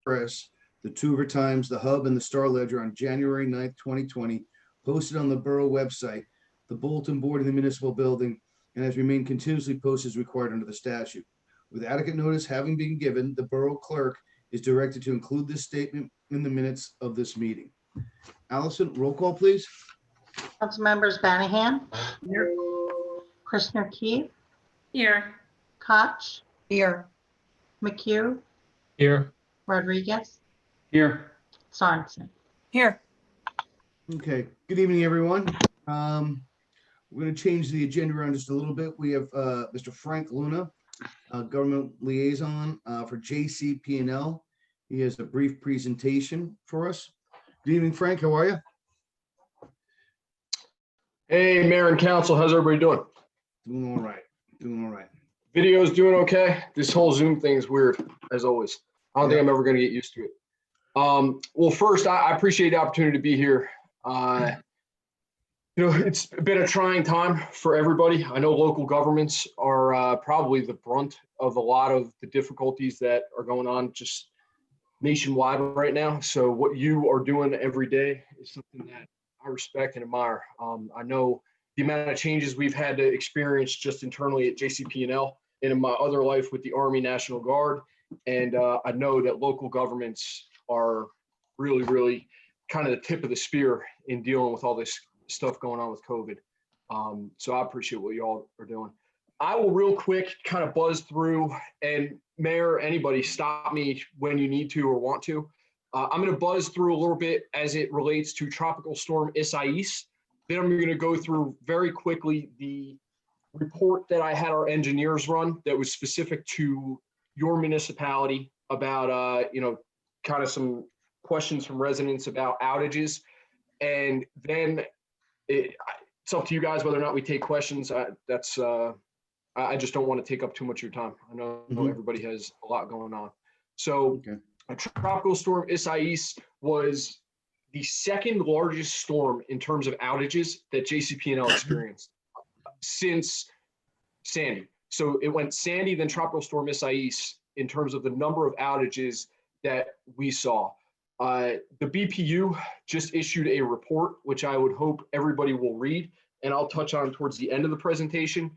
Press, the Tuver Times, the Hub, and the Star Ledger on January 9th, 2020, posted on the Borough website, the bulletin board in the municipal building, and has remained continuously posted as required under the statute. With adequate notice having been given, the Borough Clerk is directed to include this statement in the minutes of this meeting. Allison, roll call, please. Council members Banahan, Here. Krishner Keith, Here. Koch, Here. McHugh, Here. Rodriguez, Here. Sorensen. Here. Okay, good evening, everyone. We're going to change the agenda around just a little bit. We have Mr. Frank Luna, Government Liaison for JCP&L. He has a brief presentation for us. Good evening, Frank. How are you? Hey, Mayor and Council, how's everybody doing? Doing all right. Doing all right. Video's doing okay. This whole Zoom thing is weird, as always. I don't think I'm ever going to get used to it. Well, first, I appreciate the opportunity to be here. It's been a trying time for everybody. I know local governments are probably the brunt of a lot of the difficulties that are going on just nationwide right now. So what you are doing every day is something that I respect and admire. I know the amount of changes we've had to experience just internally at JCP&L and in my other life with the Army National Guard. And I know that local governments are really, really kind of the tip of the spear in dealing with all this stuff going on with COVID. So I appreciate what you all are doing. I will real quick kind of buzz through, and Mayor, anybody stop me when you need to or want to. I'm going to buzz through a little bit as it relates to Tropical Storm Isaias. Then I'm going to go through very quickly the report that I had our engineers run that was specific to your municipality about, kind of some questions from residents about outages. And then it's up to you guys whether or not we take questions. I just don't want to take up too much of your time. I know everybody has a lot going on. So Tropical Storm Isaias was the second largest storm in terms of outages that JCP&L experienced since Sandy. So it went Sandy, then Tropical Storm Isaias in terms of the number of outages that we saw. The BPU just issued a report, which I would hope everybody will read, and I'll touch on towards the end of the presentation,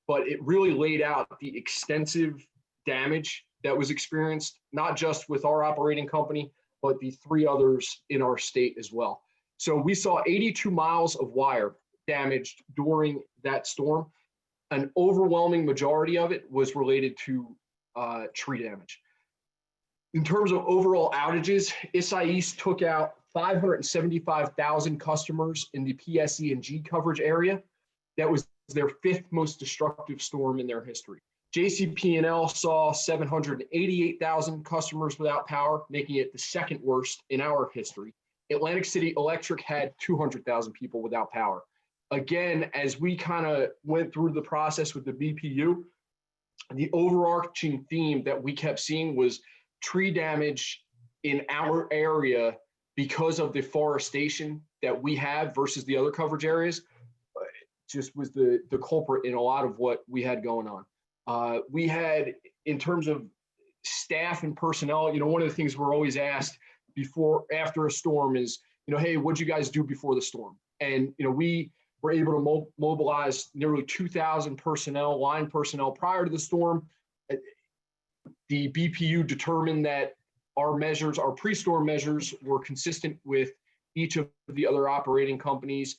but it really laid out the extensive damage that was experienced, not just with our operating company, but the 3 others in our state as well. So we saw 82 miles of wire damaged during that storm. An overwhelming majority of it was related to tree damage. In terms of overall outages, Isaias took out 575,000 customers in the PSE&G coverage area. That was their 5th most destructive storm in their history. JCP&L saw 788,000 customers without power, making it the 2nd worst in our history. Atlantic City Electric had 200,000 people without power. Again, as we kind of went through the process with the BPU, the overarching theme that we kept seeing was tree damage in our area because of the forestation that we have versus the other coverage areas, just was the culprit in a lot of what we had going on. We had, in terms of staff and personnel, one of the things we're always asked after a storm is, hey, what'd you guys do before the storm? And, we were able to mobilize nearly 2,000 personnel, line personnel prior to the storm. The BPU determined that our measures, our pre-storm measures, were consistent with each of the other operating companies.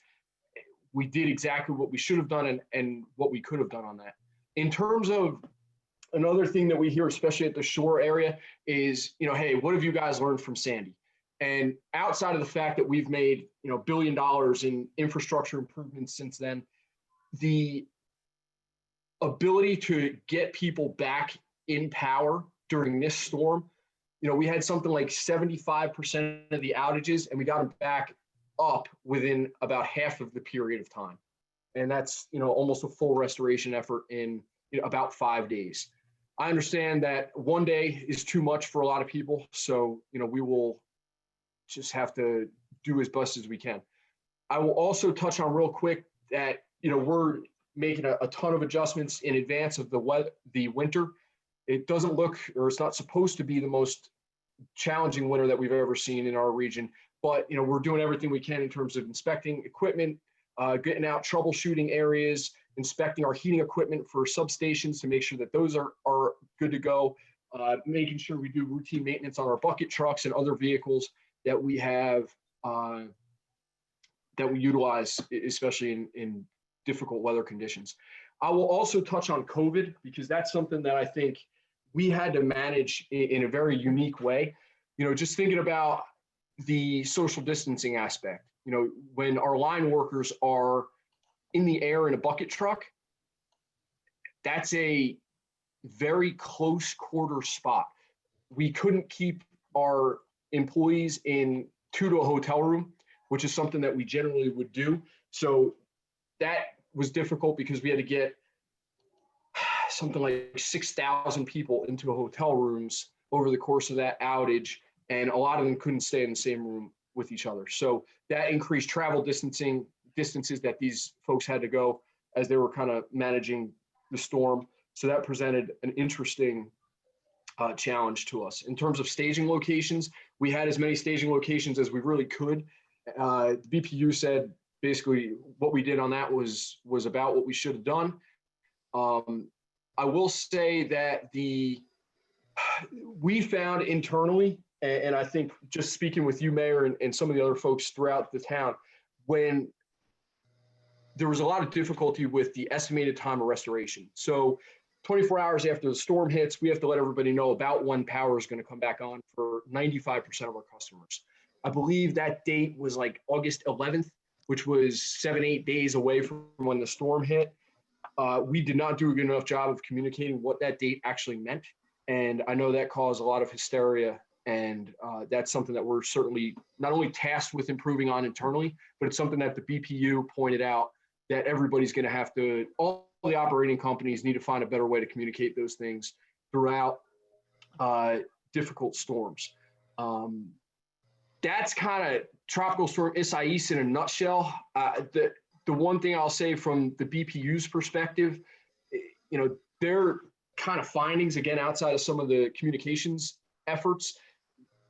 We did exactly what we should have done and what we could have done on that. In terms of another thing that we hear, especially at the shore area, is, hey, what have you guys learned from Sandy? And outside of the fact that we've made, $1 billion in infrastructure improvements since then, the ability to get people back in power during this storm, we had something like 75% of the outages, and we got them back up within about half of the period of time. And that's, almost a full restoration effort in about 5 days. I understand that 1 day is too much for a lot of people. So, we will just have to do as best as we can. I will also touch on real quick that, we're making a ton of adjustments in advance of the winter. It doesn't look, or it's not supposed to be the most, challenging winter that we've ever seen in our region. But, we're doing everything we can in terms of inspecting equipment, getting out troubleshooting areas, inspecting our heating equipment for substations to make sure that those are good to go, making sure we do routine maintenance on our bucket trucks and other vehicles that we have, that we utilize, especially in difficult weather conditions. I will also touch on COVID because that's something that I think we had to manage in a very unique way. Just thinking about the social distancing aspect, when our line workers are in the air in a bucket truck, that's a very close quarter spot. We couldn't keep our employees to a hotel room, which is something that we generally would do. So that was difficult because we had to get something like 6,000 people into hotel rooms over the course of that outage. And a lot of them couldn't stay in the same room with each other. So that increased travel distances that these folks had to go as they were kind of managing the storm. So that presented an interesting challenge to us. In terms of staging locations, we had as many staging locations as we really could. The BPU said basically what we did on that was about what we should have done. I will say that we found internally, and I think just speaking with you, Mayor, and some of the other folks throughout the town, when there was a lot of difficulty with the estimated time of restoration. So 24 hours after the storm hits, we have to let everybody know about when power is going to come back on for 95% of our customers. I believe that date was like August 11th, which was 7-8 days away from when the storm hit. We did not do a good enough job of communicating what that date actually meant. And I know that caused a lot of hysteria. And that's something that we're certainly not only tasked with improving on internally, but it's something that the BPU pointed out that everybody's going to have to, all the operating companies need to find a better way to communicate those things throughout difficult storms. That's kind of Tropical Storm Isaias in a nutshell. The one thing I'll say from the BPU's perspective, their kind of findings, again, outside of some of the communications efforts,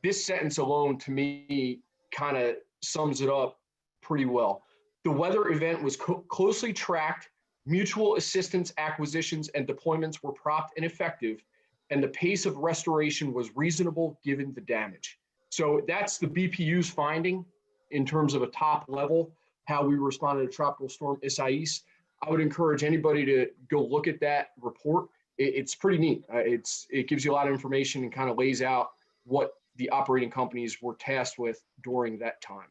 this sentence alone to me kind of sums it up pretty well. The weather event was closely tracked, mutual assistance acquisitions and deployments were prompt and effective, and the pace of restoration was reasonable given the damage. So that's the BPU's finding in terms of a top level, how we responded to Tropical Storm Isaias. I would encourage anybody to go look at that report. It's pretty neat. It gives you a lot of information and kind of lays out what the operating companies were tasked with during that time.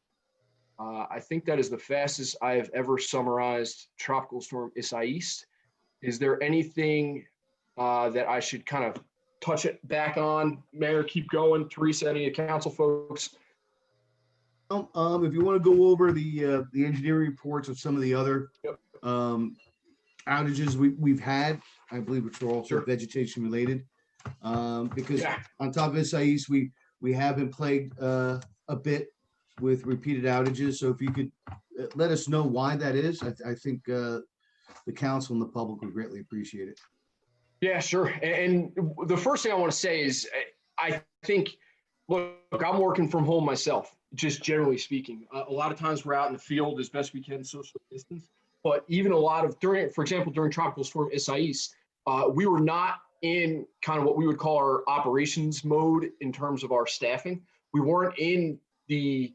I think that is the fastest I have ever summarized Tropical Storm Isaias. Is there anything that I should kind of touch it back on? Mayor, keep going. Teresa, any of the council folks? If you want to go over the engineering reports of some of the other outages we've had, I believe, which are also vegetation related, because on top of Isaias, we have been plagued a bit with repeated outages. So if you could let us know why that is, I think the council and the public would greatly appreciate it. Yeah, sure. And the first thing I want to say is I think, look, I'm working from home myself, just generally speaking. A lot of times we're out in the field as best we can, social distance. But even a lot of, for example, during Tropical Storm Isaias, we were not in kind of what we would call our operations mode in terms of our staffing. We weren't in the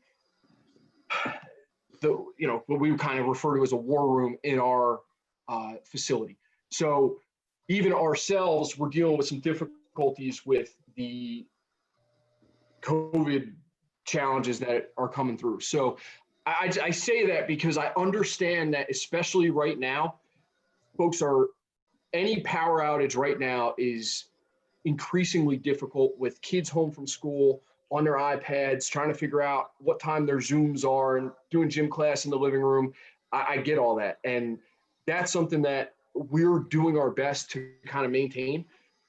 what we would kind of refer to as a war room in our facility. So even ourselves, we're dealing with some difficulties with the COVID challenges that are coming through. So I say that because I understand that, especially right now, any power outage right now is increasingly difficult with kids home from school on their iPads, trying to figure out what time their Zooms are and doing gym class in the living room. I get all that. And that's something that we're doing our best to kind of maintain.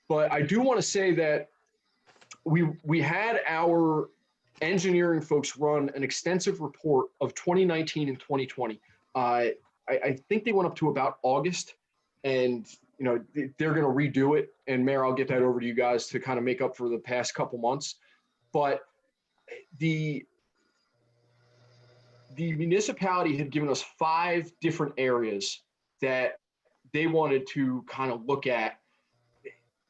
But I do want to say that we had our engineering folks run an extensive report of 2019 and 2020. I think they went up to about August, and they're going to redo it. And Mayor, I'll get that over to you guys to kind of make up for the past couple months. but the municipality had given us 5 different areas that they wanted to kind of look at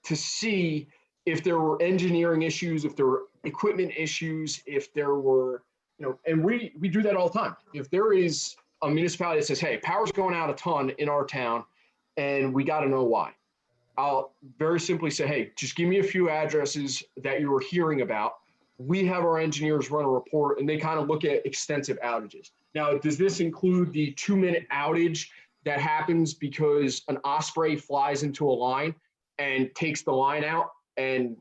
to see if there were engineering issues, if there were equipment issues, if there were, and we do that all the time. If there is a municipality that says, hey, power's going out a ton in our town and we got to know why, I'll very simply say, hey, just give me a few addresses that you were hearing about. We have our engineers run a report and they kind of look at extensive outages. Now, does this include the 2-minute outage that happens because an osprey flies into a line and takes the line out? And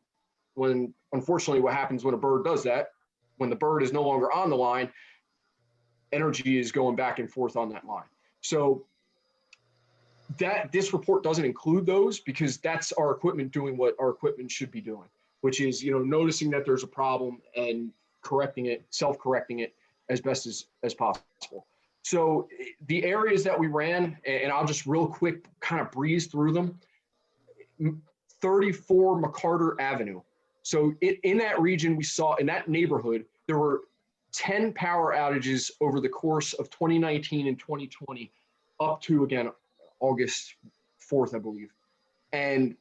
when, unfortunately, what happens when a bird does that, when the bird is no longer on the line, energy is going back and forth on that line. So that this report doesn't include those because that's our equipment doing what our equipment should be doing, which is, noticing that there's a problem and correcting it, self-correcting it as best as possible. So the areas that we ran, and I'll just real quick kind of breeze through them. 34 McCarter Avenue. So in that region, we saw in that neighborhood, there were 10 power outages over the course of 2019 and 2020, up to, again, August 4th, I believe. And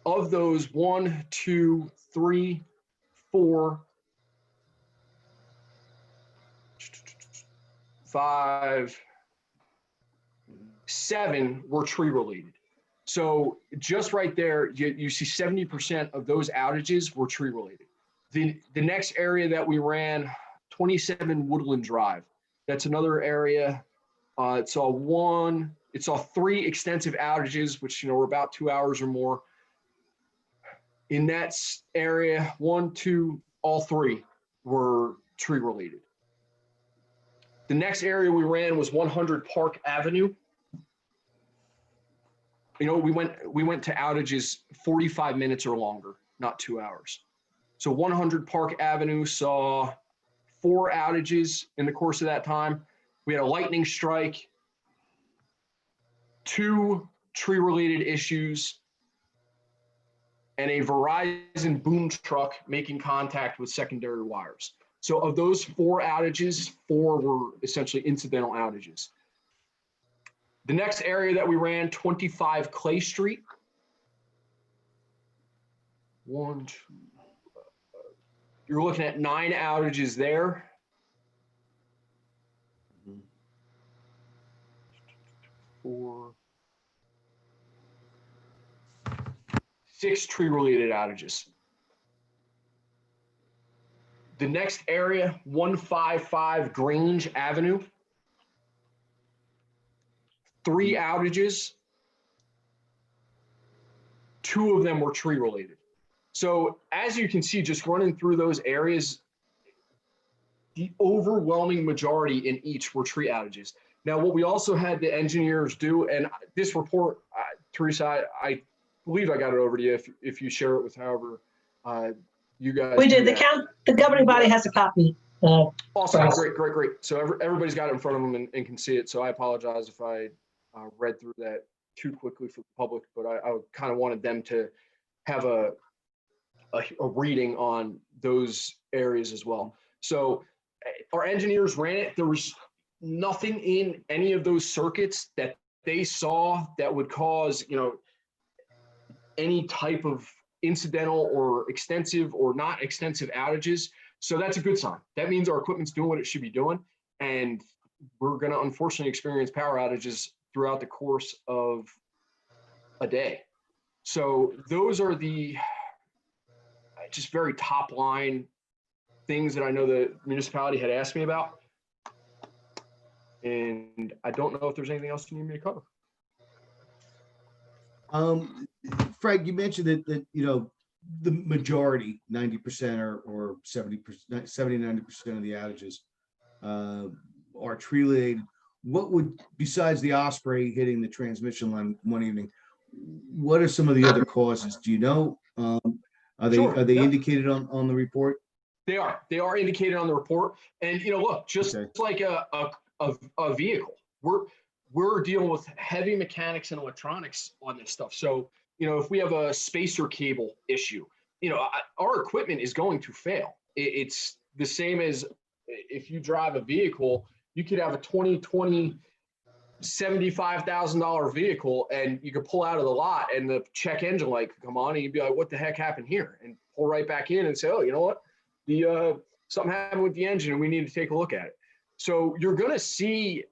of those, 1, 2, 3, 4, 5, 7 were tree related. So just right there, you see 70% of those outages were tree related. The next area that we ran, 27 Woodland Drive. That's another area. It saw 3 extensive outages, which were about 2 hours or more. In that area, 1, 2, all 3 were tree related. The next area we ran was 100 Park Avenue. We went to outages 45 minutes or longer, not 2 hours. So 100 Park Avenue saw 4 outages in the course of that time. We had a lightning strike, 2 tree-related issues, and a Verizon boom truck making contact with secondary wires. So of those 4 outages, 4 were essentially incidental outages. The next area that we ran, 25 Clay Street. 1, 2, you're looking at 9 outages there. 4, 6 tree-related outages. The next area, 155 Grange Avenue. 3 outages. 2 of them were tree-related. So as you can see, just running through those areas, the overwhelming majority in each were tree outages. Now, what we also had the engineers do, and this report, Teresa, I believe I got it over to you if you share it with however you guys. We did. The governing body has a copy. Awesome. Great. So everybody's got it in front of them and can see it. So I apologize if I read through that too quickly for the public, but I kind of wanted them to have a reading on those areas as well. So our engineers ran it. There was nothing in any of those circuits that they saw that would cause, any type of incidental or extensive or not extensive outages. So that's a good sign. That means our equipment's doing what it should be doing. And we're going to unfortunately experience power outages throughout the course of a day. So those are the just very top line things that I know the municipality had asked me about. And I don't know if there's anything else you need me to cover. Frank, you mentioned that the majority, 90% or 70%, 90% of the outages are tree related. What would, besides the osprey hitting the transmission line one evening, what are some of the other causes? Do you know? Are they indicated on the report? They are indicated on the report. And look, just like a vehicle, we're dealing with heavy mechanics and electronics on this stuff. So if we have a spacer cable issue, our equipment is going to fail. It's the same as if you drive a vehicle, you could have a 2020 $75,000 vehicle and you could pull out of the lot and the check engine light could come on and you'd be like, what the heck happened here? And pull right back in and say, oh, you know what? Something happened with the engine and we need to take a look at it. So you're going to see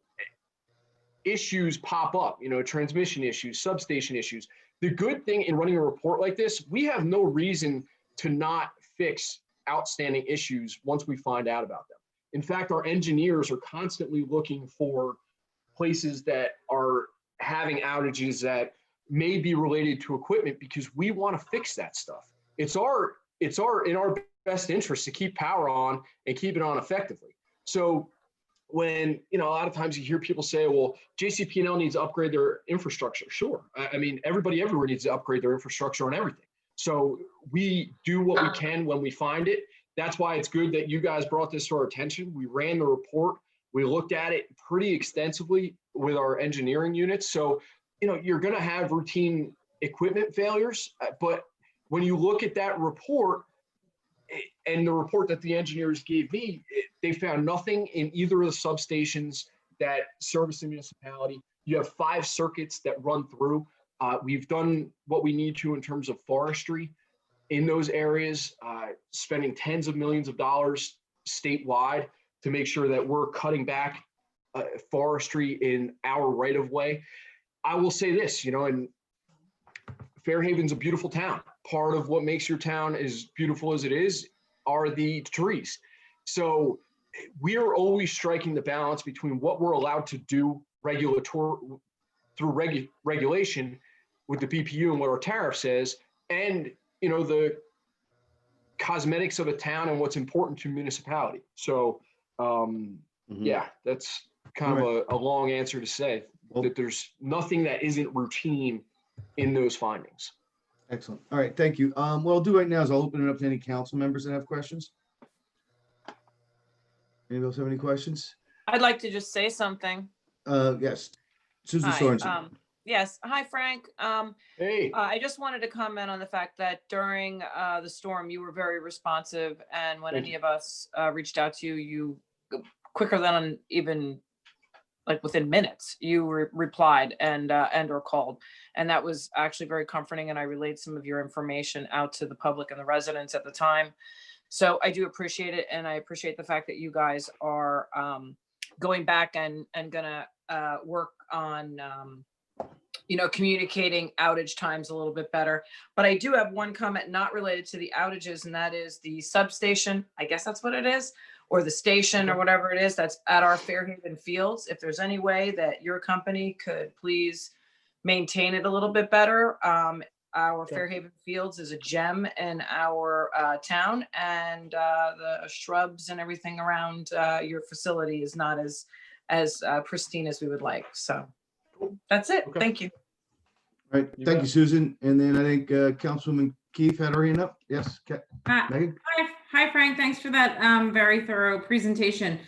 issues pop up, transmission issues, substation issues. The good thing in running a report like this, we have no reason to not fix outstanding issues once we find out about them. In fact, our engineers are constantly looking for places that are having outages that may be related to equipment because we want to fix that stuff. It's in our best interest to keep power on and keep it on effectively. So when, a lot of times you hear people say, well, JCP&L needs to upgrade their infrastructure. Sure. I mean, everybody everywhere needs to upgrade their infrastructure on everything. So we do what we can when we find it. That's why it's good that you guys brought this to our attention. We ran the report. We looked at it pretty extensively with our engineering units. So, you're going to have routine equipment failures, but when you look at that report and the report that the engineers gave me, they found nothing in either of the substations that service the municipality. You have 5 circuits that run through. We've done what we need to in terms of forestry in those areas, spending tens of millions of dollars statewide to make sure that we're cutting back forestry in our right of way. I will say this, and Fairhaven's a beautiful town. Part of what makes your town as beautiful as it is are the trees. So we are always striking the balance between what we're allowed to do through regulation with the BPU and what our tariff says, and the cosmetics of a town and what's important to municipality. So yeah, that's kind of a long answer to say that there's nothing that isn't routine in those findings. Excellent. All right, thank you. What I'll do right now is I'll open it up to any council members that have questions. Anybody else have any questions? I'd like to just say something. Yes, Susan Hi, Sorensen. yes. Hi, Frank. Hey. I just wanted to comment on the fact that during the storm, you were very responsive. And when Thank any you. of us reached out to you, you quicker than even like within minutes, you replied and or called. And that was actually very comforting. And I relayed some of your information out to the public and the residents at the time. So I do appreciate it. And I appreciate the fact that you guys are going back and gonna work on communicating outage times a little bit better. But I do have one comment not related to the outages, and that is the substation. I guess that's what it is, or the station or whatever it is that's at our Fairhaven Fields. If there's any way that your company could please maintain it a little bit better. Our Fairhaven Fields is a gem in our town, and the shrubs and everything around your facility is not as pristine as we would like. So that's it. Okay. Thank you. All right, thank you, Susan. And then I think Councilwoman Keefe had her hand up. Yes, Megan? Hi, Frank. Thanks for that very thorough presentation.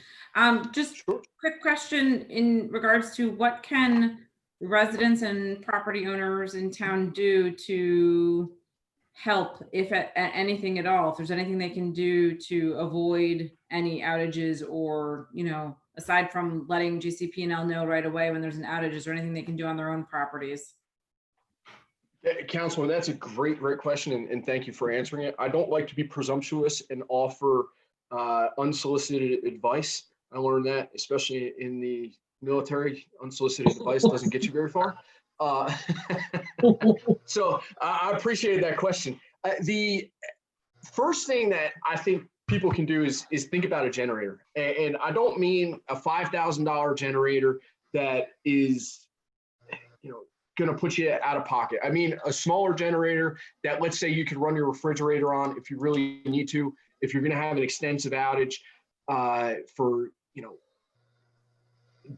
Just Sure. quick question in regards to what can residents and property owners in town do to help, if anything at all, if there's anything they can do to avoid any outages, or, aside from letting GCP&L know right away when there's an outage, is there anything they can do on their own properties? Councilman, that's a great question, and thank you for answering it. I don't like to be presumptuous and offer unsolicited advice. I learned that, especially in the military, unsolicited advice doesn't get you very far. So I appreciate that question. The first thing that I think people can do is think about a generator. And I don't mean a $5,000 generator that is, going to put you out of pocket. I mean, a smaller generator that, let's say, you could run your refrigerator on if you really need to, if you're going to have an extensive outage for,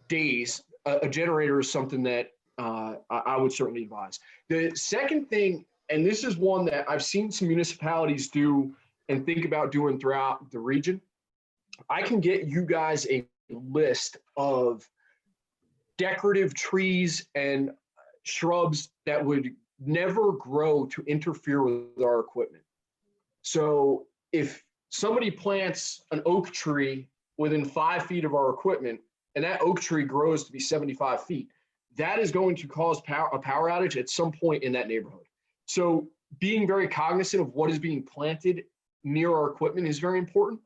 days. A generator is something that I would certainly advise. The second thing, and this is one that I've seen some municipalities do and think about doing throughout the region, I can get you guys a list of decorative trees and shrubs that would never grow to interfere with our equipment. So if somebody plants an oak tree within 5 feet of our equipment, and that oak tree grows to be 75 feet, that is going to cause a power outage at some point in that neighborhood. So being very cognizant of what is being planted near our equipment is very important.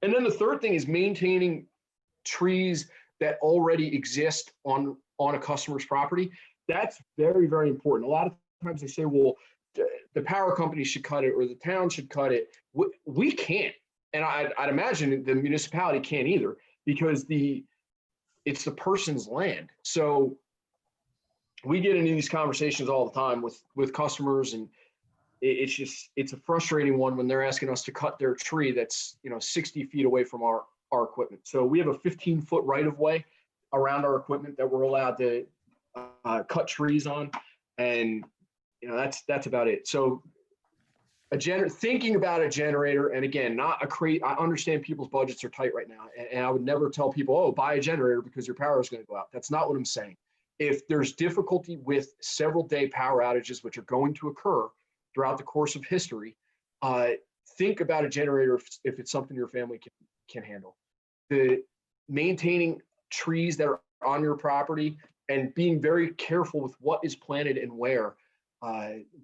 And then the third thing is maintaining trees that already exist on a customer's property. That's very, very important. A lot of times they say, well, the power company should cut it or the town should cut it. We can't. And I'd imagine the municipality can't either, because it's the person's land. So we get into these conversations all the time with customers, and it's a frustrating one when they're asking us to cut their tree that's 60 feet away from our equipment. So we have a 15-foot right of way around our equipment that we're allowed to cut trees on, and that's about it. So thinking about a generator, and again, I understand people's budgets are tight right now, and I would never tell people, oh, buy a generator because your power is going to go out. That's not what I'm saying. If there's difficulty with several day power outages, which are going to occur throughout the course of history, think about a generator if it's something your family can handle. The maintaining trees that are on your property and being very careful with what is planted and where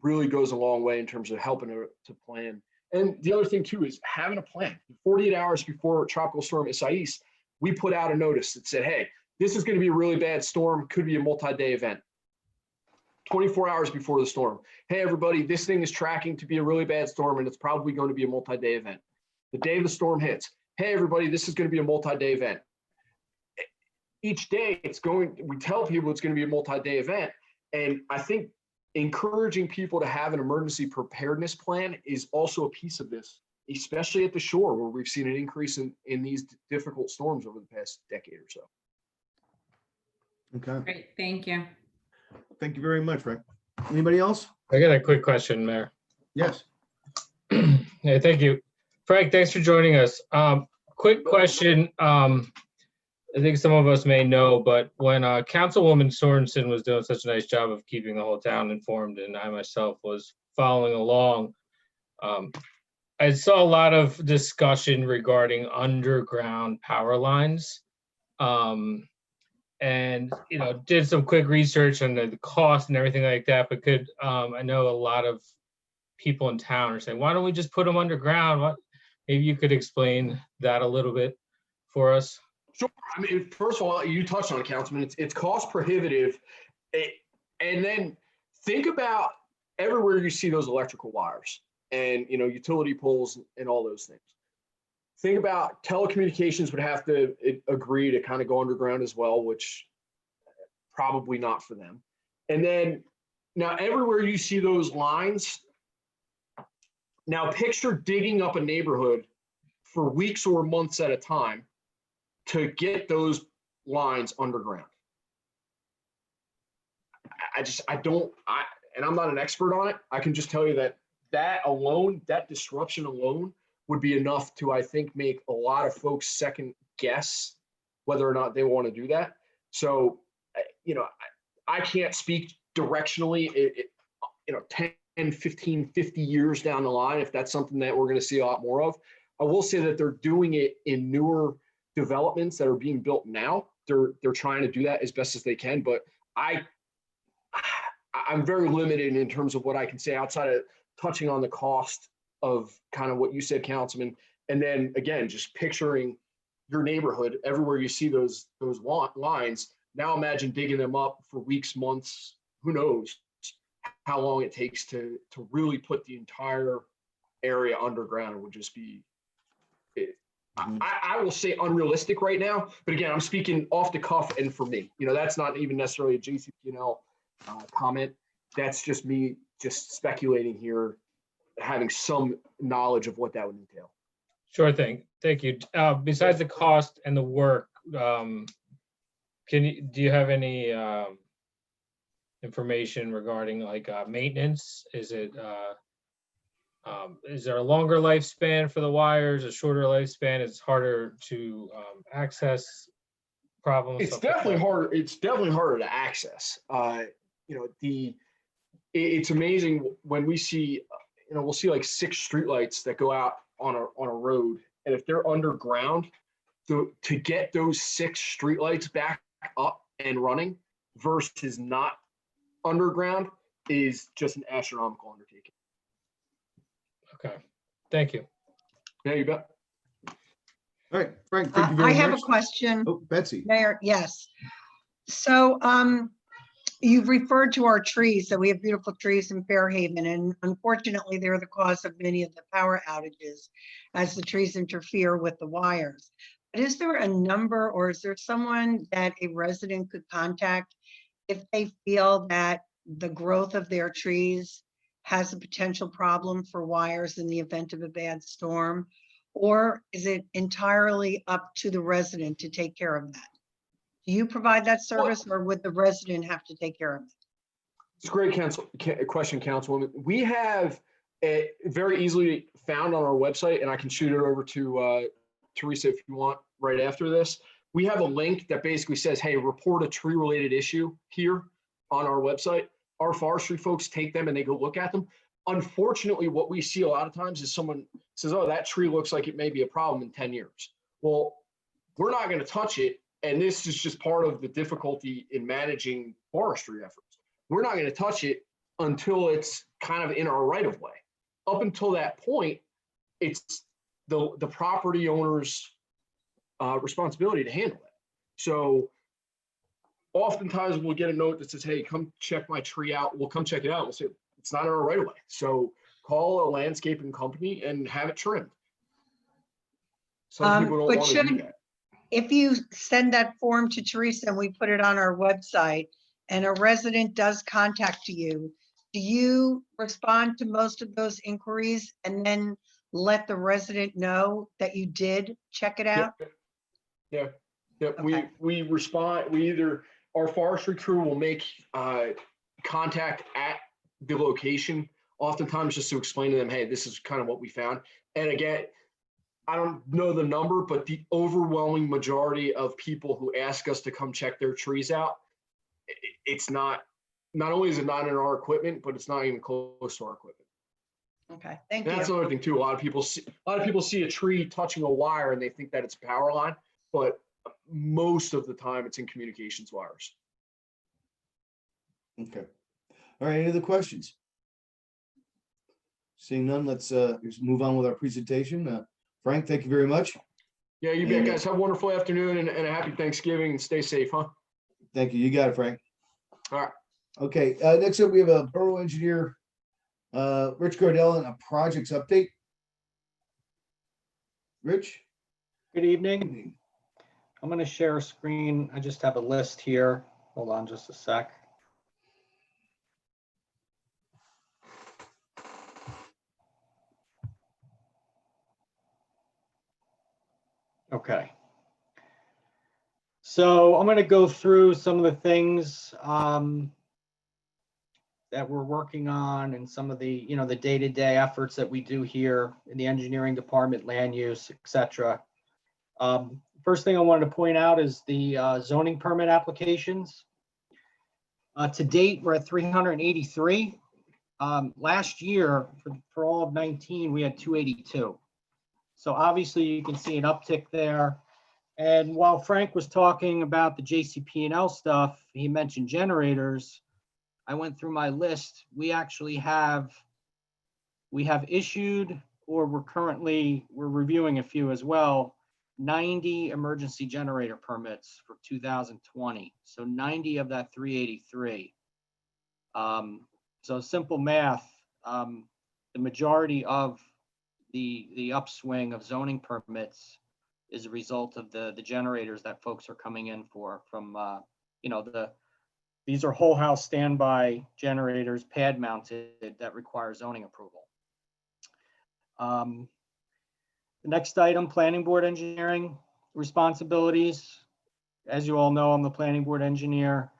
really goes a long way in terms of helping to plan. And the other thing too is having a plan. 48 hours before Tropical Storm Isaias, we put out a notice that said, hey, this is going to be a really bad storm, could be a multi-day event. 24 hours before the storm, hey everybody, this thing is tracking to be a really bad storm and it's probably going to be a multi-day event. The day the storm hits, hey everybody, this is going to be a multi-day event. Each day we tell people it's going to be a multi-day event. And I think encouraging people to have an emergency preparedness plan is also a piece of this, especially at the shore where we've seen an increase in these difficult storms over the past decade or so. Okay, Great, thank you. thank you very much, Frank. Anybody else? I got a quick question, Mayor. Yes. Hey, thank you. Frank, thanks for joining us. Quick question. I think some of us may know, but when Councilwoman Sorensen was doing such a nice job of keeping the whole town informed, and I myself was following along, I saw a lot of discussion regarding underground power lines. And did some quick research on the cost and everything like that, but I know a lot of people in town are saying, why don't we just put them underground? Maybe you could explain that a little bit for us. Sure. I mean, first of all, you touched on it, Councilman. It's cost prohibitive. And then think about everywhere you see those electrical wires and, utility poles and all those things. Think about telecommunications would have to agree to kind of go underground as well, which probably not for them. And then now everywhere you see those lines, now picture digging up a neighborhood for weeks or months at a time to get those lines underground. And I'm not an expert on it. I can just tell you that disruption alone would be enough to, I think, make a lot of folks second guess whether or not they want to do that. So, I can't speak directionally, 10, 15, 50 years down the line, if that's something that we're going to see a lot more of. I will say that they're doing it in newer developments that are being built now. They're trying to do that as best as they can, but I'm very limited in terms of what I can say outside of touching on the cost of kind of what you said, Councilman. And then again, just picturing your neighborhood, everywhere you see those lines. Now imagine digging them up for weeks, months, who knows how long it takes to really put the entire area underground. It would just be, I will say unrealistic right now, but again, I'm speaking off the cuff and for me, that's not even necessarily a JCP&L comment. That's just me just speculating here, having some knowledge of what that would entail. Sure thing. Thank you. Besides the cost and the work, do you have any information regarding like maintenance? Is there a longer lifespan for the wires, a shorter lifespan? It's harder to access problems. It's definitely harder. It's definitely harder to access. It's amazing when we see, we'll see like 6 streetlights that go out on a road. And if they're underground, to get those 6 streetlights back up and running versus not underground is just an astronomical undertaking. Okay, thank you. Yeah, you bet. All right, Frank, thank you very I much. have a question, Oh, Betsy. Mayor. Yes. So you've referred to our trees, that we have beautiful trees in Fairhaven, and unfortunately, they're the cause of many of the power outages as the trees interfere with the wires. But is there a number, or is there someone that a resident could contact if they feel that the growth of their trees has a potential problem for wires in the event of a bad storm? Or is it entirely up to the resident to take care of that? Do you provide that service, or would the resident have to take care of it? It's a great question, Councilwoman. We have it very easily found on our website, and I can shoot it over to Teresa if you want right after this. We have a link that basically says, hey, report a tree related issue here on our website. Our forestry folks take them and they go look at them. Unfortunately, what we see a lot of times is someone says, oh, that tree looks like it may be a problem in 10 years. Well, we're not going to touch it. And this is just part of the difficulty in managing forestry efforts. We're not going to touch it until it's kind of in our right of way. Up until that point, it's the property owner's responsibility to handle it. So oftentimes we'll get a note that says, hey, come check my tree out. We'll come check it out. We'll say, it's not in our right of way. So call a landscaping company and have it trimmed. Some people don't but want to do that. If you send that form to Teresa and we put it on our website and a resident does contact you, do you respond to most of those inquiries and then let the resident know that you did check it out? Yeah. Okay. We respond. Our forestry crew will make contact at the location, oftentimes just to explain to them, hey, this is kind of what we found. And again, I don't know the number, but the overwhelming majority of people who ask us to come check their trees out, it's not only is it not in our equipment, but it's not even close to our equipment. Okay, thank And that's you. another thing too. A lot of people see a tree touching a wire and they think that it's a power line, but most of the time it's in communications wires. Okay. All right, any other questions? Seeing none, let's just move on with our presentation. Frank, thank you very much. Yeah, you bet, guys. Have a wonderful afternoon and a happy Thanksgiving and stay safe, huh? Thank you. You got it, Frank. All right. Okay, next up, we have a borough engineer, Rich Gardell, and a projects update. Rich? Good evening. I'm going to share a screen. I just have a list here. Hold on just a sec. Okay. So I'm going to go through some of the things that we're working on and some of the, the day-to-day efforts that we do here in the engineering department, land use, etc. First thing I wanted to point out is the zoning permit applications. To date, we're at 383. Last year, for all of 19, we had 282. So obviously you can see an uptick there. And while Frank was talking about the JCP&L stuff, he mentioned generators. I went through my list. We actually have issued, or we're reviewing a few as well, 90 emergency generator permits for 2020. So 90 of that 383. So simple math, the majority of the upswing of zoning permits is a result of the generators that folks are coming in for from, these are whole house standby generators, pad mounted, that require zoning approval. The next item, planning board engineering responsibilities. As you all know, I'm the planning board engineer.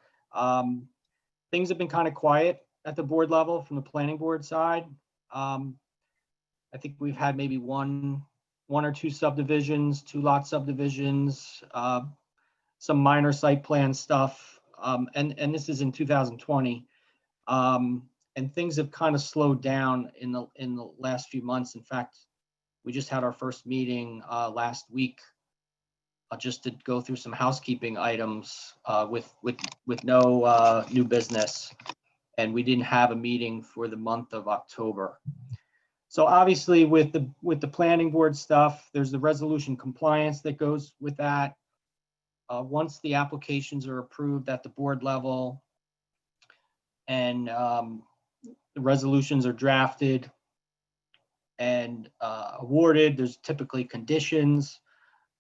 Things have been kind of quiet at the board level from the planning board side. I think we've had maybe one or two subdivisions, 2-lot subdivisions, some minor site plan stuff. And this is in 2020. And and things have kind of slowed down in the last few months. In fact, we just had our first meeting last week just to go through some housekeeping items with no new business, and we didn't have a meeting for the month of October. So obviously with the planning board stuff, there's the resolution compliance that goes with that. Once the applications are approved at the board level and the resolutions are drafted and awarded, there's typically conditions.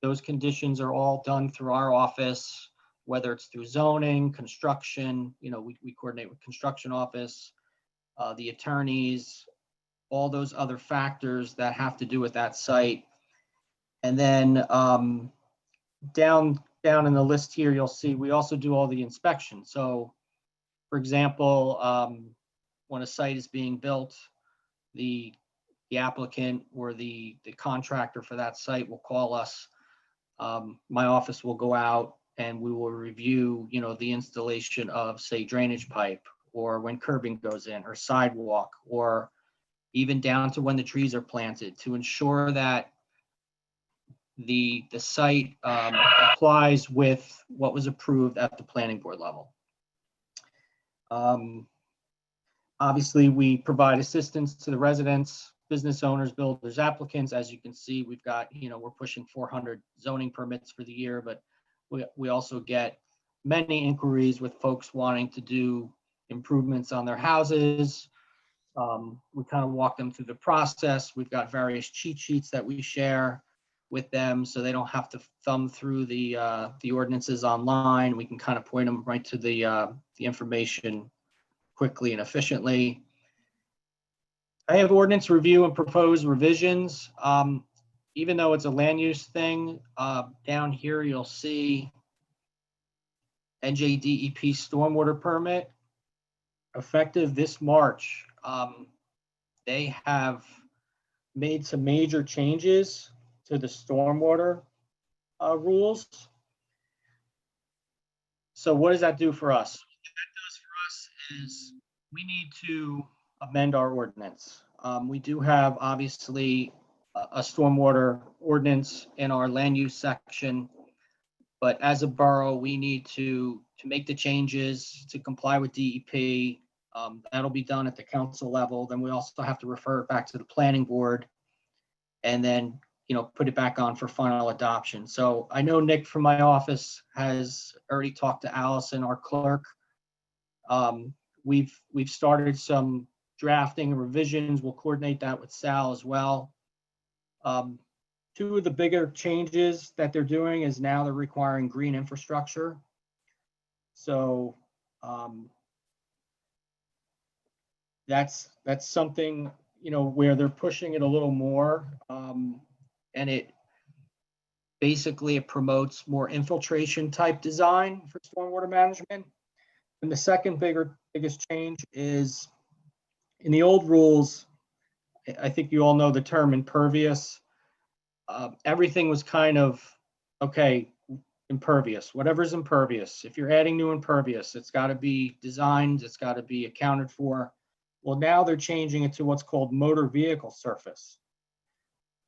Those conditions are all done through our office, whether it's through zoning, construction, we coordinate with construction office, the attorneys, all those other factors that have to do with that site. And then down in the list here, you'll see we also do all the inspections. So for example, when a site is being built, the applicant or the contractor for that site will call us. My office will go out and we will review, the installation of, say, drainage pipe, or when curbing goes in, or sidewalk, or even down to when the trees are planted, to ensure that the site applies with what was approved at the planning board level. Obviously, we provide assistance to the residents, business owners, builders, applicants. As you can see, we've got, we're pushing 400 zoning permits for the year, but we also get many inquiries with folks wanting to do improvements on their houses. We kind of walk them through the process. We've got various cheat sheets that we share with them, so they don't have to thumb through the ordinances online. We can kind of point them right to the information quickly and efficiently. I have ordinance review and proposed revisions. Even though it's a land use thing, down here you'll see NJDEP stormwater permit effective this March. They have made some major changes to the stormwater rules. So what does that do for us? What that does for us is we need to amend our ordinance. We do have obviously a stormwater ordinance in our land use section, but as a borough, we need to make the changes to comply with DEP. That'll be done at the council level. Then we also have to refer it back to the planning board and then, put it back on for final adoption. So I know Nick from my office has already talked to Allison, our clerk. We've started some drafting and revisions. We'll coordinate that with Sal as well. Two of the bigger changes that they're doing is now they're requiring green infrastructure. So that's something, where they're pushing it a little more. And it promotes more infiltration type design for stormwater management. And the second biggest change is in the old rules, I think you all know the term impervious. Everything was kind of, okay, impervious, whatever's impervious. If you're adding new impervious, it's got to be designed, it's got to be accounted for. Well, now they're changing it to what's called motor vehicle surface.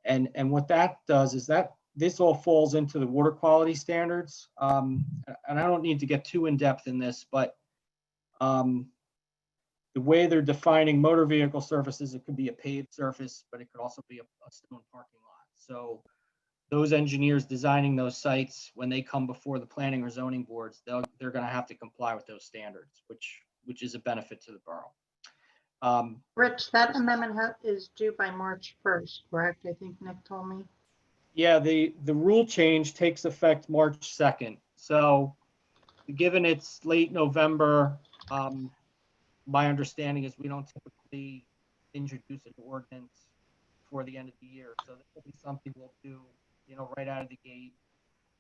And what that does is that this all falls into the water quality standards. And I don't need to get too in depth in this, but the way they're defining motor vehicle surfaces, it could be a paved surface, but it could also be a stone parking lot. So those engineers designing those sites, when they come before the planning or zoning boards, they're going to have to comply with those standards, which is a benefit to the borough. Rich, that amendment is due by March 1st, correct? I think Nick told me. Yeah, the rule change takes effect March 2nd. So given it's late November, my understanding is we don't typically introduce an ordinance before the end of the year. So this will be something we'll do, right out of the gate.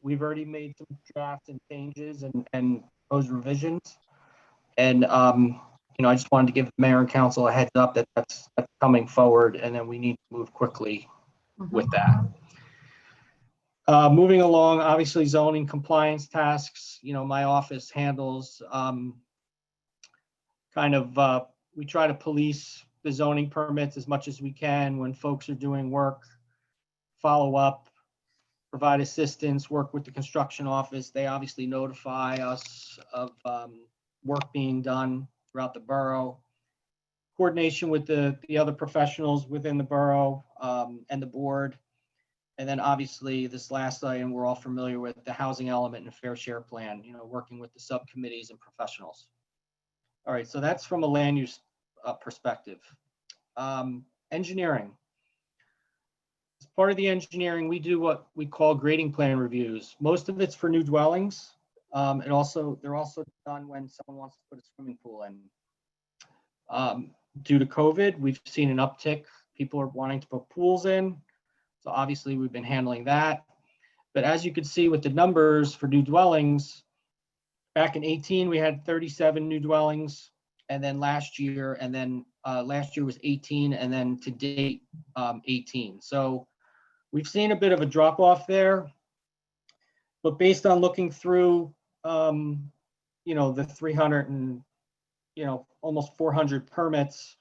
We've already made some drafts and changes and proposed revisions. And, I just wanted to give the mayor and council a heads up that that's coming forward, and then we need to move quickly with that. Moving along, obviously zoning compliance tasks, my office handles kind of We try to police the zoning permits as much as we can when folks are doing work, follow up, provide assistance, work with the construction office. They obviously notify us of work being done throughout the borough. Coordination with the other professionals within the borough and the board. And then obviously this last item we're all familiar with, the housing element and fair share plan, working with the subcommittees and professionals. All right, so that's from a land use perspective. Engineering. As part of the engineering, we do what we call grading plan reviews. Most of it's for new dwellings. And they're also done when someone wants to put a swimming pool in. Due to COVID, we've seen an uptick. People are wanting to put pools in. So obviously we've been handling that. But as you can see with the numbers for new dwellings, back in 18, we had 37 new dwellings. And then last year was 18, and then to date, 18. So we've seen a bit of a drop off there. But based on looking through, the 300 and, almost 400 permits,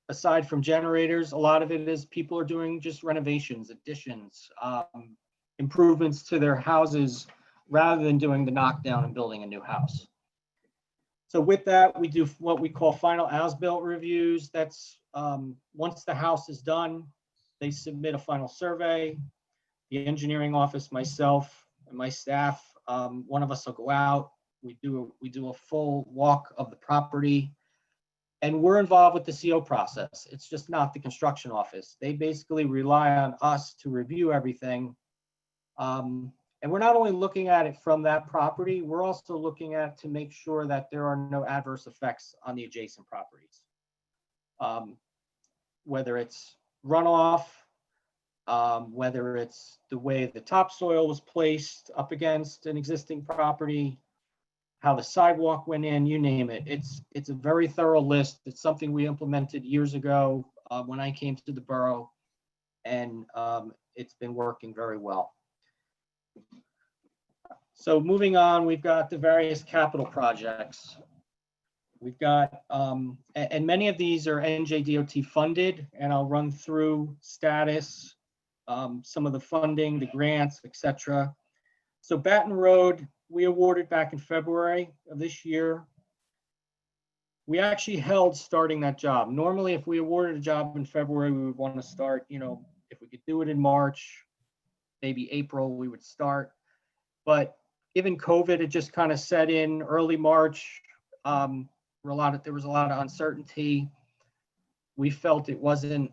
aside from generators, a lot of it is people are doing just renovations, additions, improvements to their houses rather than doing the knockdown and building a new house. So with that, we do what we call final as-built reviews. That's once the house is done, they submit a final survey. The engineering office, myself and my staff, one of us will go out. We do a full walk of the property. And we're involved with the CO process. It's just not the construction office. They basically rely on us to review everything. And we're not only looking at it from that property, we're also looking at to make sure that there are no adverse effects on the adjacent properties. Whether it's runoff, whether it's the way the topsoil was placed up against an existing property, how the sidewalk went in, you name it. It's a very thorough list. It's something we implemented years ago when I came to the borough, and it's been working very well. So moving on, we've got the various capital projects. We've got, and many of these are NJDOT funded, and I'll run through status, some of the funding, the grants, etc. So Baton Road, we awarded back in February of this year. We actually held starting that job. Normally, if we awarded a job in February, we would want to start, if we could do it in March, maybe April, we would start. But given COVID, it just kind of set in early March. There was a lot of uncertainty. We felt it wasn't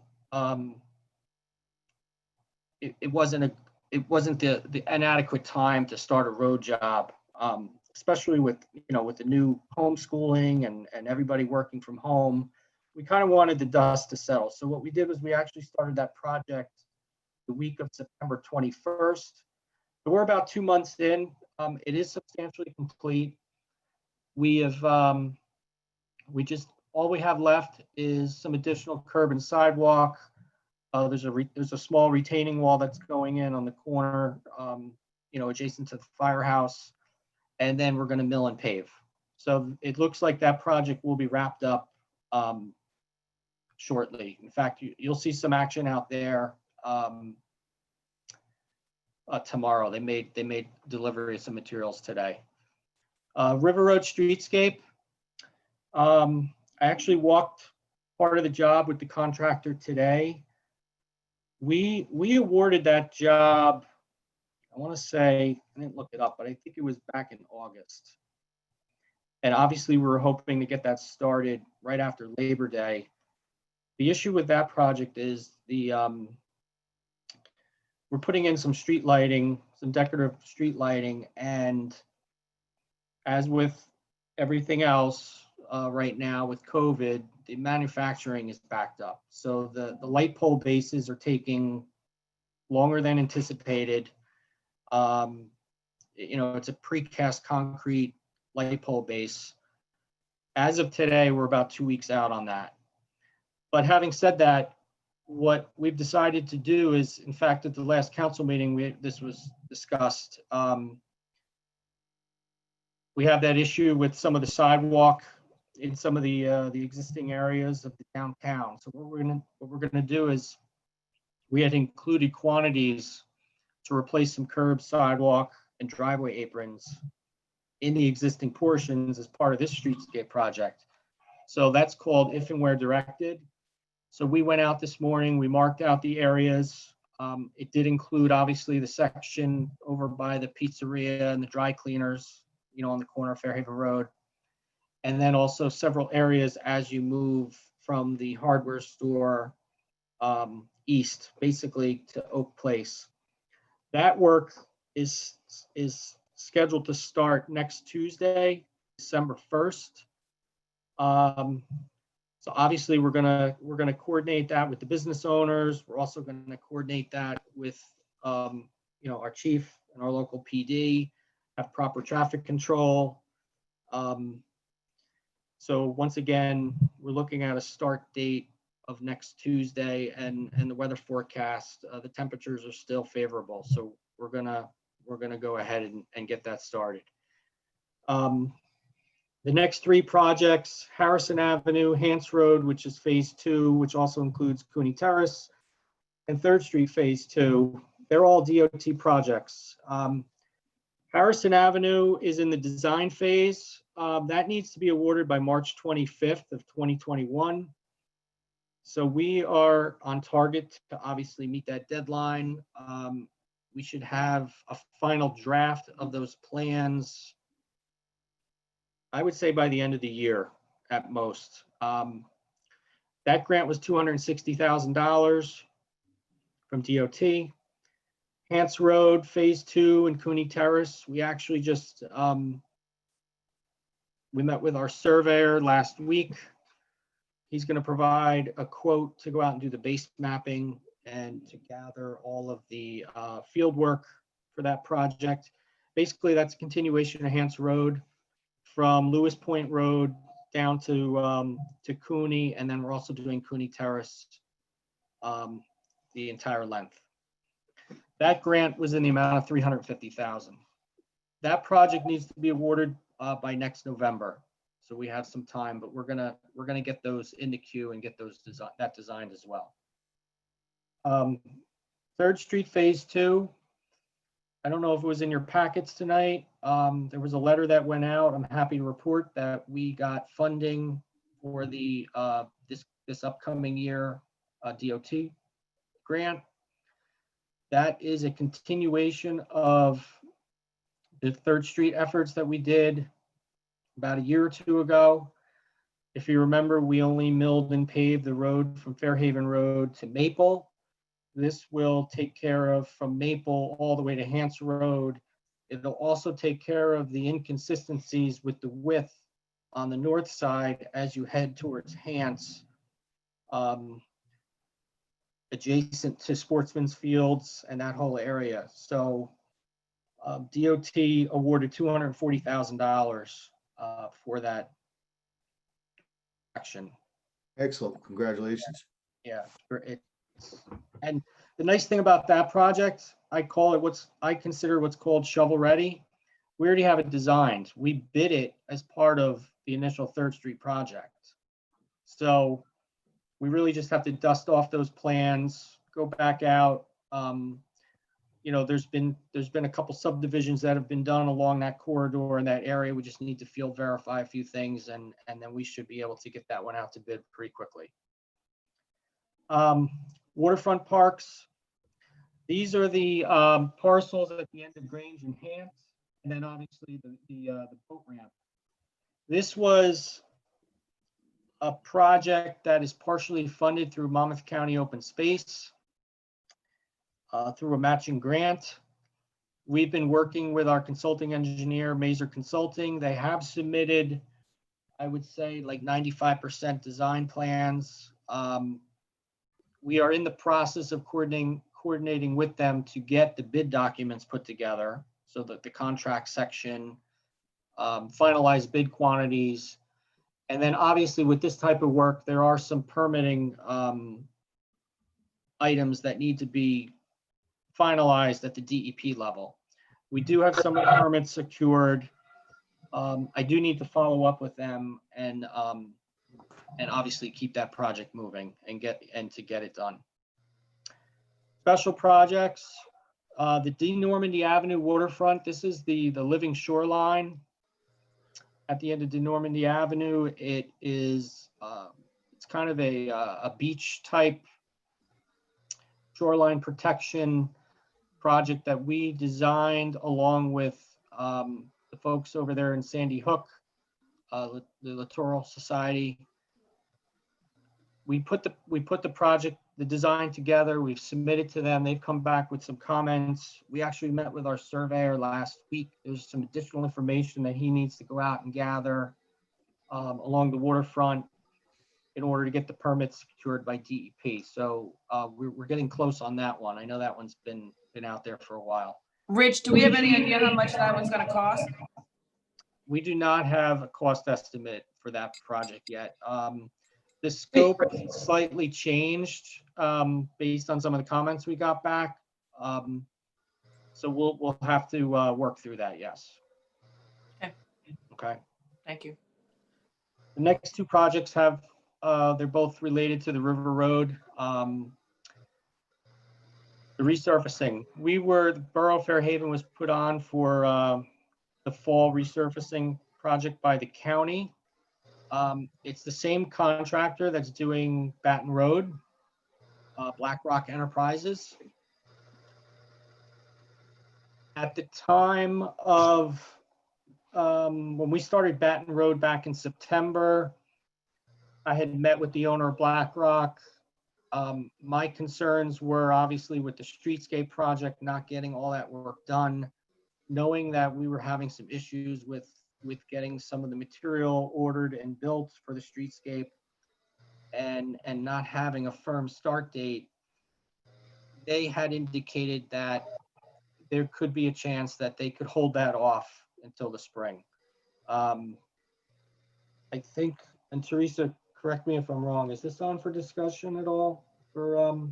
the inadequate time to start a road job, especially with the new homeschooling and everybody working from home. We kind of wanted the dust to settle. So what we did was we actually started that project the week of September 21st. So we're about 2 months in. It is substantially complete. We have all we have left is some additional curb and sidewalk. There's a small retaining wall that's going in on the corner, adjacent to the firehouse, and then we're going to mill and pave. So it looks like that project will be wrapped up shortly. In fact, you'll see some action out there tomorrow. They made delivery of some materials today. River Road Streetscape. I actually walked part of the job with the contractor today. We awarded that job, I want to say, I didn't look it up, but I think it was back in August. And obviously we were hoping to get that started right after Labor Day. The issue with that project is we're putting in some street lighting, some decorative street lighting, and as with everything else right now with COVID, the manufacturing is backed up. So the light pole bases are taking longer than anticipated. It's a precast concrete light pole base. As of today, we're about 2 weeks out on that. But having said that, what we've decided to do is, in fact, at the last council meeting, this was discussed. We have that issue with some of the sidewalk in some of the existing areas of the downtown. So what we're gonna do is we had included quantities to replace some curb, sidewalk, and driveway aprons in the existing portions as part of this streetscape project. So that's called if and where directed. So we went out this morning, we marked out the areas. It did include obviously the section over by the pizzeria and the dry cleaners, you know, on the corner of Fairhaven Road. And then also several areas as you move from the hardware store east, basically to Oak Place. That work is scheduled to start next Tuesday, December 1st. So obviously we're gonna coordinate that with the business owners. We're also gonna coordinate that with you know, our chief and our local PD, have proper traffic control. So once again, we're looking at a start date of next Tuesday, and the weather forecast, the temperatures are still favorable. So we're gonna go ahead and get that started. The next three projects, Harrison Avenue, Hance Road, which is phase 2, which also includes Cooney Terrace, and 3rd Street phase 2, they're all DOT projects. Harrison Avenue is in the design phase. That needs to be awarded by March 25th of 2021. So we are on target to obviously meet that deadline. We should have a final draft of those plans, I would say by the end of the year at most. That grant was $260,000 from DOT. Hance Road, phase 2 and Cooney Terrace, we actually just, we met with our surveyor last week. He's gonna provide a quote to go out and do the base mapping and to gather all of the field work for that project. Basically, that's a continuation of Hance Road from Lewis Point Road down to Cooney, and then we're also doing Cooney Terrace, the entire length. That grant was in the amount of $350,000. That project needs to be awarded by next November, so we have some time. But we're gonna get those in the queue and get those designed as well. 3rd Street phase 2. I don't know if it was in your packets tonight. There was a letter that went out. I'm happy to report that we got funding for the this upcoming year DOT grant. That is a continuation of the 3rd Street efforts that we did about a year or two ago. If you remember, we only milled and paved the road from Fairhaven Road to Maple. This will take care of from Maple all the way to Hance Road. It'll also take care of the inconsistencies with the width on the north side as you head towards Hance, adjacent to Sportsman's Fields and that whole area. So DOT awarded $240,000 for that action. Excellent. Congratulations. Yeah, and the nice thing about that project, I call it I consider what's called shovel ready. We already have it designed. We bid it as part of the initial 3rd Street project. So we really just have to dust off those plans, go back out. You know, there's been a couple subdivisions that have been done along that corridor in that area. We just need to field verify a few things, and then we should be able to get that one out to bid pretty quickly. Waterfront parks. These are the parcels at the end of Grange and Hance, and then obviously the boat ramp. This was a project that is partially funded through Monmouth County Open Space through a matching grant. We've been working with our consulting engineer, Mazer Consulting. They have submitted, I would say, like 95% design plans. We are in the process of coordinating with them to get the bid documents put together so that the contract section, finalize bid quantities. And then obviously with this type of work, there are some permitting items that need to be finalized at the DEP level. We do have some of the permits secured. I do need to follow up with them and obviously keep that project moving and to get it done. Special projects, the D Normandy Avenue waterfront. This is the living shoreline at the end of De Normandy Avenue. It is, it's kind of a beach type shoreline protection project that we designed along with the folks over there in Sandy Hook, the Littoral Society. We put the project, the design together. We've submitted to them. They've come back with some comments. We actually met with our surveyor last week. There's some additional information that he needs to go out and gather along the waterfront in order to get the permits secured by DEP. So we're getting close on that one. I know that one's been out there for a while. Rich, do we have any idea how much that one's gonna cost? We do not have a cost estimate for that project yet. The scope slightly changed based on some of the comments we got back. So we'll have to work through that, yes. Okay. Okay. Thank you. The next two projects have, they're both related to the River Road. The resurfacing. The Borough of Fairhaven was put on for the fall resurfacing project by the county. It's the same contractor that's doing Baton Road, Black Rock Enterprises. At the time of when we started Baton Road back in September, I had met with the owner of Black Rock. My concerns were obviously with the streetscape project, not getting all that work done, knowing that we were having some issues with getting some of the material ordered and built for the streetscape and not having a firm start date. They had indicated that there could be a chance that they could hold that off until the spring. I think, and Teresa, correct me if I'm wrong, is this on for discussion at all for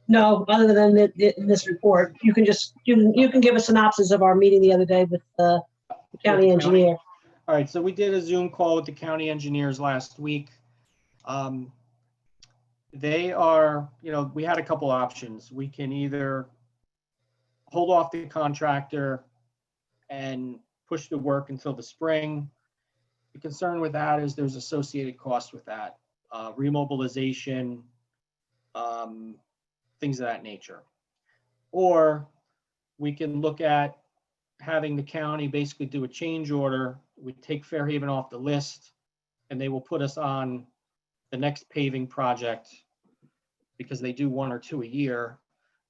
No, other than this report, you can just, you can give a synopsis of our meeting the other day with the county engineer. All right, so we did a Zoom call with the county engineers last week. They are, we had a couple options. We can either hold off the contractor and push the work until the spring. The concern with that is there's associated costs with that, remobilization, things of that nature. Or we can look at having the county basically do a change order. We take Fairhaven off the list and they will put us on the next paving project because they do one or two a year.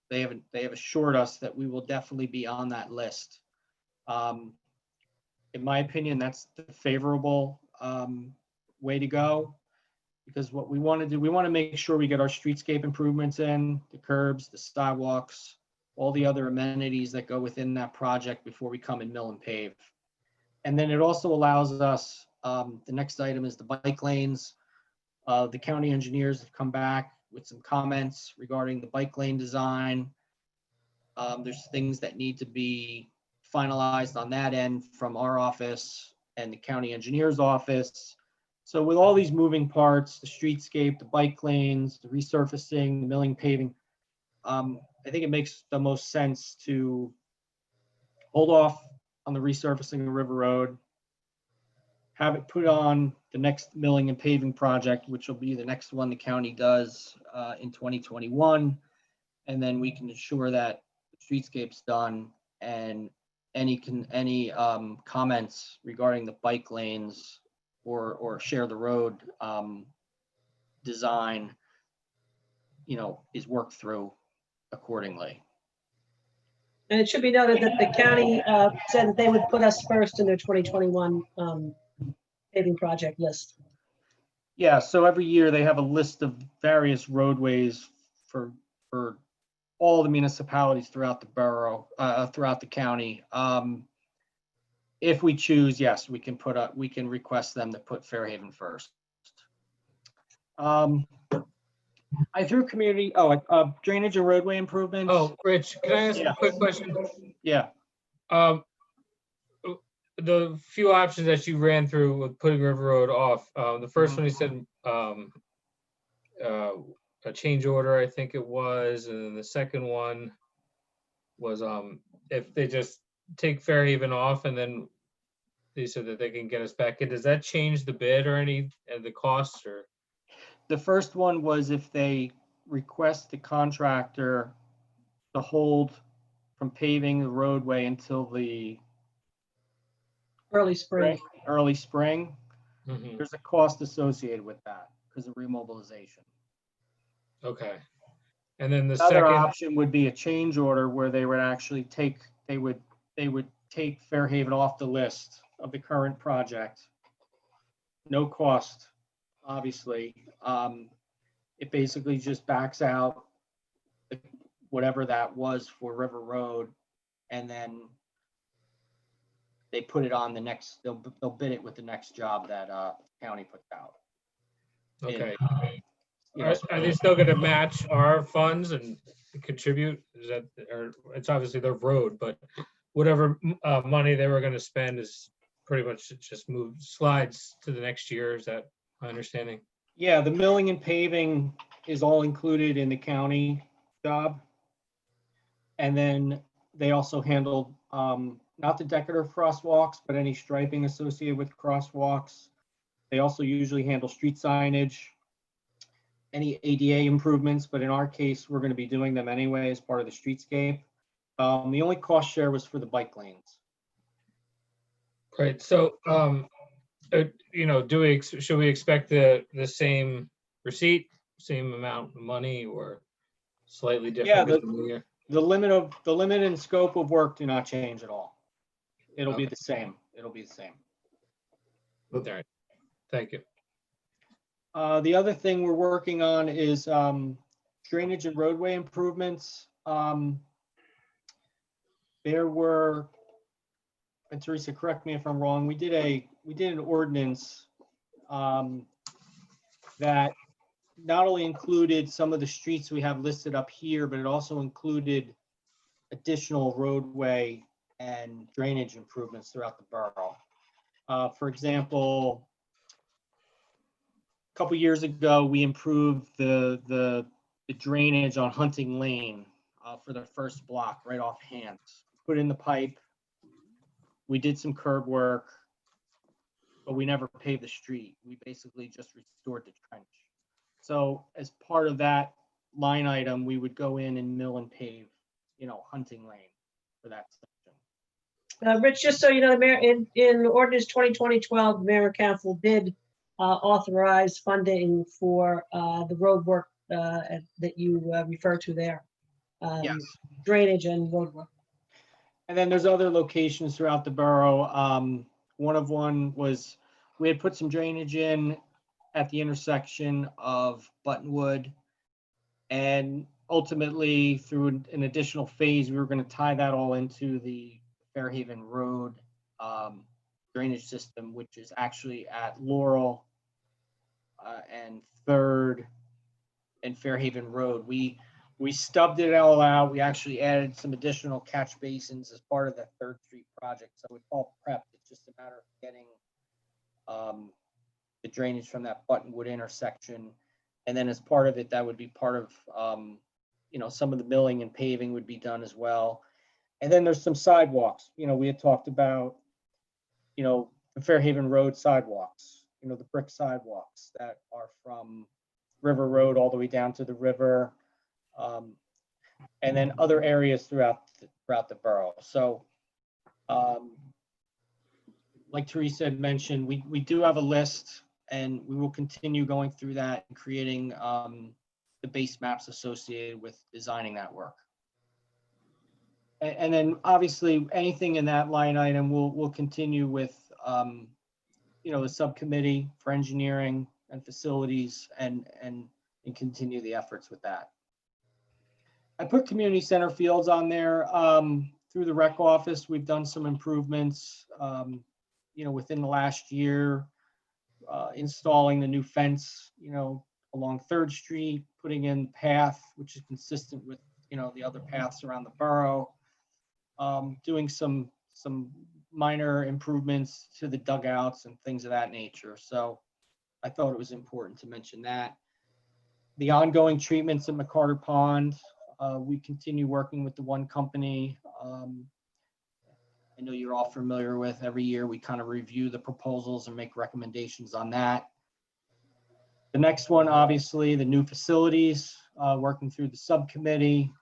They have assured us that we will definitely be on that list. In my opinion, that's the favorable way to go, because what we want to do, we want to make sure we get our streetscape improvements in, the curbs, the sidewalks, all the other amenities that go within that project before we come and mill and pave. And then it also allows us, the next item is the bike lanes. The county engineers have come back with some comments regarding the bike lane design. There's things that need to be finalized on that end from our office and the county engineer's office. So with all these moving parts, the streetscape, the bike lanes, the resurfacing, the milling, paving, I think it makes the most sense to hold off on the resurfacing of River Road, have it put on the next milling and paving project, which will be the next one the county does in 2021. And then we can ensure that the streetscape's done, and any comments regarding the bike lanes or share the road design, is worked through accordingly. And it should be noted that the county said that they would put us first in their 2021 paving project list. Yeah, so every year they have a list of various roadways for all the municipalities throughout the borough, throughout the county. If we choose, yes, we can request them to put Fairhaven first. I threw community, drainage and roadway improvements. Oh, Rich, can I ask a quick question? Yeah. the few options that you ran through with putting River Road off, the first one you said, a change order, I think it was, and then the second one was, if they just take Fairhaven off and then they said that they can get us back in, does that change the bid or any, the costs or? The first one was if they request the contractor to hold from paving the roadway until the Early spring. early spring, Mhm. there's a cost associated with that because of remobilization. Okay. And then the Another second, option would be a change order where they would actually take, they would take Fairhaven off the list of the current project. No cost, obviously. It basically just backs out whatever that was for River Road, and then they put it on the next, they'll bid it with the next job that county puts out. okay. You know, Are they still gonna match our funds and contribute? Is that, or it's obviously their road, but whatever money they were gonna spend is pretty much just moved, slides to the next year. Is that my understanding? yeah, the milling and paving is all included in the county job. And then they also handled, not the decorative crosswalks, but any striping associated with crosswalks. They also usually handle street signage, any ADA improvements, but in our case, we're gonna be doing them anyway as part of the streetscape. The only cost share was for the bike lanes. Right, so, you know, should we expect the same receipt, same amount of money, or slightly Yeah, different? between the year? The limit and scope of work do not change at all. It'll be Okay. the same. It'll be the same. All right, thank you. The other thing we're working on is drainage and roadway improvements. There were, and Teresa, correct me if I'm wrong, we did an ordinance that not only included some of the streets we have listed up here, but it also included additional roadway and drainage improvements throughout the borough. For example, a couple years ago, we improved the drainage on Hunting Lane for the first block right off Hans. Put in the pipe. We did some curb work, but we never paved the street. We basically just restored the trench. So as part of that line item, we would go in and mill and pave, Hunting Lane for that section. Rich, just so you know, the mayor, in ordinance 2020-12, the mayor and council did authorize funding for the road work that you referred to there. Yes. Drainage and road work. And then there's other locations throughout the borough. One was, we had put some drainage in at the intersection of Buttonwood. And ultimately, through an additional phase, we were going to tie that all into the Fairhaven Road drainage system, which is actually at Laurel and 3rd and Fairhaven Road. We stubbed it all out. We actually added some additional catch basins as part of the 3rd Street project. So it's all prepped. It's just a matter of getting the drainage from that Buttonwood intersection. And then as part of it, that would be part of, some of the milling and paving would be done as well. And then there's some sidewalks. We had talked about, the Fairhaven Road sidewalks, the brick sidewalks that are from River Road all the way down to the river. And then other areas throughout the borough. So, like Teresa had mentioned, we do have a list, and we will continue going through that and creating the base maps associated with designing that work. And then obviously anything in that line item we'll continue with, the subcommittee for engineering and facilities and continue the efforts with that. I put community center fields on there. Through the rec office, we've done some improvements, within the last year, installing the new fence, along 3rd Street, putting in path, which is consistent with, the other paths around the borough. Doing some minor improvements to the dugouts and things of that nature. So I thought it was important to mention that. The ongoing treatments at McCarter Pond, we continue working with the one company. I know you're all familiar with. Every year we kind of review the proposals and make recommendations on that. The next one, obviously, the new facilities, working through the subcommittee.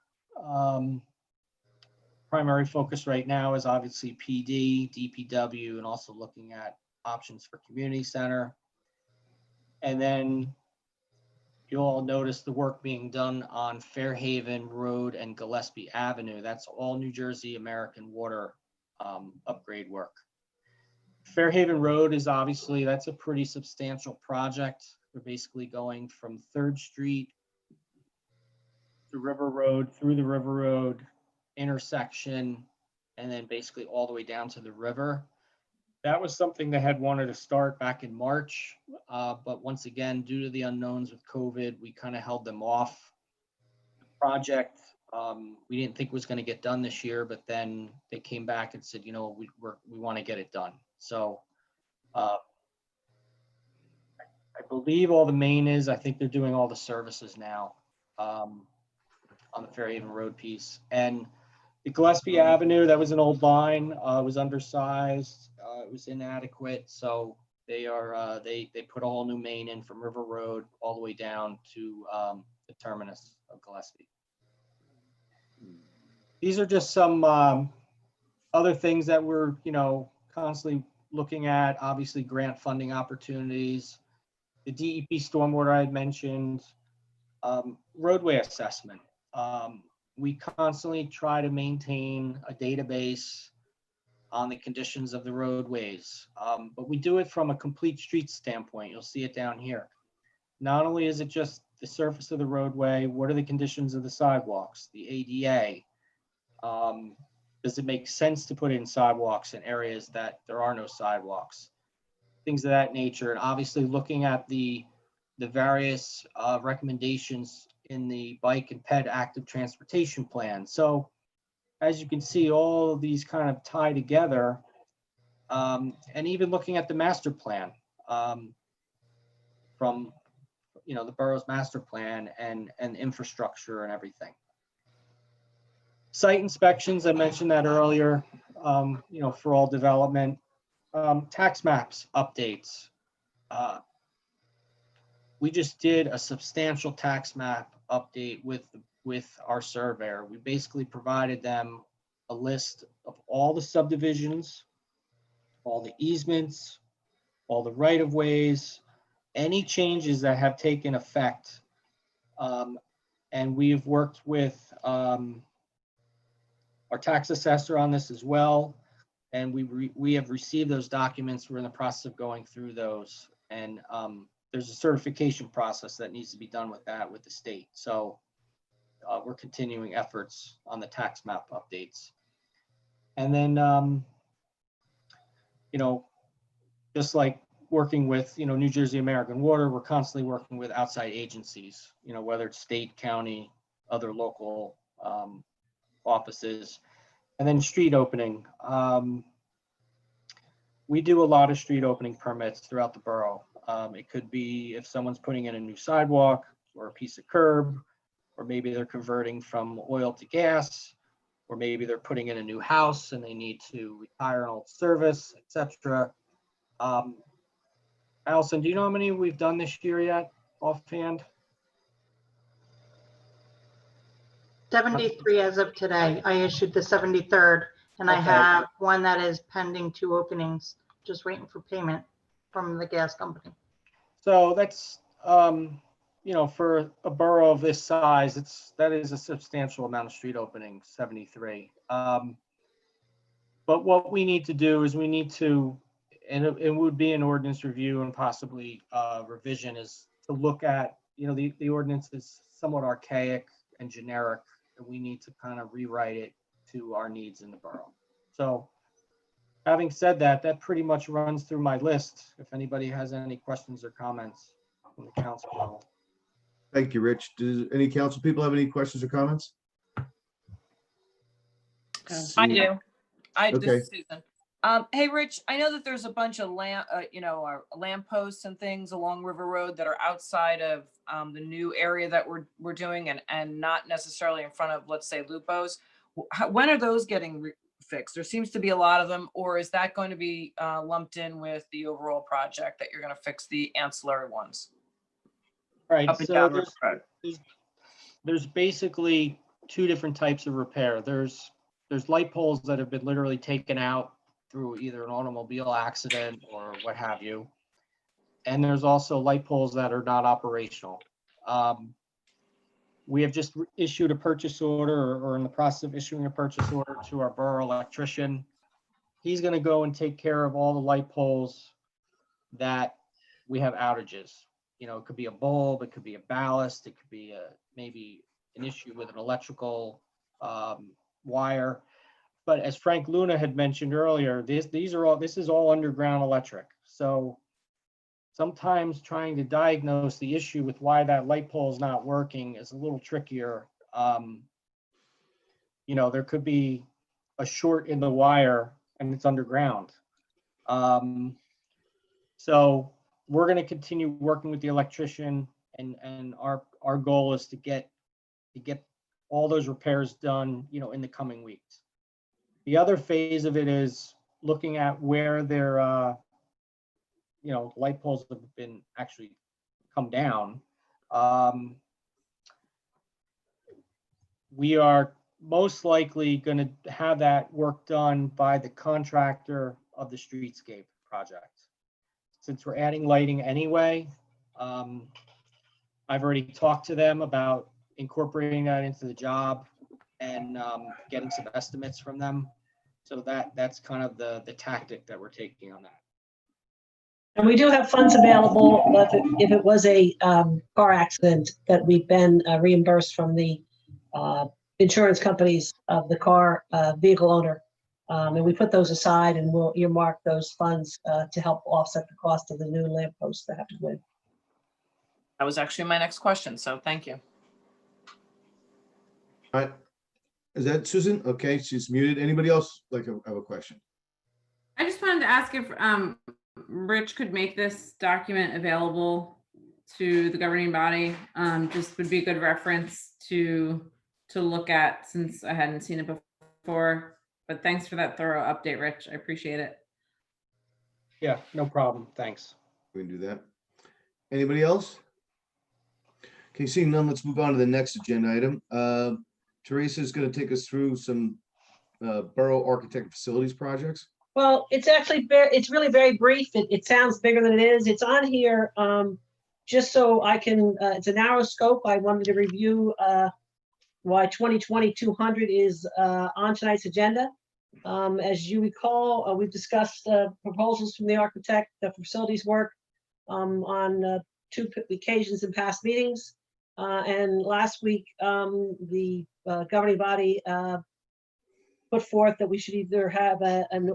Primary focus right now is obviously PD, DPW, and also looking at options for community center. And then you'll all notice the work being done on Fairhaven Road and Gillespie Avenue. That's all New Jersey American Water upgrade work. Fairhaven Road is obviously, that's a pretty substantial project. We're basically going from 3rd Street to River Road, through the River Road intersection, and then basically all the way down to the river. That was something they had wanted to start back in March, but once again, due to the unknowns with COVID, we kind of held them off. The project, we didn't think was going to get done this year, but then they came back and said, you know, we want to get it done. So I believe all the main is, I think they're doing all the services now on the Fairhaven Road piece. And the Gillespie Avenue, that was an old line, was undersized, it was inadequate. So they are, they put a whole new main in from River Road all the way down to the terminus of Gillespie. These are just some other things that we're, you know, constantly looking at. Obviously, grant funding opportunities, the DEP stormwater I had mentioned, roadway assessment. We constantly try to maintain a database on the conditions of the roadways, but we do it from a complete street standpoint. You'll see it down here. Not only is it just the surface of the roadway, what are the conditions of the sidewalks, the ADA? Does it make sense to put in sidewalks in areas that there are no sidewalks? Things of that nature. And obviously looking at the various recommendations in the bike and ped active transportation plan. So as you can see, all of these kind of tie together, and even looking at the master plan from, you know, the borough's master plan and infrastructure and everything. Site inspections, I mentioned that earlier, you know, for all development. Tax maps updates. We just did a substantial tax map update with our surveyor. We basically provided them a list of all the subdivisions, all the easements, all the right-of-ways, any changes that have taken effect. And we've worked with our tax assessor on this as well. And we have received those documents. We're in the process of going through those. And there's a certification process that needs to be done with that with the state. So we're continuing efforts on the tax map updates. And then, you know, just like working with, you know, New Jersey American Water, we're constantly working with outside agencies, you know, whether it's state, county, other local offices. And then street opening. We do a lot of street opening permits throughout the borough. It could be if someone's putting in a new sidewalk or a piece of curb, or maybe they're converting from oil to gas, or maybe they're putting in a new house and they need to retire an old service, etc. Allison, do you know how many we've done this year yet, offhand? 73 as of today. I issued the 73rd, and I Okay. have one that is pending 2 openings, just waiting for payment from the gas company. So that's, you know, for a borough of this size, that is a substantial amount of street openings, 73. But what we need to do is we need to, and it would be an ordinance review and possibly revision, is to look at, you know, the ordinance is somewhat archaic and generic, and we need to kind of rewrite it to our needs in the borough. So having said that, that pretty much runs through my list. If anybody has any questions or comments from the council level. Thank you, Rich. Do any council people have any questions or comments? I do. This Okay. is Susan. Hey, Rich, I know that there's a bunch of lampposts and things along River Road that are outside of the new area that we're doing and not necessarily in front of, let's say, Lupo's. When are those getting fixed? There seems to be a lot of them, or is that going to be lumped in with the overall project that you're going to fix the ancillary ones? Right, Up and so down River Road. there's basically two different types of repair. There's light poles that have been literally taken out through either an automobile accident or what have you. And there's also light poles that are not operational. We have just issued a purchase order or in the process of issuing a purchase order to our borough electrician. He's gonna go and take care of all the light poles that we have outages. You know, it could be a bulb, it could be a ballast, it could be maybe an issue with an electrical wire. But as Frank Luna had mentioned earlier, this is all underground electric. So sometimes trying to diagnose the issue with why that light pole is not working is a little trickier. You know, there could be a short in the wire and it's underground. So we're going to continue working with the electrician, and our goal is to get all those repairs done, you know, in the coming weeks. The other phase of it is looking at where their you know, light poles have been actually come down. We are most likely going to have that work done by the contractor of the streetscape project. Since we're adding lighting anyway, I've already talked to them about incorporating that into the job and getting some estimates from them. So that's kind of the tactic that we're taking on that. And we do have funds available if it was a car accident that we've been reimbursed from the insurance companies of the car vehicle owner. And we put those aside and we'll earmark those funds to help offset the cost of the new lampposts that have to go in. That was actually my next question, so thank you. All right. Is that Susan? Okay, she's muted. Anybody else like have a question? I just wanted to ask if Rich could make this document available to the governing body. Just would be a good reference to look at, since I hadn't seen it before. But thanks for that thorough update, Rich. I appreciate it. Yeah, no problem. Thanks. We can do that. Anybody else? Okay, seeing none, let's move on to the next agenda item. Teresa is going to take us through some borough architect facilities projects. Well, it's actually it's really very brief. It sounds bigger than it is. It's on here just so I can, it's a narrow scope. I wanted to review why 2020-200 is on tonight's agenda. As you recall, we've discussed proposals from the architect for facilities work on 2 occasions in past meetings. And last week, the governing body put forth that we should either have an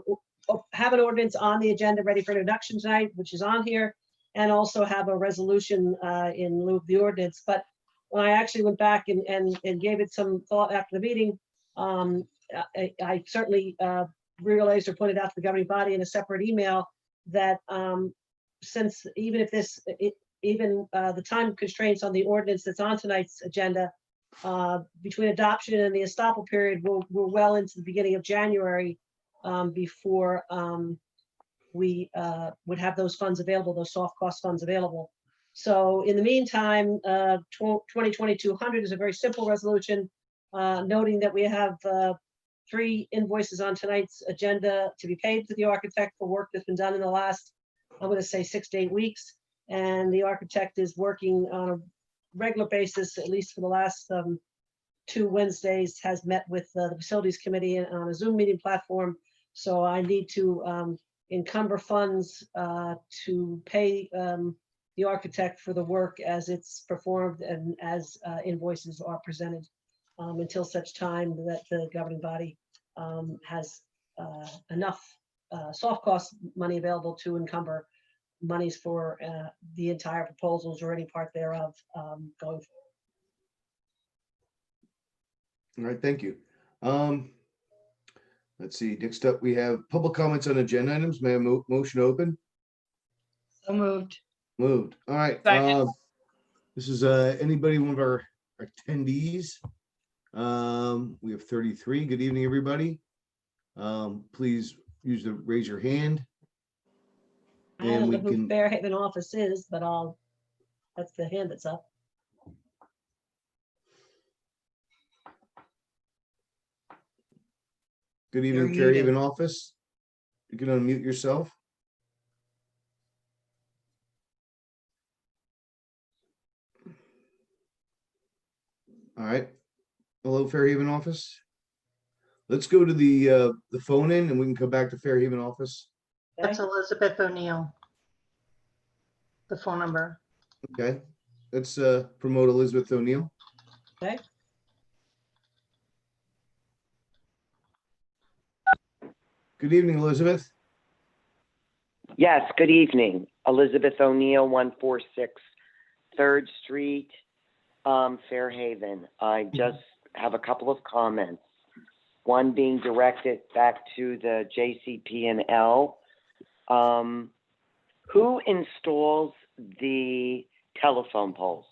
ordinance on the agenda ready for introduction tonight, which is on here, and also have a resolution in lieu of the ordinance. But when I actually went back and gave it some thought after the meeting, I certainly realized or pointed out to the governing body in a separate email that since even if this, the time constraints on the ordinance that's on tonight's agenda, between adoption and the estoppel period, we're well into the beginning of January before we would have those funds available, those soft cost funds available. So in the meantime, 2020-200 is a very simple resolution, noting that we have 3 invoices on tonight's agenda to be paid to the architect for work that's been done in the last, I'm going to say 6 to 8 weeks. And the architect is working on a regular basis, at least for the last 2 Wednesdays, has met with the facilities committee on a Zoom meeting platform. So I need to encumber funds to pay the architect for the work as it's performed and as invoices are presented until such time that the governing body has enough soft cost money available to encumber monies for the entire proposals or any part thereof going forward. All right, thank you. Let's see, next up, we have public comments on agenda items. May I have motion open? So moved. Moved. All right. Second. This is anybody, one of our attendees. We have 33. Good evening, everybody. Please raise your hand. I don't And know we who can, Fairhaven office is, but that's the hand that's up. good evening, You're muted. Fairhaven office. You can unmute yourself. All right. Hello, Fairhaven office. Let's go to the phone in and we can come back to Fairhaven office. That's Elizabeth O'Neill. The phone number. Okay. Let's promote Elizabeth O'Neill. Okay. Good evening, Elizabeth. Yes, good evening. Elizabeth O'Neill, 146 3rd Street, Fairhaven. I just have a couple of comments. One being directed back to the JCP&L. Who installs the telephone poles?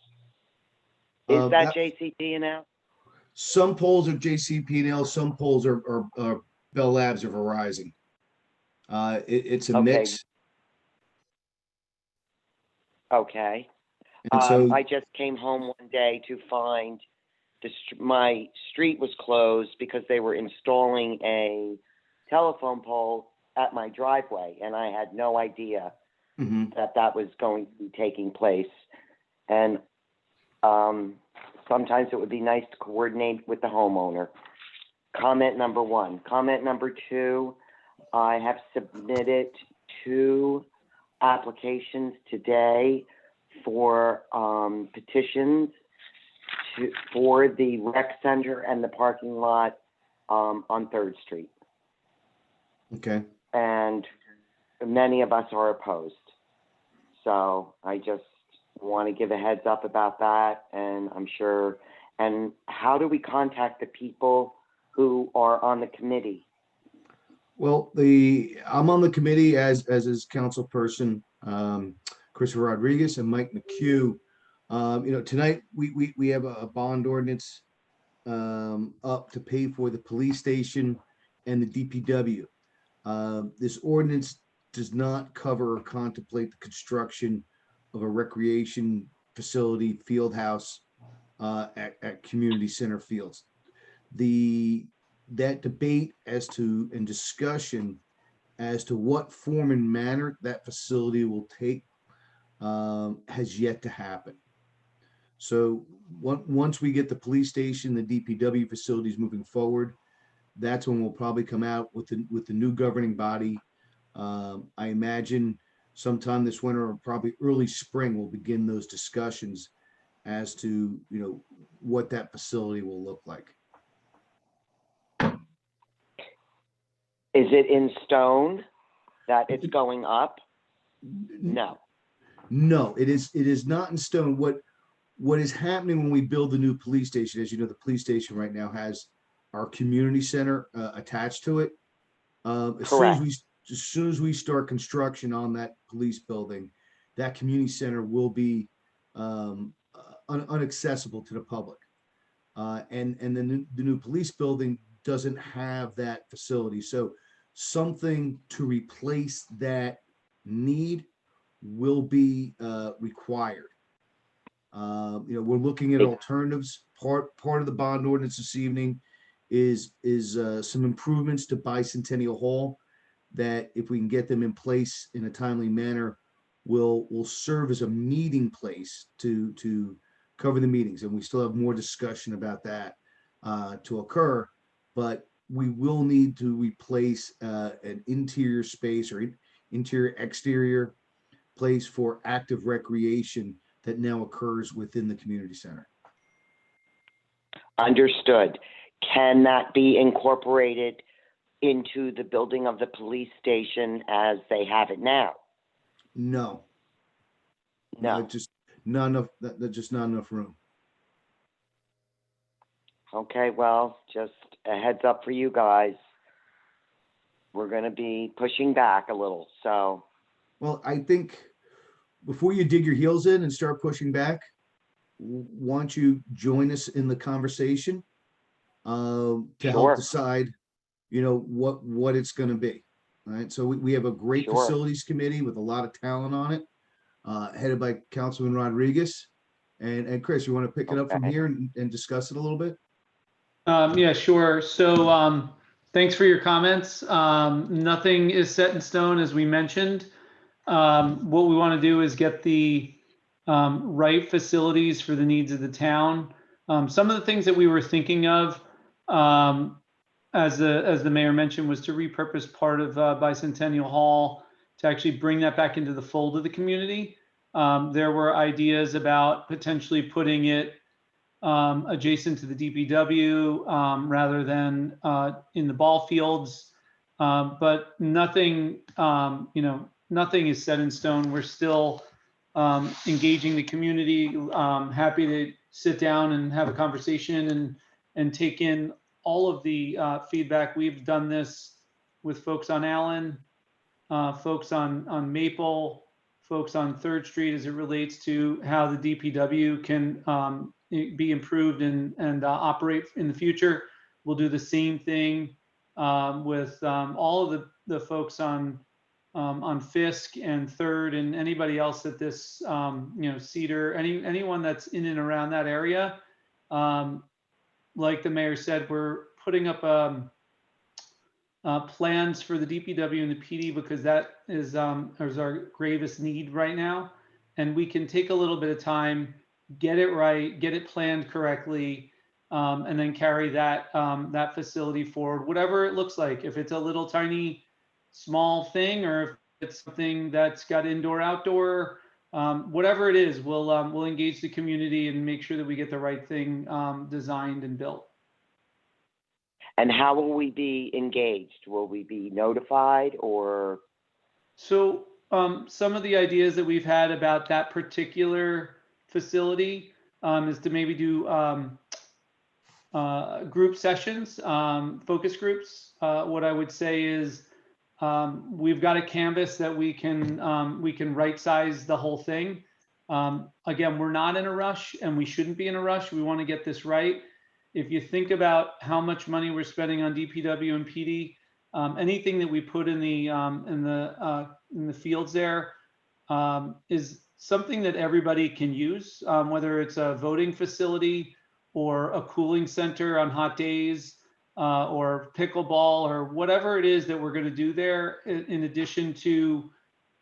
Is that JCP&L? Some polls are JCP&L, some polls are Bell Labs or Verizon. It's a Okay. mix. Okay. And so, I just came home one day to find my street was closed because they were installing a telephone pole at my driveway, and I had no idea mhm. that was going to be taking place. And sometimes it would be nice to coordinate with the homeowner. Comment number one. Comment number two, I have submitted 2 applications today for petitions for the rec center and the parking lot on 3rd Street. Okay. And many of us are opposed. So I just want to give a heads up about that, and I'm sure. And how do we contact the people who are on the committee? Well, I'm on the committee as is council person, Christopher Rodriguez and Mike McHugh. Tonight we have a bond ordinance up to pay for the police station and the DPW. This ordinance does not cover or contemplate the construction of a recreation facility field house at community center fields. That debate and discussion as to what form and manner that facility will take has yet to happen. So once we get the police station, the DPW facilities moving forward, that's when we'll probably come out with the new governing body. I imagine sometime this winter or probably early spring, we'll begin those discussions as to what that facility will look like. Is it in stone that it's going up? No. No, it is not in stone. What is happening when we build the new police station, as you know, the police station right now has our community center attached to it. As soon as we start construction on that police building, that community center will be unaccessible to the public. And then the new police building doesn't have that facility. So something to replace that need will be required. We're looking at alternatives. Part of the bond ordinance this evening is some improvements to Bicentennial Hall that, if we can get them in place in a timely manner, will serve as a meeting place to cover the meetings. And we still have more discussion about that to occur, but we will need to replace an interior space or interior exterior place for active recreation that now occurs within the community center. Understood. Can that be incorporated into the building of the police station as they have it now? No. No. Just not enough. That's just not enough room. Okay, well, just a heads up for you guys. we're going to be pushing back a little. So, Well, I think before you dig your heels in and start pushing back, why don't you join us in the conversation to help Sure. decide, what it's going to be. All right. So we have a great Sure. facilities committee with a lot of talent on it, headed by Councilman Rodriguez. And Chris, you want to pick it up from Okay. here and discuss it a little bit? Yeah, sure. So thanks for your comments. Nothing is set in stone, as we mentioned. What we want to do is get the right facilities for the needs of the town. Some of the things that we were thinking of, as the mayor mentioned, was to repurpose part of Bicentennial Hall to actually bring that back into the fold of the community. There were ideas about potentially putting it adjacent to the DPW rather than in the ball fields. But nothing, nothing is set in stone. We're still engaging the community. Happy to sit down and have a conversation and take in all of the feedback. We've done this with folks on Allen, folks on Maple, folks on 3rd Street as it relates to how the DPW can be improved and operate in the future. We'll do the same thing with all of the folks on Fisk and 3rd and anybody else at this, Cedar, anyone that's in and around that area. Like the mayor said, we're putting up plans for the DPW and the PD because that is our gravest need right now. And we can take a little bit of time, get it right, get it planned correctly, and then carry that that facility forward, whatever it looks like. If it's a little tiny, small thing, or if it's something that's got indoor, outdoor, whatever it is, we'll engage the community and make sure that we get the right thing designed and built. And how will we be engaged? Will we be notified or? So some of the ideas that we've had about that particular facility is to maybe do group sessions, focus groups. What I would say is we've got a canvas that we can right size the whole thing. Again, we're not in a rush and we shouldn't be in a rush. We want to get this right. If you think about how much money we're spending on DPW and PD, anything that we put in the fields there is something that everybody can use, whether it's a voting facility or a cooling center on hot days, or pickleball, or whatever it is that we're going to do there, in addition to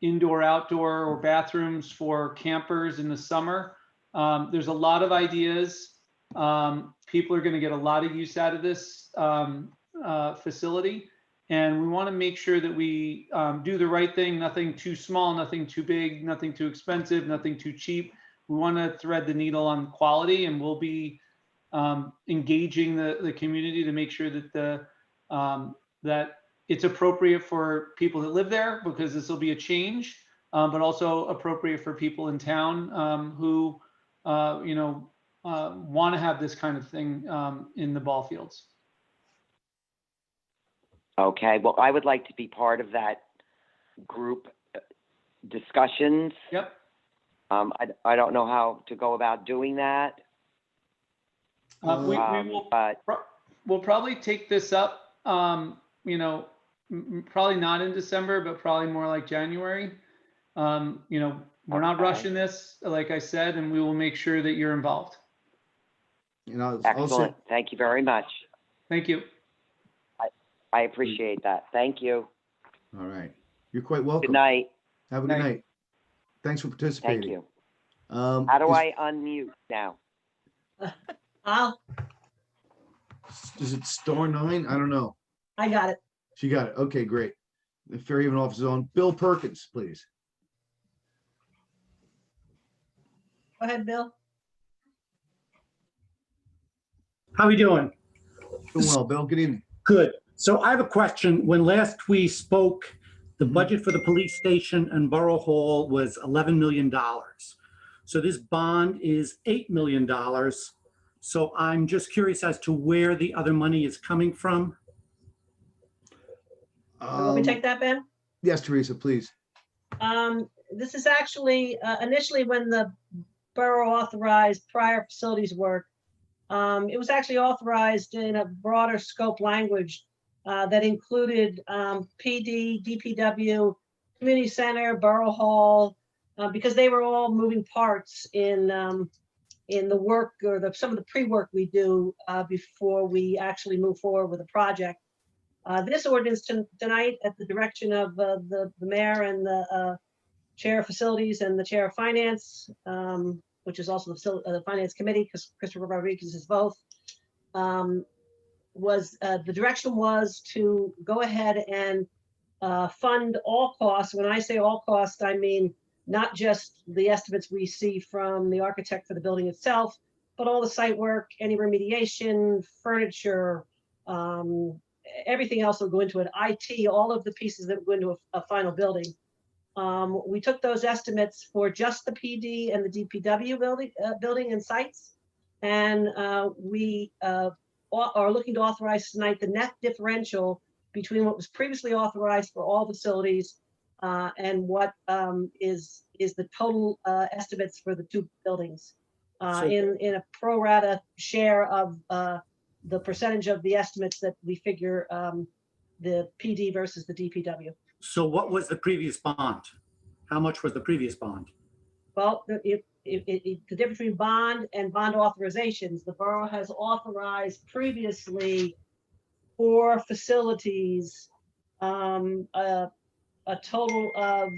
indoor, outdoor, or bathrooms for campers in the summer. There's a lot of ideas. People are going to get a lot of use out of this facility. And we want to make sure that we do the right thing, nothing too small, nothing too big, nothing too expensive, nothing too cheap. We want to thread the needle on quality, and we'll be engaging the community to make sure that that it's appropriate for people that live there, because this will be a change, but also appropriate for people in town who want to have this kind of thing in the ball fields. Okay, well, I would like to be part of that group discussions. Yep. I don't know how to go about doing that. We'll probably take this up, probably not in December, but probably more like January. We're not rushing this, like I said, and we will make sure that you're involved. Excellent. Thank you very much. Thank you. I appreciate that. Thank you. All right. You're quite welcome. Good night. Have a good night. Thanks for participating. Thank you. How do I unmute now? Is it *9? I don't know. I got it. She got it. Okay, great. The Fairhaven office is on. Bill Perkins, please. Go ahead, Bill. How are we doing? Doing well, Bill. Good evening. Good. So I have a question. When last we spoke, the budget for the police station and Borough Hall was $11 million. So this bond is $8 million. So I'm just curious as to where the other money is coming from. Want me to take that, Ben? Yes, Teresa, please. This is actually initially when the borough authorized prior facilities work. It was actually authorized in a broader scope language that included PD, DPW, community center, borough hall, because they were all moving parts in the work or some of the pre-work we do before we actually move forward with a project. This ordinance tonight, at the direction of the mayor and the chair of facilities and the chair of finance, which is also the finance committee, because Christopher Rodriguez is both, the direction was to go ahead and fund all costs. When I say all costs, I mean not just the estimates we see from the architect for the building itself, but all the site work, any remediation, furniture, everything else will go into it, IT, all of the pieces that go into a final building. We took those estimates for just the PD and the DPW building and sites, and we are looking to authorize tonight the net differential between what was previously authorized for all facilities and what is the total estimates for the two buildings in a pro rata share of the percentage of the estimates that we figure the PD versus the DPW. So what was the previous bond? How much was the previous bond? Well, the difference between bond and bond authorizations, the borough has authorized previously for facilities a total of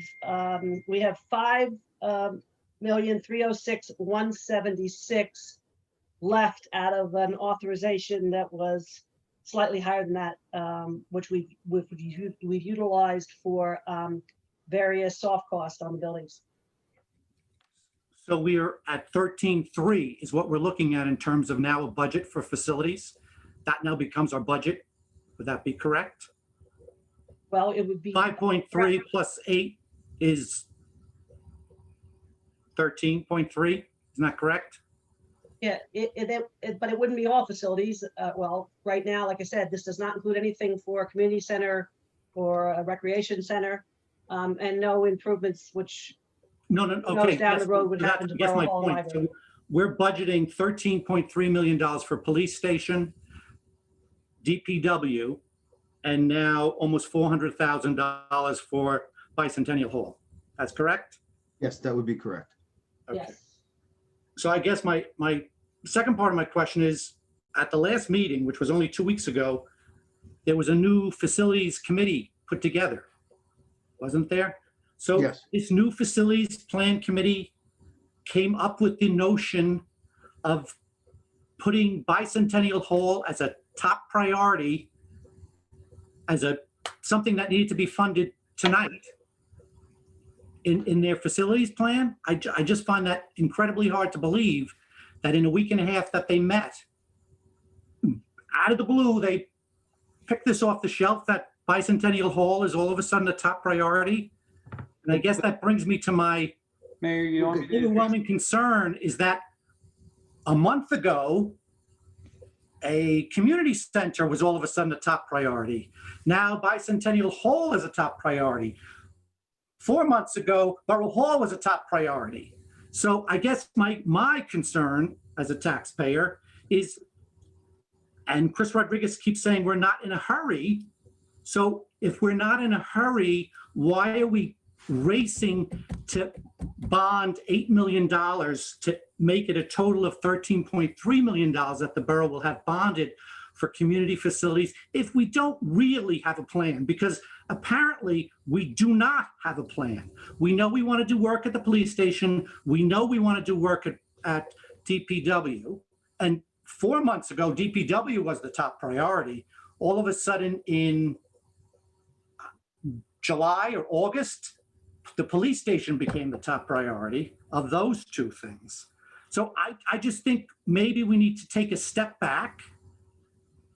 we have 5,306,176 left out of an authorization that was slightly higher than that, which we've utilized for various soft costs on the buildings. So we're at 13.3 is what we're looking at in terms of now a budget for facilities. That now becomes our budget. Would that be correct? Well, it would be 5.3 plus 8 is 13.3. Isn't that correct? Yeah, but it wouldn't be all facilities. Well, right now, like I said, this does not include anything for a community center or a recreation center, and no improvements, which Okay. down the road would happen to That's my Borough Hall point. Library. So we're budgeting $13.3 million for police station, DPW, and now almost $400,000 for Bicentennial Hall. That's correct? Yes, that would be correct. Okay. Yes. So I guess my second part of my question is, at the last meeting, which was only 2 weeks ago, there was a new facilities committee put together, wasn't there? So Yes. this new facilities plan committee came up with the notion of putting Bicentennial Hall as a top priority, as something that needed to be funded tonight in their facilities plan. I just find that incredibly hard to believe that in a week and a half that they met, out of the blue, they picked this off the shelf that Bicentennial Hall is all of a sudden a top priority. And I guess that brings me to my Mayor, you want me to? overwhelming concern is that a month ago, a community center was all of a sudden a top priority. Now Bicentennial Hall is a top priority. 4 months ago, Borough Hall was a top priority. So I guess my concern as a taxpayer is, and Chris Rodriguez keeps saying we're not in a hurry. So if we're not in a hurry, why are we racing to bond $8 million to make it a total of $13.3 million that the borough will have bonded for community facilities if we don't really have a plan? Because apparently we do not have a plan. We know we want to do work at the police station. We know we want to do work at DPW. And 4 months ago, DPW was the top priority. All of a sudden in July or August, the police station became the top priority of those two things. So I just think maybe we need to take a step back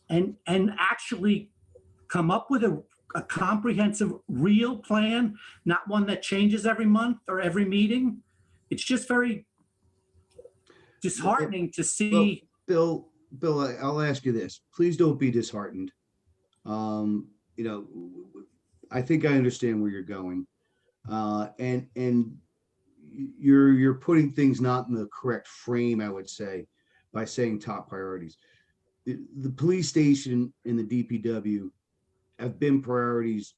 and actually come up with a comprehensive, real plan, not one that changes every month or every meeting. It's just very disheartening to see. Bill, I'll ask you this. Please don't be disheartened. I think I understand where you're going. And you're putting things not in the correct frame, I would say, by saying top priorities. The police station and the DPW have been priorities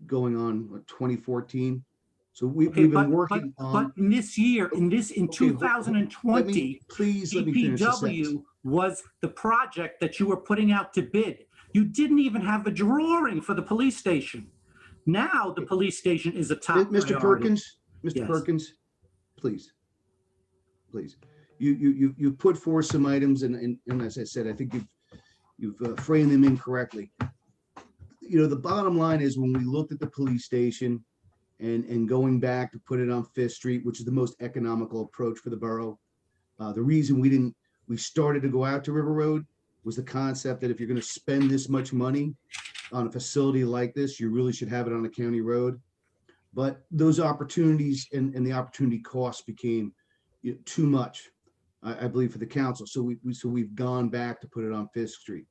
going on, what, 2014? So we've Okay, been working but on. in this year, in Okay, let me 2020, please let me finish the sentence. DPW was the project that you were putting out to bid. You didn't even have a drawing for the police station. Now the police station is a top Mr. priority. Perkins, Mr. Yes. Perkins, please. You put forth some items, and as I said, I think you've framed them incorrectly. You know, the bottom line is, when we looked at the police station and going back to put it on Fifth Street, which is the most economical approach for the borough. The reason we started to go out to River Road was the concept that if you're going to spend this much money on a facility like this, you really should have it on a county road. But those opportunities and the opportunity cost became too much, I believe, for the council. So we've gone back to put it on Fifth Street.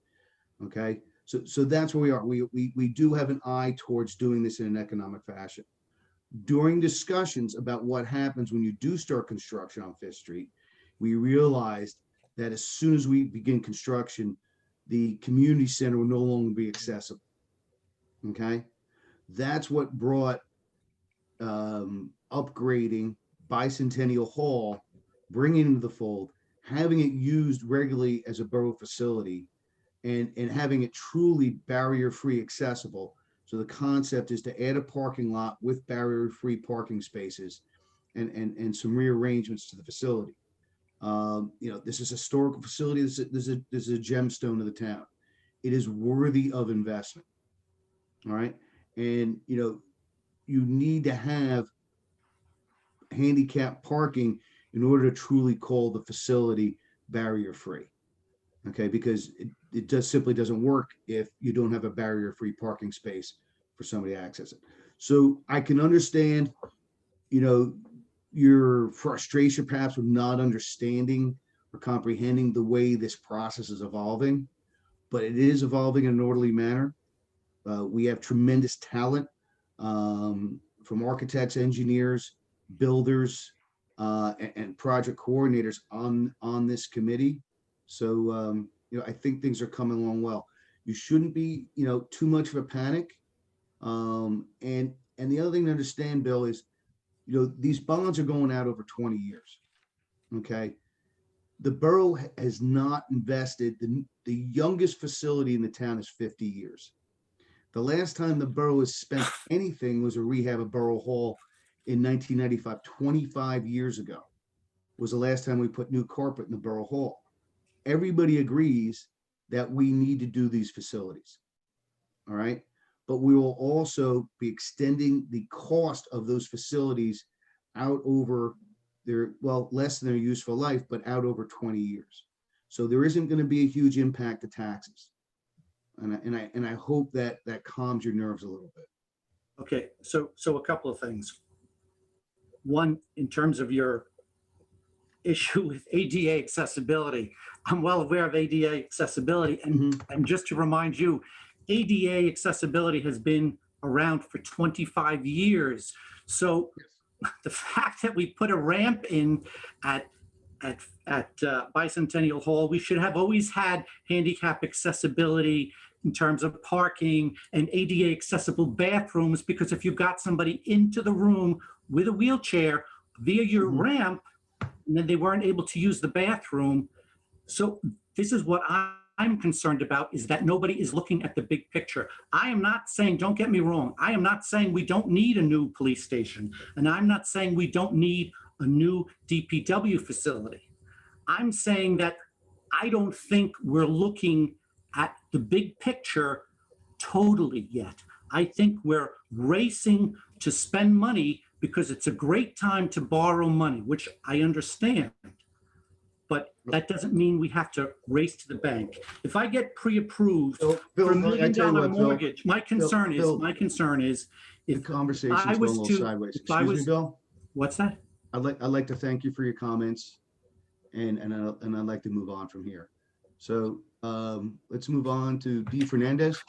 Okay, so that's where we are. We do have an eye towards doing this in an economic fashion. During discussions about what happens when you do start construction on Fifth Street, we realized that as soon as we begin construction, the community center will no longer be accessible. Okay, that's what brought upgrading Bicentennial Hall, bringing it into the fold, having it used regularly as a borough facility, and having it truly barrier-free accessible. So the concept is to add a parking lot with barrier-free parking spaces and some rearrangements to the facility. This is a historical facility. This is a gemstone of the town. It is worthy of investment. All right. And, you need to have handicap parking in order to truly call the facility barrier-free. Okay, because it just simply doesn't work if you don't have a barrier-free parking space for somebody to access it. So I can understand, your frustration perhaps with not understanding or comprehending the way this process is evolving, but it is evolving in an orderly manner. We have tremendous talent from architects, engineers, builders, and project coordinators on this committee. So, I think things are coming along well. You shouldn't be, too much of a panic. And the other thing to understand, Bill, is, these bonds are going out over 20 years. Okay. The borough has not invested. The youngest facility in the town is 50 years. The last time the borough has spent anything was a rehab of Borough Hall in 1995, 25 years ago, was the last time we put new carpet in the Borough Hall. Everybody agrees that we need to do these facilities. All right. But we will also be extending the cost of those facilities out over less than their useful life, but out over 20 years. So there isn't going to be a huge impact to taxes. And I hope that calms your nerves a little bit. Okay, so a couple of things. One, in terms of your issue with ADA accessibility, I'm well aware of ADA accessibility, and just to remind you, ADA accessibility has been around for 25 years. So the fact that we put a ramp in at Bicentennial Hall, we should have always had handicap accessibility in terms of parking and ADA accessible bathrooms, because if you got somebody into the room with a wheelchair via your ramp, and then they weren't able to use the bathroom. So this is what I'm concerned about, is that nobody is looking at the big picture. I am not saying, don't get me wrong, I am not saying we don't need a new police station, and I'm not saying we don't need a new DPW facility. I'm saying that I don't think we're looking at the big picture totally yet. I think we're racing to spend money because it's a great time to borrow money, which I understand. But that doesn't mean we have to race to the bank. If I get pre-approved Bill, for a I $1 tell you million what, Bill, mortgage, my concern is the if conversation's I going a was little to, sideways. if I Excuse me, was, Bill. what's that? I'd like to thank you for your comments, and I'd like to move on from here. So let's move on to D. Fernandez.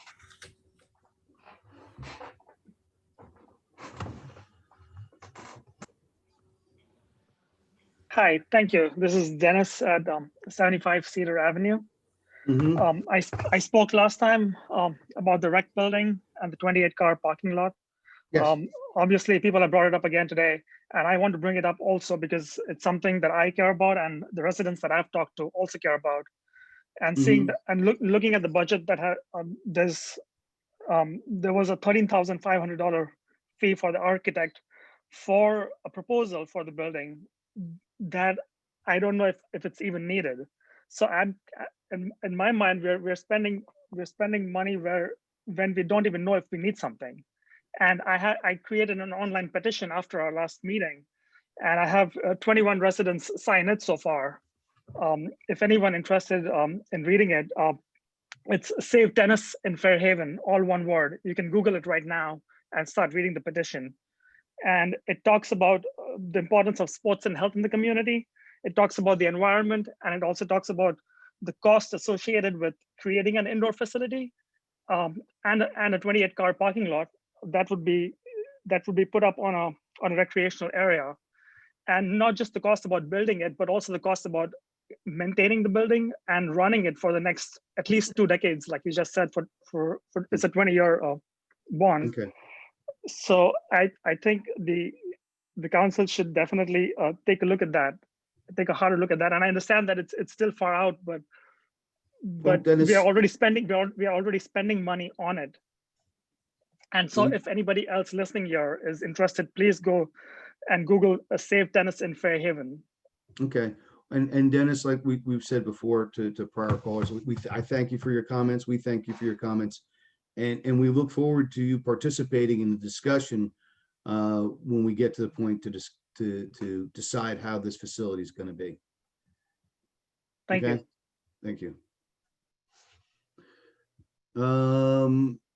Hi, thank you. This is Dennis at 75 Cedar Avenue. Mhm. I spoke last time about the rec building and the 28-car parking lot. Yes. Obviously, people have brought it up again today, and I want to bring it up also because it's something that I care about and the residents that I've talked to also care about. And seeing looking at the budget that there was a $13,500 fee for the architect for a proposal for the building that I don't know if it's even needed. So in my mind, we're spending money when we don't even know if we need something. And I created an online petition after our last meeting, and I have 21 residents sign it so far. If anyone interested in reading it, it's Save Tennis in Fairhaven, all one word. You can Google it right now and start reading the petition. And it talks about the importance of sports and health in the community. It talks about the environment, and it also talks about the cost associated with creating an indoor facility and a 28-car parking lot that would be put up on a recreational area. And not just the cost about building it, but also the cost about maintaining the building and running it for the next at least 2 decades, like you just said. For it's a 20-year bond. Okay. So I think the council should definitely take a look at that, take a harder look at that. And I understand that it's still far out, but Dennis, we are already spending money on it. And so if anybody else listening here is interested, please go and Google Save Tennis in Fairhaven. Okay. And Dennis, like we've said before to prior callers, I thank you for your comments. We thank you for your comments. And we look forward to you participating in the discussion when we get to the point to decide how this facility is going to be. Thank you. Thank you.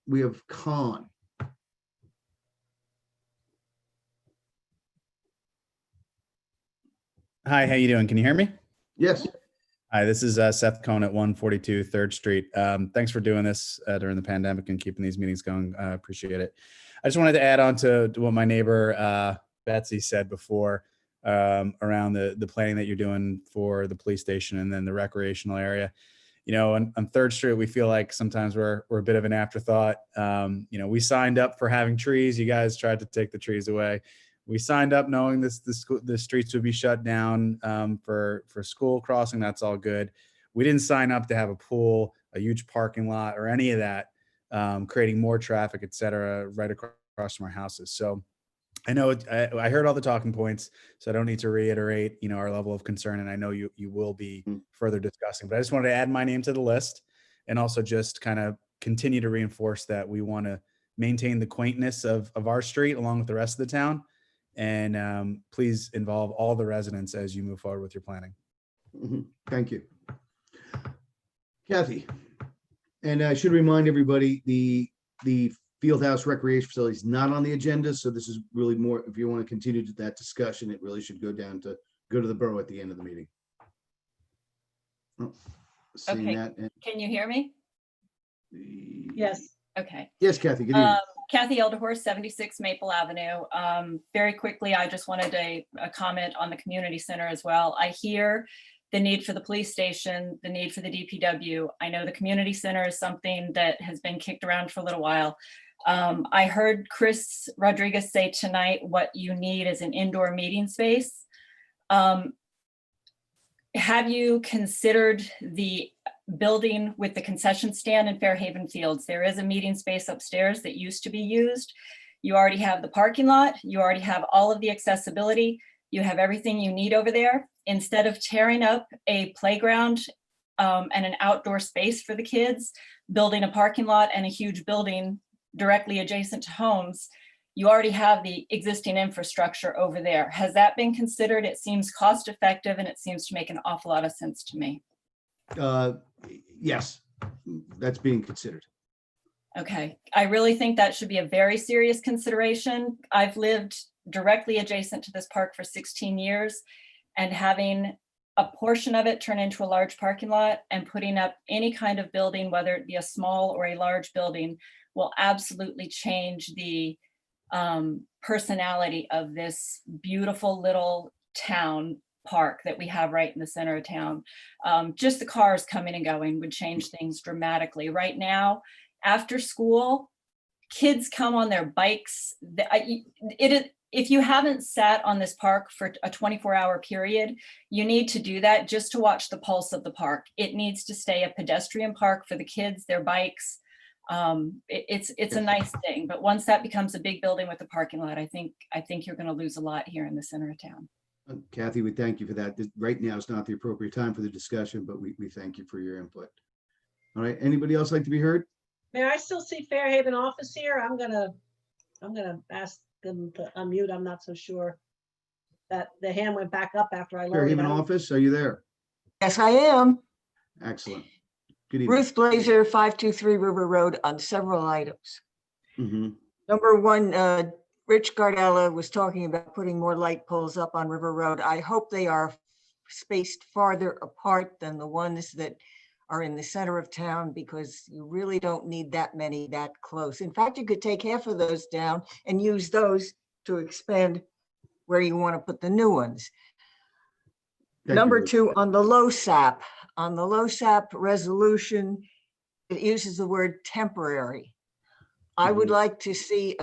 We have Con. Hi, how you doing? Can you hear me? Yes. Hi, this is Seth Cohn at 142 3rd Street. Thanks for doing this during the pandemic and keeping these meetings going. I appreciate it. I just wanted to add on to what my neighbor Betsy said before around the planning that you're doing for the police station and then the recreational area. You know, on 3rd Street, we feel like sometimes we're a bit of an afterthought. You know, we signed up for having trees. You guys tried to take the trees away. We signed up knowing the streets would be shut down for school crossing. That's all good. We didn't sign up to have a pool, a huge parking lot, or any of that, creating more traffic, et cetera, right across from our houses. So I know I heard all the talking points, so I don't need to reiterate, you know, our level of concern. And I know you will be further discussing, but I just wanted to add my name to the list and also just kind of continue to reinforce that we want to maintain the quaintness of our street along with the rest of the town. And please involve all the residents as you move forward with your planning. Thank you. Kathy, and I should remind everybody, the Fieldhouse Recreation Facility is not on the agenda, so this is really more, if you want to continue to that discussion, it really should go to the borough at the end of the meeting. Oh, seeing Okay. that, and Can you hear me? Yes. Okay. yes, Kathy, good evening. Kathy Elderhorst, 76 Maple Avenue. Very quickly, I just wanted a comment on the community center as well. I hear the need for the police station, the need for the DPW. I know the community center is something that has been kicked around for a little while. I heard Chris Rodriguez say tonight what you need is an indoor meeting space. Have you considered the building with the concession stand in Fairhaven Fields? There is a meeting space upstairs that used to be used. You already have the parking lot. You already have all of the accessibility. You have everything you need over there. Instead of tearing up a playground and an outdoor space for the kids, building a parking lot and a huge building directly adjacent to homes, you already have the existing infrastructure over there. Has that been considered? It seems cost effective and it seems to make an awful lot of sense to me. Yes, that's being considered. Okay, I really think that should be a very serious consideration. I've lived directly adjacent to this park for 16 years, and having a portion of it turn into a large parking lot and putting up any kind of building, whether it be a small or a large building, will absolutely change the personality of this beautiful little town park that we have right in the center of town. Just the cars coming and going would change things dramatically. Right now, after school, kids come on their bikes. If you haven't sat on this park for a 24-hour period, you need to do that just to watch the pulse of the park. It needs to stay a pedestrian park for the kids, their bikes. It's a nice thing, but once that becomes a big building with a parking lot, I think you're going to lose a lot here in the center of town. Kathy, we thank you for that. Right now is not the appropriate time for the discussion, but we thank you for your input. All right, anybody else like to be heard? Mayor, I still see Fairhaven office here. I'm gonna ask them to unmute. I'm not so sure that the hand went back up after I lowered it. Fairhaven office, are you there? Yes, I am. Excellent. Good evening. Ruth Blazer, 523 River Road, on several items. Mhm. Number one, Rich Gardella was talking about putting more light poles up on River Road. I hope they are spaced farther apart than the ones that are in the center of town, because you really don't need that many that close. In fact, you could take half of those down and use those to expand where you want to put the new ones. Number two, on the LoSAP resolution, it uses the word temporary. I would like to see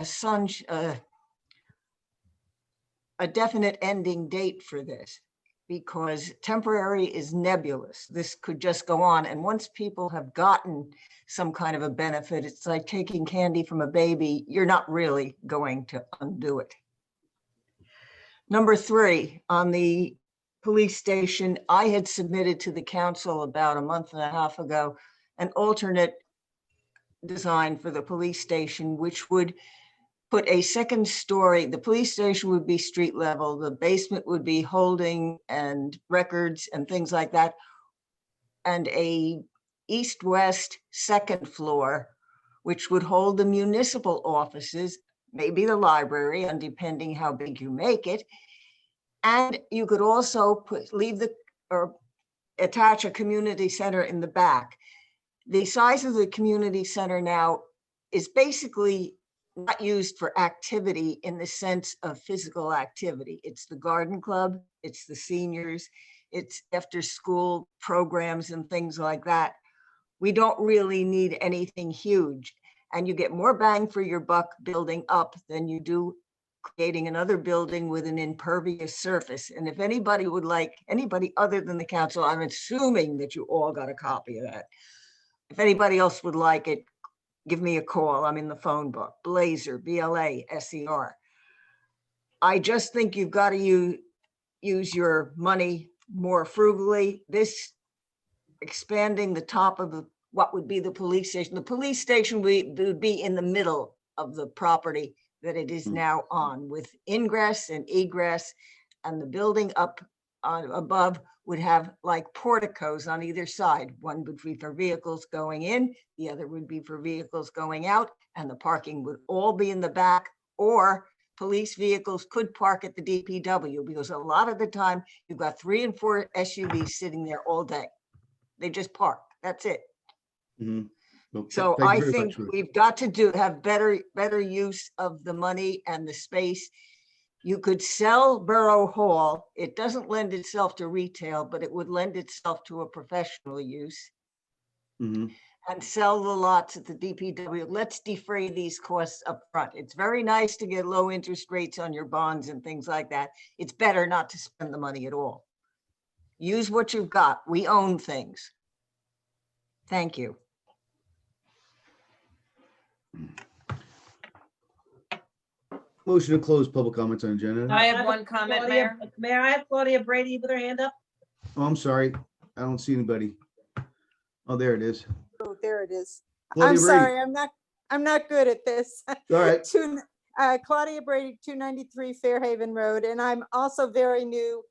a definite ending date for this, because temporary is nebulous. This could just go on. And once people have gotten some kind of a benefit, it's like taking candy from a baby. You're not really going to undo it. Number three, on the police station, I had submitted to the council about a month and a half ago an alternate design for the police station, which would put a second story. The police station would be street level. The basement would be holding and records and things like that. And a east-west second floor, which would hold the municipal offices, maybe the library, and depending how big you make it. And you could also attach a community center in the back. The size of the community center now is basically not used for activity in the sense of physical activity. It's the garden club, it's the seniors, it's after school programs and things like that. We don't really need anything huge, and you get more bang for your buck building up than you do creating another building with an impervious surface. And if anybody would like, anybody other than the council, I'm assuming that you all got a copy of that. If anybody else would like it, give me a call. I'm in the phone book. Blazer, BLASER. I just think you've got to use your money more frugally. This expanding the top of what would be the police station. The police station would be in the middle of the property that it is now on, with ingress and egress, and the building up above would have like porticos on either side. One would be for vehicles going in, the other would be for vehicles going out, and the parking would all be in the back, or police vehicles could park at the DPW, because a lot of the time you've got 3 and 4 SUVs sitting there all day. They just park, that's it. Mhm. Well, So thank you I very think much, Ruth. we've got to have better use of the money and the space. You could sell Borough Hall. It doesn't lend itself to retail, but it would lend itself to a professional use. Mhm. And sell the lots at the DPW. Let's defray these costs up front. It's very nice to get low interest rates on your bonds and things like that. It's better not to spend the money at all. Use what you've got. We own things. Thank you. Motion to close public comments on agenda. I have one comment, Mayor. Mayor, I have Claudia Brady with her hand up. Oh, I'm sorry. I don't see anybody. Oh, there it is. Oh, there it is. Claudia I'm Brady. sorry, I'm not good at this. All right. Claudia Brady, 293 Fairhaven Road, and I'm also very new,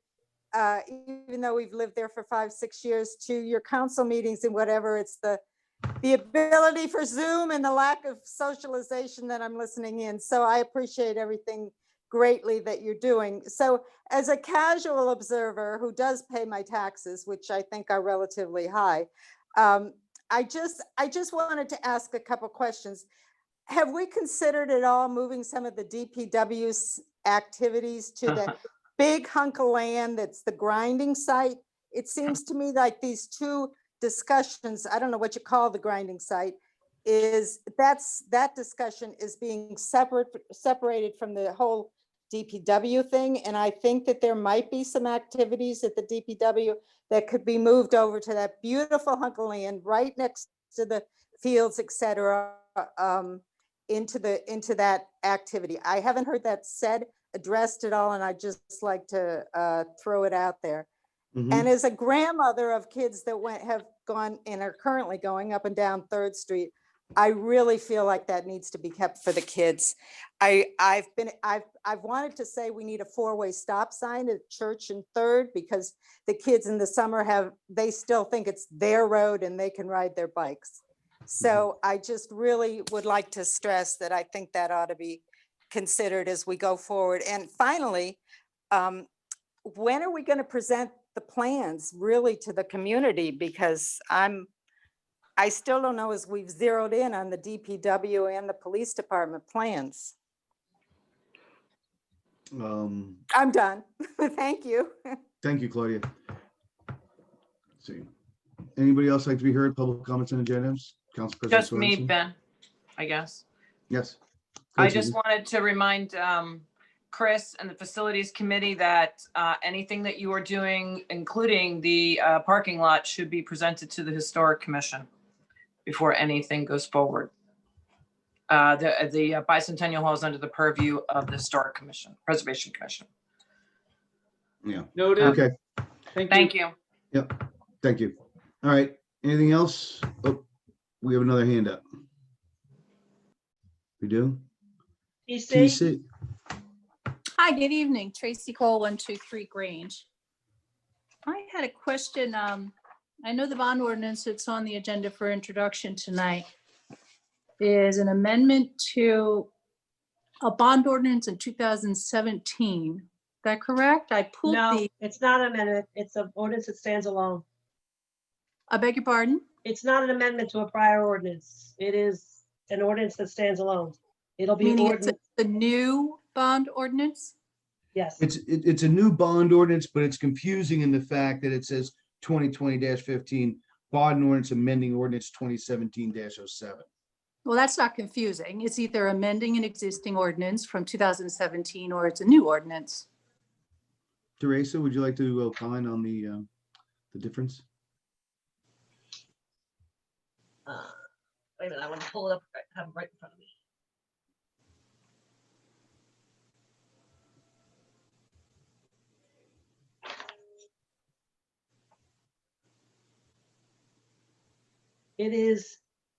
even though we've lived there for 5-6 years, to your council meetings and whatever. It's the ability for Zoom and the lack of socialization that I'm listening in. So I appreciate everything greatly that you're doing. So as a casual observer who does pay my taxes, which I think are relatively high, I just wanted to ask a couple questions. Have we considered at all moving some of the DPW's activities to the big hunk of land that's the grinding site. It seems to me like these two discussions, I don't know what you call the grinding site, that discussion is being separated from the whole DPW thing. And I think that there might be some activities at the DPW that could be moved over to that beautiful hunk of land right next to the fields, et cetera, into that activity. I haven't heard that addressed at all, and I'd just like to throw it out there. And as a grandmother of kids that have gone and are currently going up and down 3rd Street, I really feel like that needs to be kept for the kids. I've wanted to say we need a 4-way stop sign at Church and 3rd, because the kids in the summer they still think it's their road and they can ride their bikes. So I just really would like to stress that I think that ought to be considered as we go forward. And finally, when are we going to present the plans really to the community? Because I still don't know as we've zeroed in on the DPW and the police department plans. I'm done. Thank you. Thank you, Claudia. Let's see. Anybody else like to be heard? Public comments and agendas? Council President Just me, Sorensen? Ben, I guess. Yes. Go I ahead, just Susan. wanted to remind Chris and the Facilities Committee that anything that you are doing, including the parking lot, should be presented to the Historic Commission before anything goes forward. The Bicentennial Hall is under the purview of the Historic Commission, Preservation Commission. Yeah. Noted. Okay. Thank you. Yep. Thank you. All right. Anything else? Oh, we have another hand up. We do? TC. Hi, good evening. Tracy Cole, 123 Grange. I had a question. I know the bond ordinance that's on the agenda for introduction tonight is an amendment to a bond ordinance in 2017. Is that correct? I pulled No, it's not an amendment. It's an ordinance that stands alone. I beg your pardon? It's not an amendment to a prior ordinance. It is an ordinance that stands alone. It'll be Meaning it's ordinance. the new bond ordinance? Yes. It's a new bond ordinance, but it's confusing in the fact that it says 2020-15 bond ordinance amending ordinance 2017-07. Well, that's not confusing. It's either amending an existing ordinance from 2017 or it's a new ordinance. Teresa, would you like to comment on the difference? Wait a minute, I want to pull it up, have it right in front of me.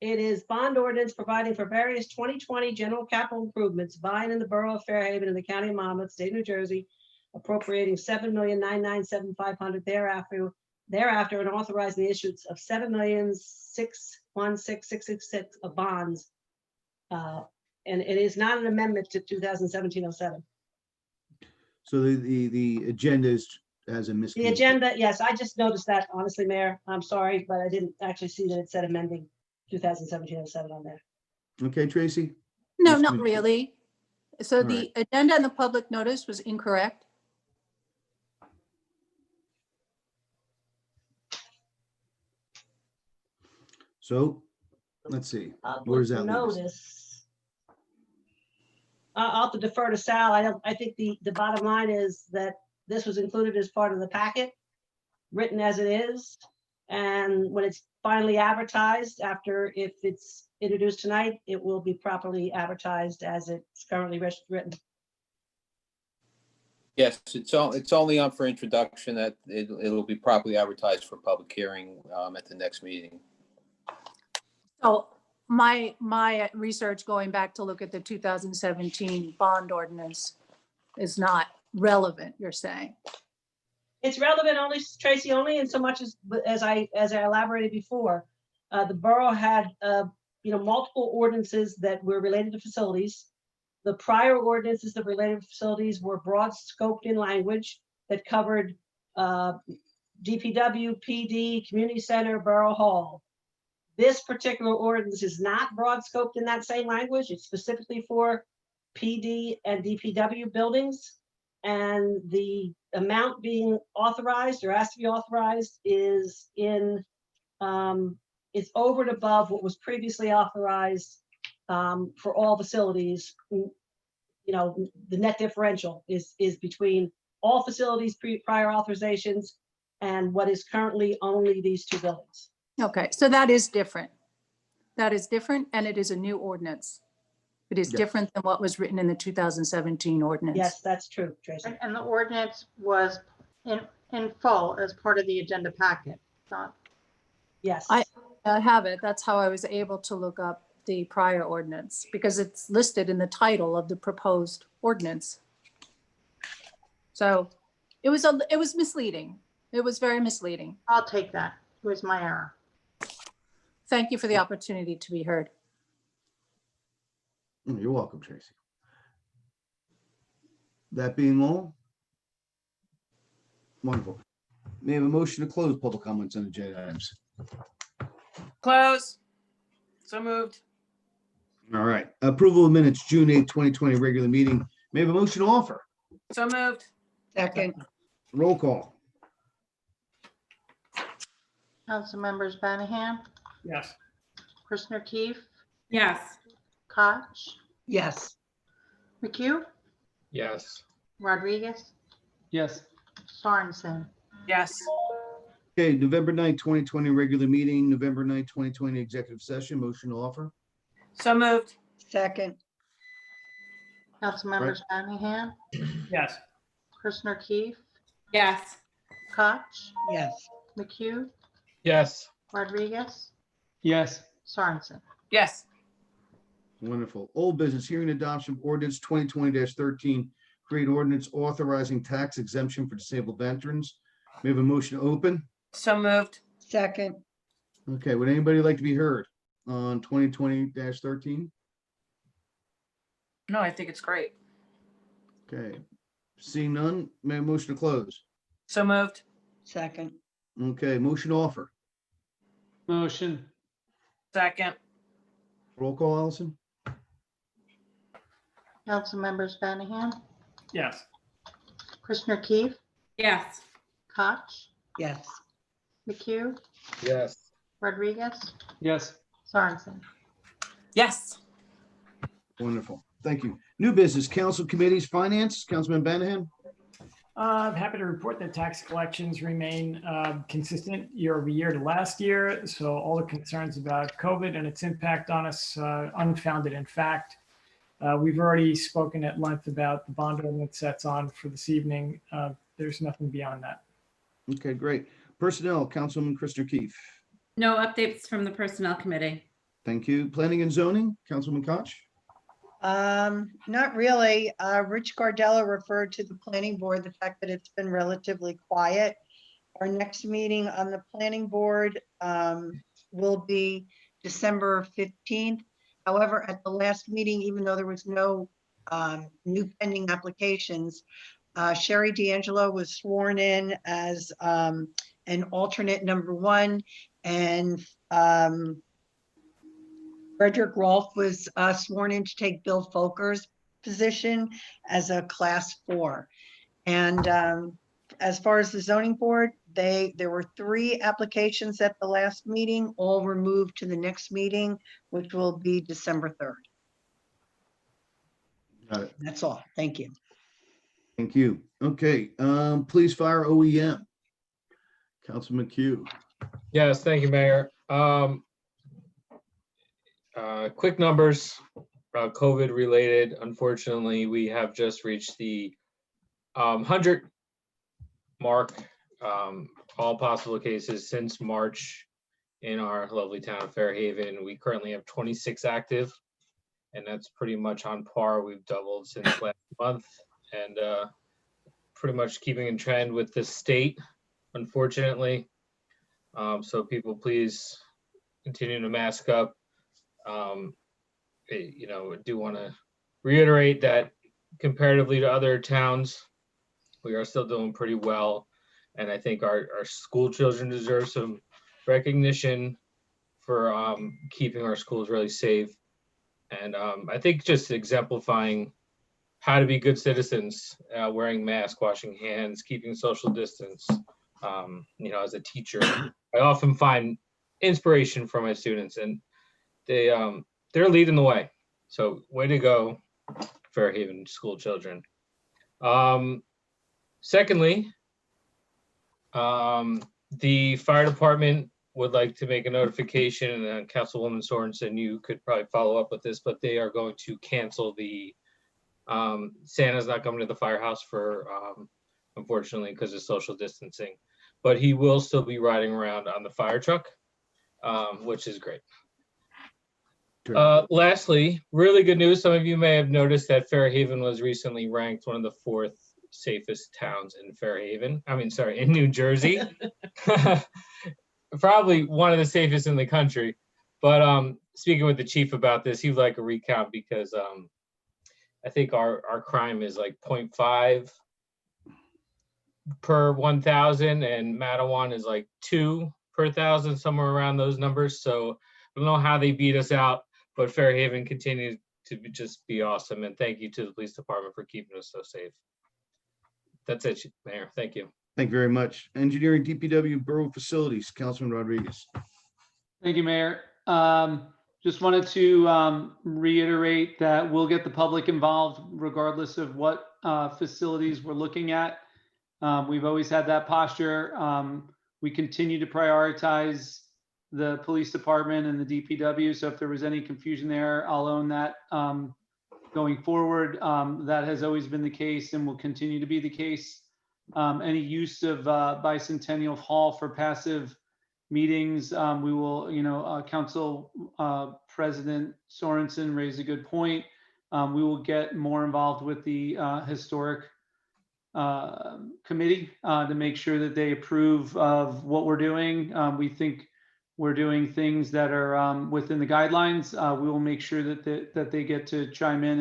It is bond ordinance providing for various 2020 general capital improvements by and in the Borough of Fairhaven in the County of Monmouth, State of New Jersey, appropriating $7,997,500 thereafter, and authorizing the issuance of $7,616,666 of bonds. And it is not an amendment to 2017-07. So the agenda has a The miscommunication. agenda, yes, I just noticed that, honestly, Mayor. I'm sorry, but I didn't actually see that it said amending 2017-07 on there. Okay, Tracy? No, not really. So All the agenda and the public notice was incorrect. So let's see. Where does that leave us? Notice. I'll have to defer to Sal. I think the bottom line is that this was included as part of the packet, written as it is. And when it's finally advertised, if it's introduced tonight, it will be properly advertised as it's currently written. Yes, it's only on for introduction. That it'll be properly advertised for public hearing at the next meeting. So my research going back to look at the 2017 bond ordinance is not relevant, you're saying? It's relevant only, Tracy, only in so much as I elaborated before. The borough had multiple ordinances that were related to facilities. The prior ordinances that related to facilities were broad scoped in language that covered DPW, PD, community center, borough hall. This particular ordinance is not broad scoped in that same language. It's specifically for PD and DPW buildings. and the amount being authorized or asked to be authorized is is over and above what was previously authorized for all facilities. The net differential is between all facilities prior authorizations and what is currently only these two buildings. Okay, so that is different. That is different, and it is a new ordinance. It is Yes. different than what was written in the 2017 ordinance. Yes, that's true, Tracy. And the ordinance was in full as part of the agenda packet, not. Yes. I have it. That's how I was able to look up the prior ordinance, because it's listed in the title of the proposed ordinance. So it was misleading. It was very misleading. I'll take that. It was my error. Thank you for the opportunity to be heard. You're welcome, Tracy. That being all. Wonderful. May I have a motion to close public comments on agenda items? Close. So moved. All right. Approval of minutes, June 8th, 2020, regular meeting. May I have a motion to offer? So moved. Second, Roll call. Council members Banahan, Yes. Christner Keefe, Yes. Koch, yes. McHugh, Yes. Rodriguez, Yes. Sorensen. Yes. Okay, November 9th, 2020, regular meeting, November 9th, 2020, executive session, motion to offer. So moved. Second, Council members Banahan, Yes. Christner Keefe, Yes. Koch, yes. McHugh, Yes. Rodriguez, Yes. Sorensen. Yes. Wonderful. Old business, hearing adoption of ordinance 2020-13, create ordinance authorizing tax exemption for disabled veterans. May I have a motion to open? So moved. Second, Okay, would anybody like to be heard on 2020-13? No, I think it's great. Okay, seeing none, may I have a motion to close? So moved. second, Okay, motion to offer. Motion. Second. Roll call, Allison? Council members Banahan, Yes. Christner Keefe, Yes. Koch, yes. McHugh, Yes. Rodriguez, Yes. Sorensen. Yes. Wonderful, thank you. New business, council committees, finance, Councilman Banahan? I'm happy to report that tax collections remain consistent year over year to last year. So all the concerns about COVID and its impact on us unfounded. In fact, we've already spoken at length about the bond ordinance that's on for this evening. There's nothing beyond that. Okay, great. Personnel, Councilman Christopher Keefe. No updates from the Personnel Committee. Thank you. Planning and zoning, Councilman Koch? Not really. Rich Gardella referred to the planning board, the fact that it's been relatively quiet. Our next meeting on the planning board will be December 15th. However, at the last meeting, even though there was no new pending applications, Sherry D'Angelo was sworn in as an alternate number 1, and Frederick Rolfe was sworn in to take Bill Folker's position as a class 4. And as far as the zoning board, there were 3 applications at the last meeting, all were moved to the next meeting, which will be December 3rd. Got it. That's all. Thank you. Thank you. Okay, police fire OEM. Councilman McHugh. Yes, thank you, Mayor. Quick numbers, COVID related. Unfortunately, we have just reached the 100 mark, all possible cases since March in our lovely town of Fairhaven. We currently have 26 active, and that's pretty much on par. We've doubled since last month, and pretty much keeping in trend with the state, unfortunately. So people, please continue to mask up. Do want to reiterate that comparatively to other towns, we are still doing pretty well. And I think our school children deserve some recognition for keeping our schools really safe. And I think just exemplifying how to be good citizens, wearing masks, washing hands, keeping social distance. As a teacher, I often find inspiration from my students, and they're leading the way. So way to go, Fairhaven school children. Secondly, the fire department would like to make a notification, and Councilwoman Sorensen, you could probably follow up with this, but they are going to cancel the Santa's not coming to the firehouse for unfortunately because of social distancing, but he will still be riding around on the fire truck, which is great. Lastly, really good news. Some of you may have noticed that Fairhaven was recently ranked one of the 4th safest towns in in New Jersey. Probably one of the safest in the country. But speaking with the chief about this, he would like a recount because I think our crime is like 0.5 per 1,000, and Matawan is like 2 per 1,000, somewhere around those numbers. So I don't know how they beat us out, but Fairhaven continues to just be awesome. And thank you to the police department for keeping us so safe. That's it, Mayor. Thank you. Thank you very much. Engineering, DPW, Borough Facilities, Councilman Rodriguez. Thank you, Mayor. Just wanted to reiterate that we'll get the public involved regardless of what facilities we're looking at. We've always had that posture. We continue to prioritize the police department and the DPW. So if there was any confusion there, I'll own that going forward. That has always been the case and will continue to be the case. Any use of Bicentennial Hall for passive meetings, we will, Council President Sorensen raised a good point. We will get more involved with the historic committee to make sure that they approve of what we're doing. We think we're doing things that are within the guidelines. We will make sure that they get to chime in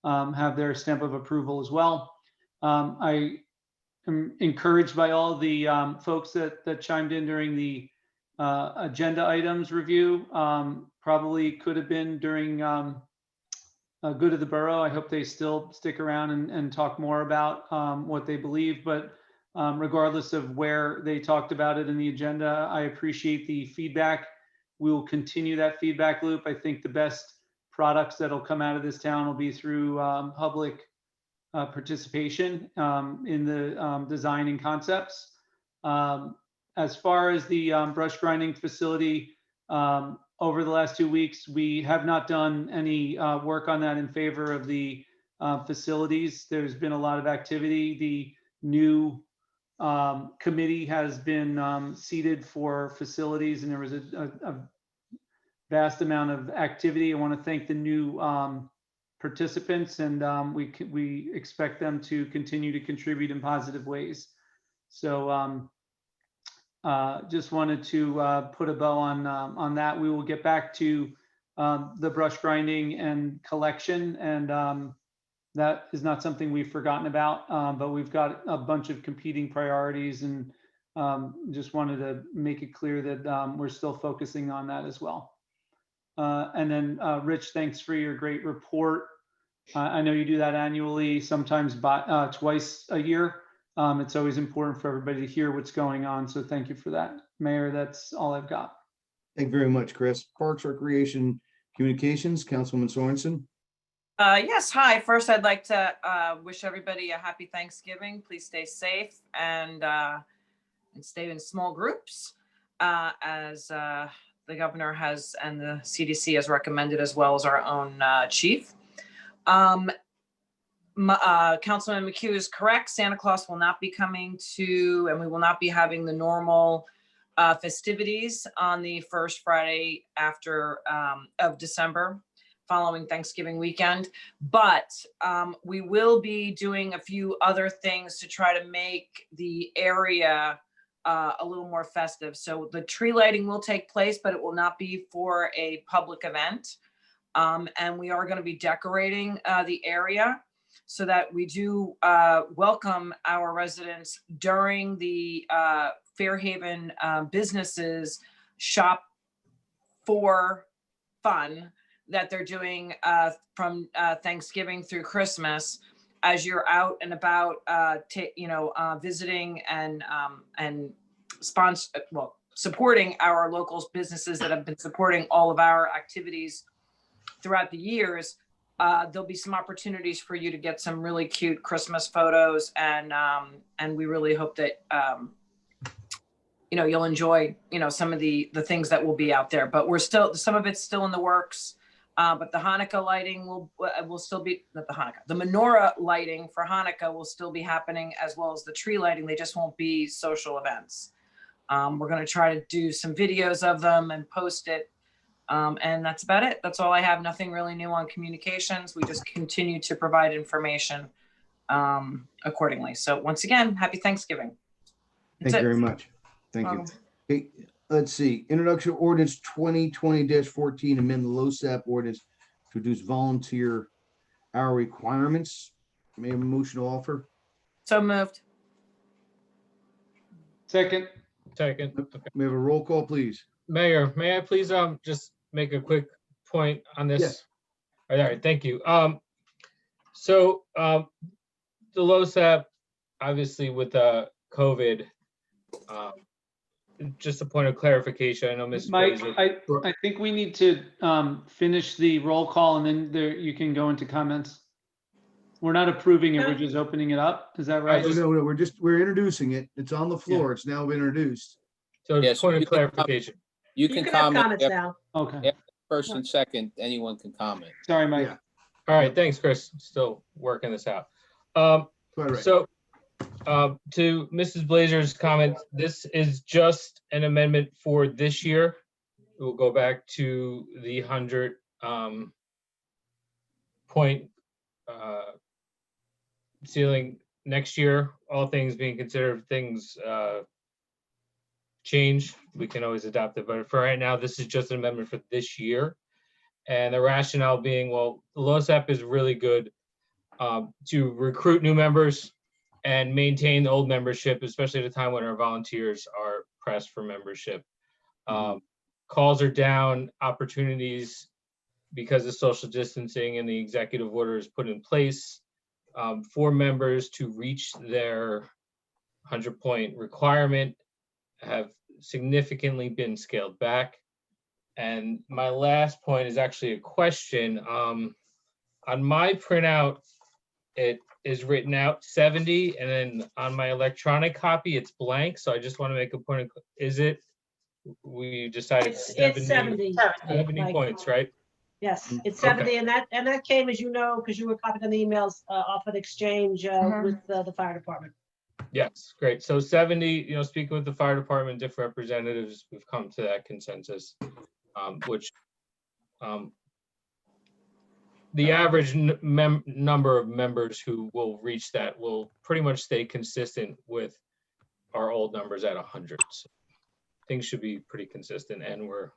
and have their stamp of approval as well. I am encouraged by all the folks that chimed in during the agenda items review. Probably could have been during Good of the Borough. I hope they still stick around and talk more about what they believe, but regardless of where they talked about it in the agenda, I appreciate the feedback. We will continue that feedback loop. I think the best products that'll come out of this town will be through public participation in the design and concepts. As far as the brush grinding facility, over the last 2 weeks, we have not done any work on that in favor of the facilities. There's been a lot of activity. The new committee has been seated for facilities, and there was a vast amount of activity. I want to thank the new participants, and we expect them to continue to contribute in positive ways. So just wanted to put a bow on that. We will get back to the brush grinding and collection, and that is not something we've forgotten about, but we've got a bunch of competing priorities, and just wanted to make it clear that we're still focusing on that as well. And then Rich, thanks for your great report. I know you do that annually, sometimes twice a year. It's always important for everybody to hear what's going on. So thank you for that. Mayor, that's all I've got. Thank you very much, Chris. Parks, Recreation, Communications, Councilwoman Sorensen. Yes, hi. First, I'd like to wish everybody a happy Thanksgiving. Please stay safe and stay in small groups as the governor has and the CDC has recommended, as well as our own chief. Councilman McHugh is correct. Santa Claus will not be coming to, and we will not be having the normal festivities on the first Friday after of December, following Thanksgiving weekend. But we will be doing a few other things to try to make the area a little more festive. So the tree lighting will take place, but it will not be for a public event. And we are going to be decorating the area so that we do welcome our residents during the Fairhaven businesses shop for fun that they're doing from Thanksgiving through Christmas. As you're out and about, visiting and supporting our local businesses that have been supporting all of our activities throughout the years, there'll be some opportunities for you to get some really cute Christmas photos, and we really hope that you'll enjoy some of the things that will be out there. But some of it's still in the works. But the Hanukkah lighting will still be, not the Hanukkah, the menorah lighting for Hanukkah will still be happening, as well as the tree lighting. They just won't be social events. We're going to try to do some videos of them and post it. And that's about it. That's all I have. Nothing really new on communications. We just continue to provide information accordingly. So once again, happy Thanksgiving. Thank you very much. Thank you. Okay, let's see. Introduction ordinance 2020-14, amend the LoSAP ordinance to reduce volunteer hour requirements. May I have a motion to offer? So moved. Second. Second. Okay. May I have a roll call, please? Mayor, may I please just make a quick point on this? Yes. All right, thank you. So the LoSAP, obviously with COVID, just a point of clarification. I know Ms. Mike, Blazer- I think we need to finish the roll call and then you can go into comments. We're not approving it, we're just opening it up. Is that right? No, we're introducing it. It's on the floor. It's now been introduced. So Yes, point you of clarification. You You can can have comment. comments after- now. Okay. after First and second, anyone can comment. Sorry, Mike. Yeah. All right, thanks, Chris. Still working this out. Quite right. So to Mrs. Blazer's comment, this is just an amendment for this year. It will go back to the 100 point ceiling next year. All things being considered, things change. We can always adopt it, but for right now, this is just an amendment for this year. And the rationale being, well, the LoSAP is really good to recruit new members and maintain old membership, especially at a time when our volunteers are pressed for membership. Calls are down, opportunities because of social distancing and the executive order is put in place for members to reach their 100-point requirement have significantly been scaled back. And my last point is actually a question. On my printout, it is written out 70, and then on my electronic copy, it's blank. So I just want to make a point. Is it, we decided It's 70 Mike. points, right? Yes, it's Okay. 70, and that came, as you know, because you were copied on the emails off of exchange with the fire department. Yes, great. So 70, speaking with the fire department, different representatives, we've come to that consensus, which the average number of members who will reach that will pretty much stay consistent with our old numbers at 100. So things should be pretty consistent, and we're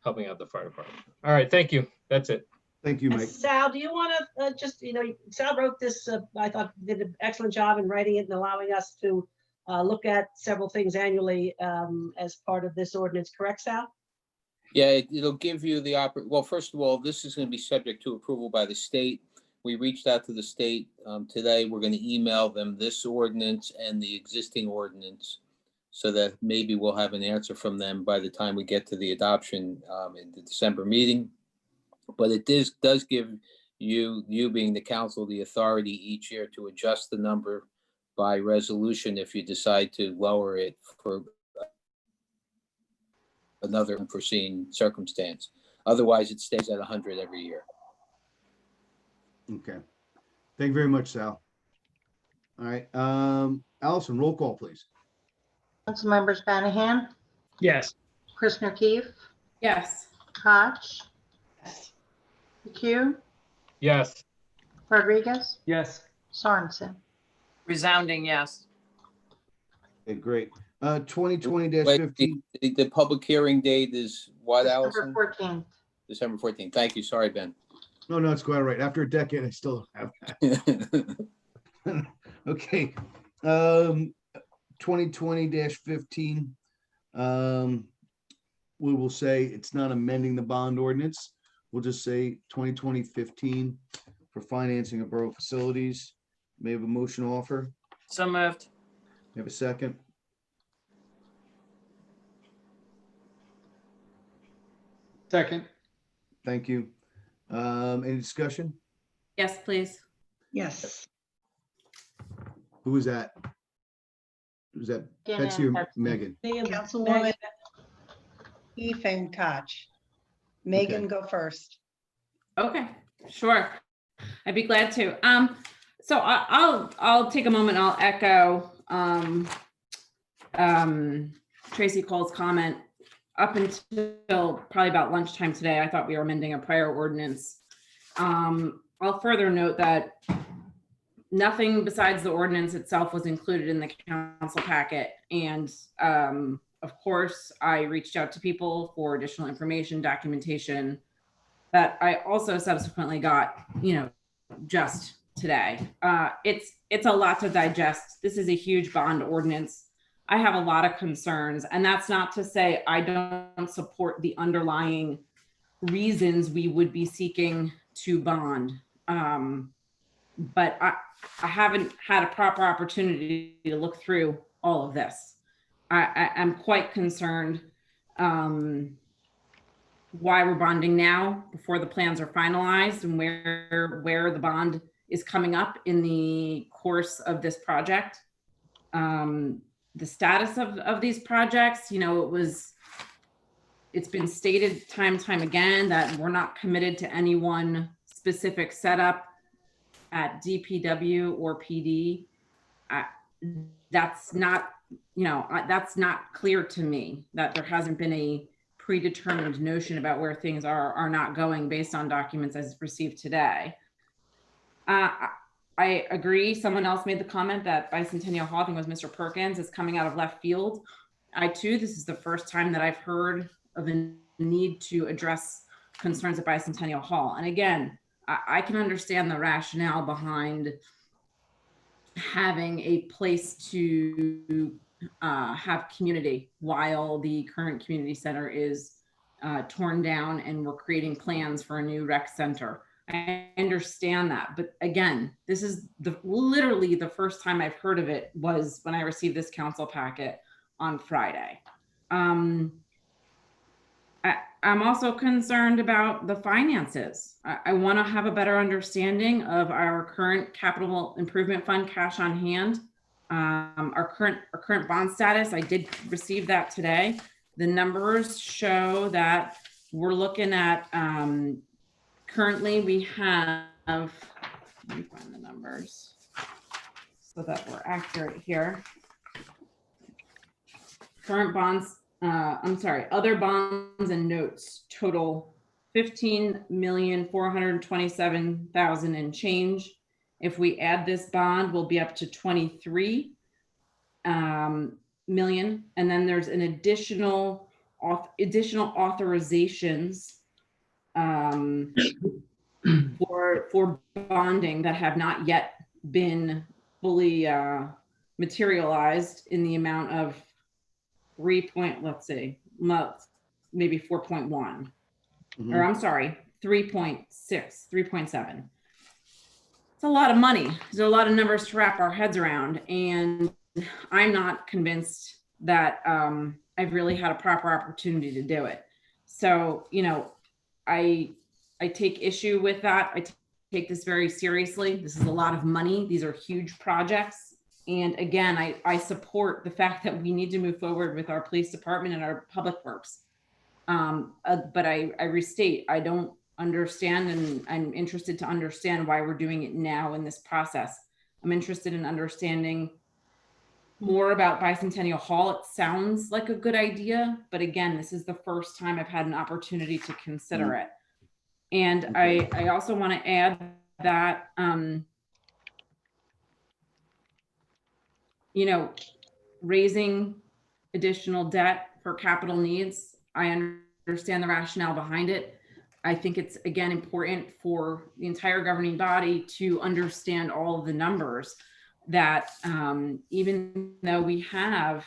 helping out the fire department. All right, thank you. That's it. Thank you, And Mike. Sal, do you want to just, Sal wrote this, I thought did an excellent job in writing it and allowing us to look at several things annually as part of this ordinance, correct, Sal? Yeah, it'll give you the well, first of all, this is going to be subject to approval by the state. We reached out to the state today. We're going to email them this ordinance and the existing ordinance so that maybe we'll have an answer from them by the time we get to the adoption in the December meeting. But it does give you being the council, the authority each year to adjust the number by resolution if you decide to lower it for another unforeseen circumstance. Otherwise, it stays at 100 every year. Okay. Thank you very much, Sal. All right. Allison, roll call, please. Councilmembers Banahan, Yes. Chris Keefe, Yes. Koch, McHugh, Yes. Rodriguez, Yes. Sorensen. Resounding yes. Okay, great. Wait, 2020-15. the public hearing date is what, December Allison? 14th. December 14th. Thank you. Sorry, Ben. No, it's quite all right. After a decade, I still don't have that. Okay. 2020-15. We will say it's not amending the bond ordinance. we'll just say 2020-15 for financing of borough facilities. May I have a motion offer? So moved. May I have a second? Second. Thank you. Any discussion? Yes, please. Yes. Who is that? Who's that? Gannon, Betsy or Betsy. Megan? Councilwoman Eve and Koch. Megan, go first. Okay, sure. I'd be glad to. So I'll take a moment. I'll echo Tracy Cole's comment. Up until probably about lunchtime today, I thought we were amending a prior ordinance. I'll further note that nothing besides the ordinance itself was included in the council packet. And of course, I reached out to people for additional information, documentation that I also subsequently got, just today. It's a lot to digest. This is a huge bond ordinance. I have a lot of concerns, and that's not to say I don't support the underlying reasons we would be seeking to bond. But I haven't had a proper opportunity to look through all of this. I'm quite concerned why we're bonding now before the plans are finalized and where the bond is coming up in the course of this project. The status of these projects, it's been stated time and time again that we're not committed to any one specific setup at DPW or PD. That's not clear to me, that there hasn't been a predetermined notion about where things are not going based on documents as received today. I agree. Someone else made the comment that Bicentennial Hall, I think it was Mr. Perkins, is coming out of left field. This is the first time that I've heard of a need to address concerns at Bicentennial Hall. And again, I can understand the rationale behind having a place to have community while the current community center is torn down and we're creating plans for a new rec center. I understand that, but again, this is literally the first time I've heard of it was when I received this council packet on Friday. I'm also concerned about the finances. I want to have a better understanding of our current capital improvement fund cash on hand, our current bond status. I did receive that today. The numbers show that we're looking at currently we have, let me find the numbers so that we're accurate here. Current bonds, other bonds and notes total 15,427,000 and change. If we add this bond, we'll be up to 23 million. And then there's an additional authorizations for bonding that have not yet been fully materialized in the amount of maybe 4.1, or I'm sorry, 3.6, 3.7. It's a lot of money. There's a lot of numbers to wrap our heads around, and I'm not convinced that I've really had a proper opportunity to do it. So, I take issue with that. I take this very seriously. This is a lot of money. These are huge projects. And again, I support the fact that we need to move forward with our police department and our public works. But I restate, I don't understand, and I'm interested to understand why we're doing it now in this process. I'm interested in understanding more about Bicentennial Hall. It sounds like a good idea, but again, this is the first time I've had an opportunity to consider it. And I also want to add that, raising additional debt for capital needs, I understand the rationale behind it. I think it's, again, important for the entire governing body to understand all of the numbers that even though we have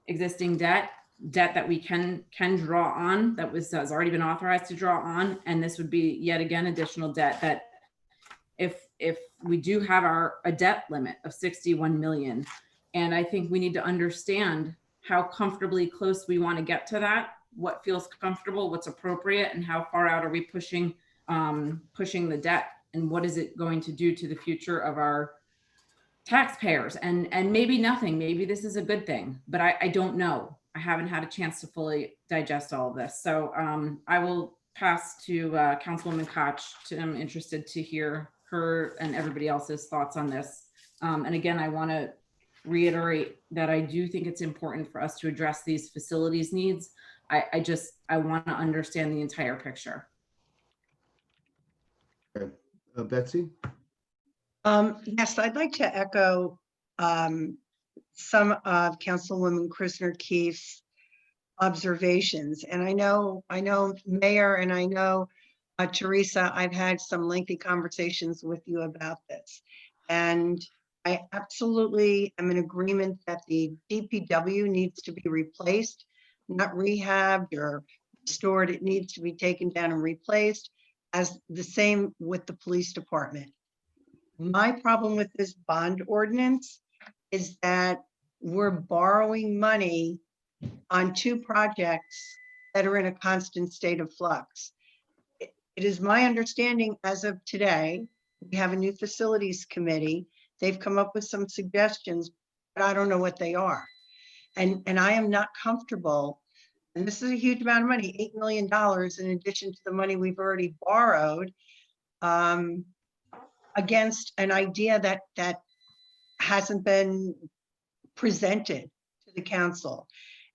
existing debt, debt that we can draw on that has already been authorized to draw on, and this would be yet again additional debt that if we do have a debt limit of 61 million, and I think we need to understand how comfortably close we want to get to that, what feels comfortable, what's appropriate, and how far out are we pushing the debt, and what is it going to do to the future of our taxpayers. And maybe nothing, maybe this is a good thing, but I don't know. I haven't had a chance to fully digest all of this. So I will pass to Councilwoman Koch. I'm interested to hear her and everybody else's thoughts on this. And again, I want to reiterate that I do think it's important for us to address these facilities needs. I want to understand the entire picture. Okay. Betsy? Yes, I'd like to echo some of Councilwoman Christner Keefe's observations. And I know Mayor, and I know Teresa, I've had some lengthy conversations with you about this. And I absolutely am in agreement that the DPW needs to be replaced, not rehabbed or restored. It needs to be taken down and replaced, as the same with the police department. My problem with this bond ordinance is that we're borrowing money on two projects that are in a constant state of flux. It is my understanding as of today, we have a new facilities committee. They've come up with some suggestions, but I don't know what they are. And I am not comfortable, and this is a huge amount of money, $8 million in addition to the money we've already borrowed, against an idea that hasn't been presented to the council.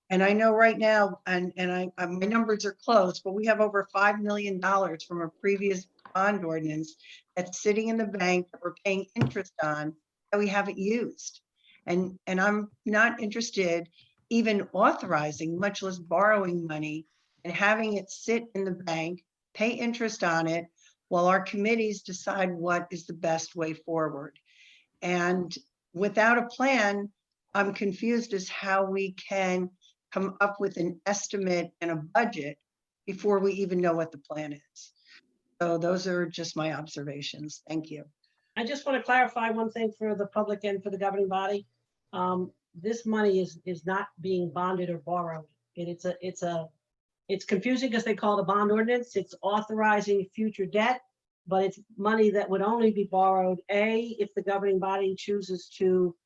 And I know right now, and my numbers are close, but we have over $5 million from a previous bond ordinance that's sitting in the bank that we're paying interest on that we haven't used. And I'm not interested even authorizing, much less borrowing money and having it sit in the bank, pay interest on it, while our committees decide what is the best way forward. And without a plan, I'm confused as how we can come up with an estimate and a budget before we even know what the plan is. So those are just my observations. Thank you. I just want to clarify one thing for the public and for the governing body. This money is not being bonded or borrowed. It's confusing because they call it a bond ordinance. It's authorizing future debt, but it's money that would only be borrowed, A, if the governing body chooses to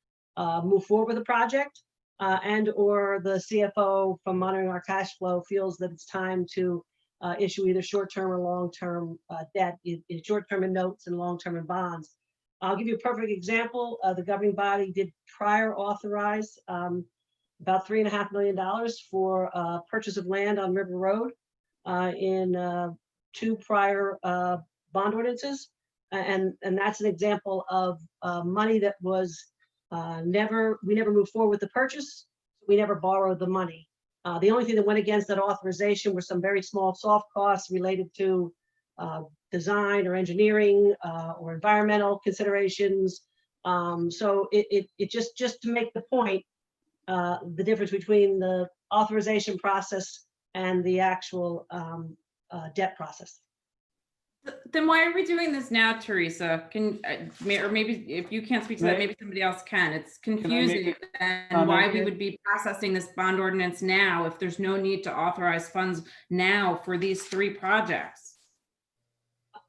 move forward with the project, and or the CFO, from monitoring our cash flow, feels that it's time to issue either short-term or long-term debt, short-term in notes and long-term in bonds. I'll give you a perfect example. The governing body did prior authorize about $3.5 million for purchase of land on River Road in two prior bond ordinances. And that's an example of money that was we never moved forward with the purchase. We never borrowed the money. The only thing that went against that authorization were some very small soft costs related to design or engineering or environmental considerations. So it just to make the point, the difference between the authorization process and the actual debt process. Then why are we doing this now, Teresa? Or maybe if you can't speak to that, maybe somebody else can. It's confusing and why we would be processing this bond ordinance now if there's no need to authorize funds now for these three projects.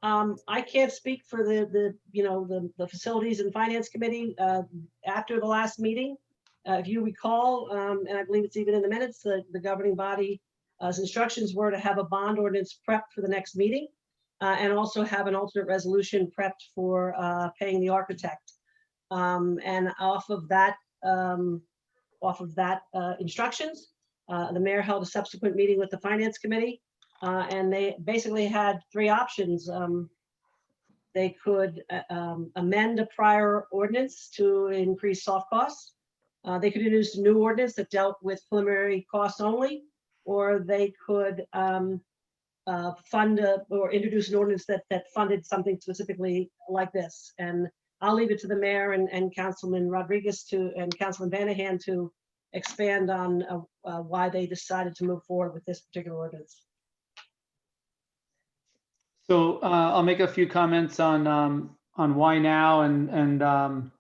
I can't speak for the facilities and finance committee after the last meeting. If you recall, and I believe it's even in the minutes, the governing body's instructions were to have a bond ordinance prepped for the next meeting. And also have an alternate resolution prepped for paying the architect. And off of that instructions, the mayor held a subsequent meeting with the finance committee, and they basically had three options. They could amend a prior ordinance to increase soft costs. They could introduce a new ordinance that dealt with preliminary costs only, or they could fund or introduce an ordinance that funded something specifically like this. And I'll leave it to the mayor and Councilman Rodriguez and Councilman Vanahan to expand on why they decided to move forward with this particular ordinance. So I'll make a few comments on why now and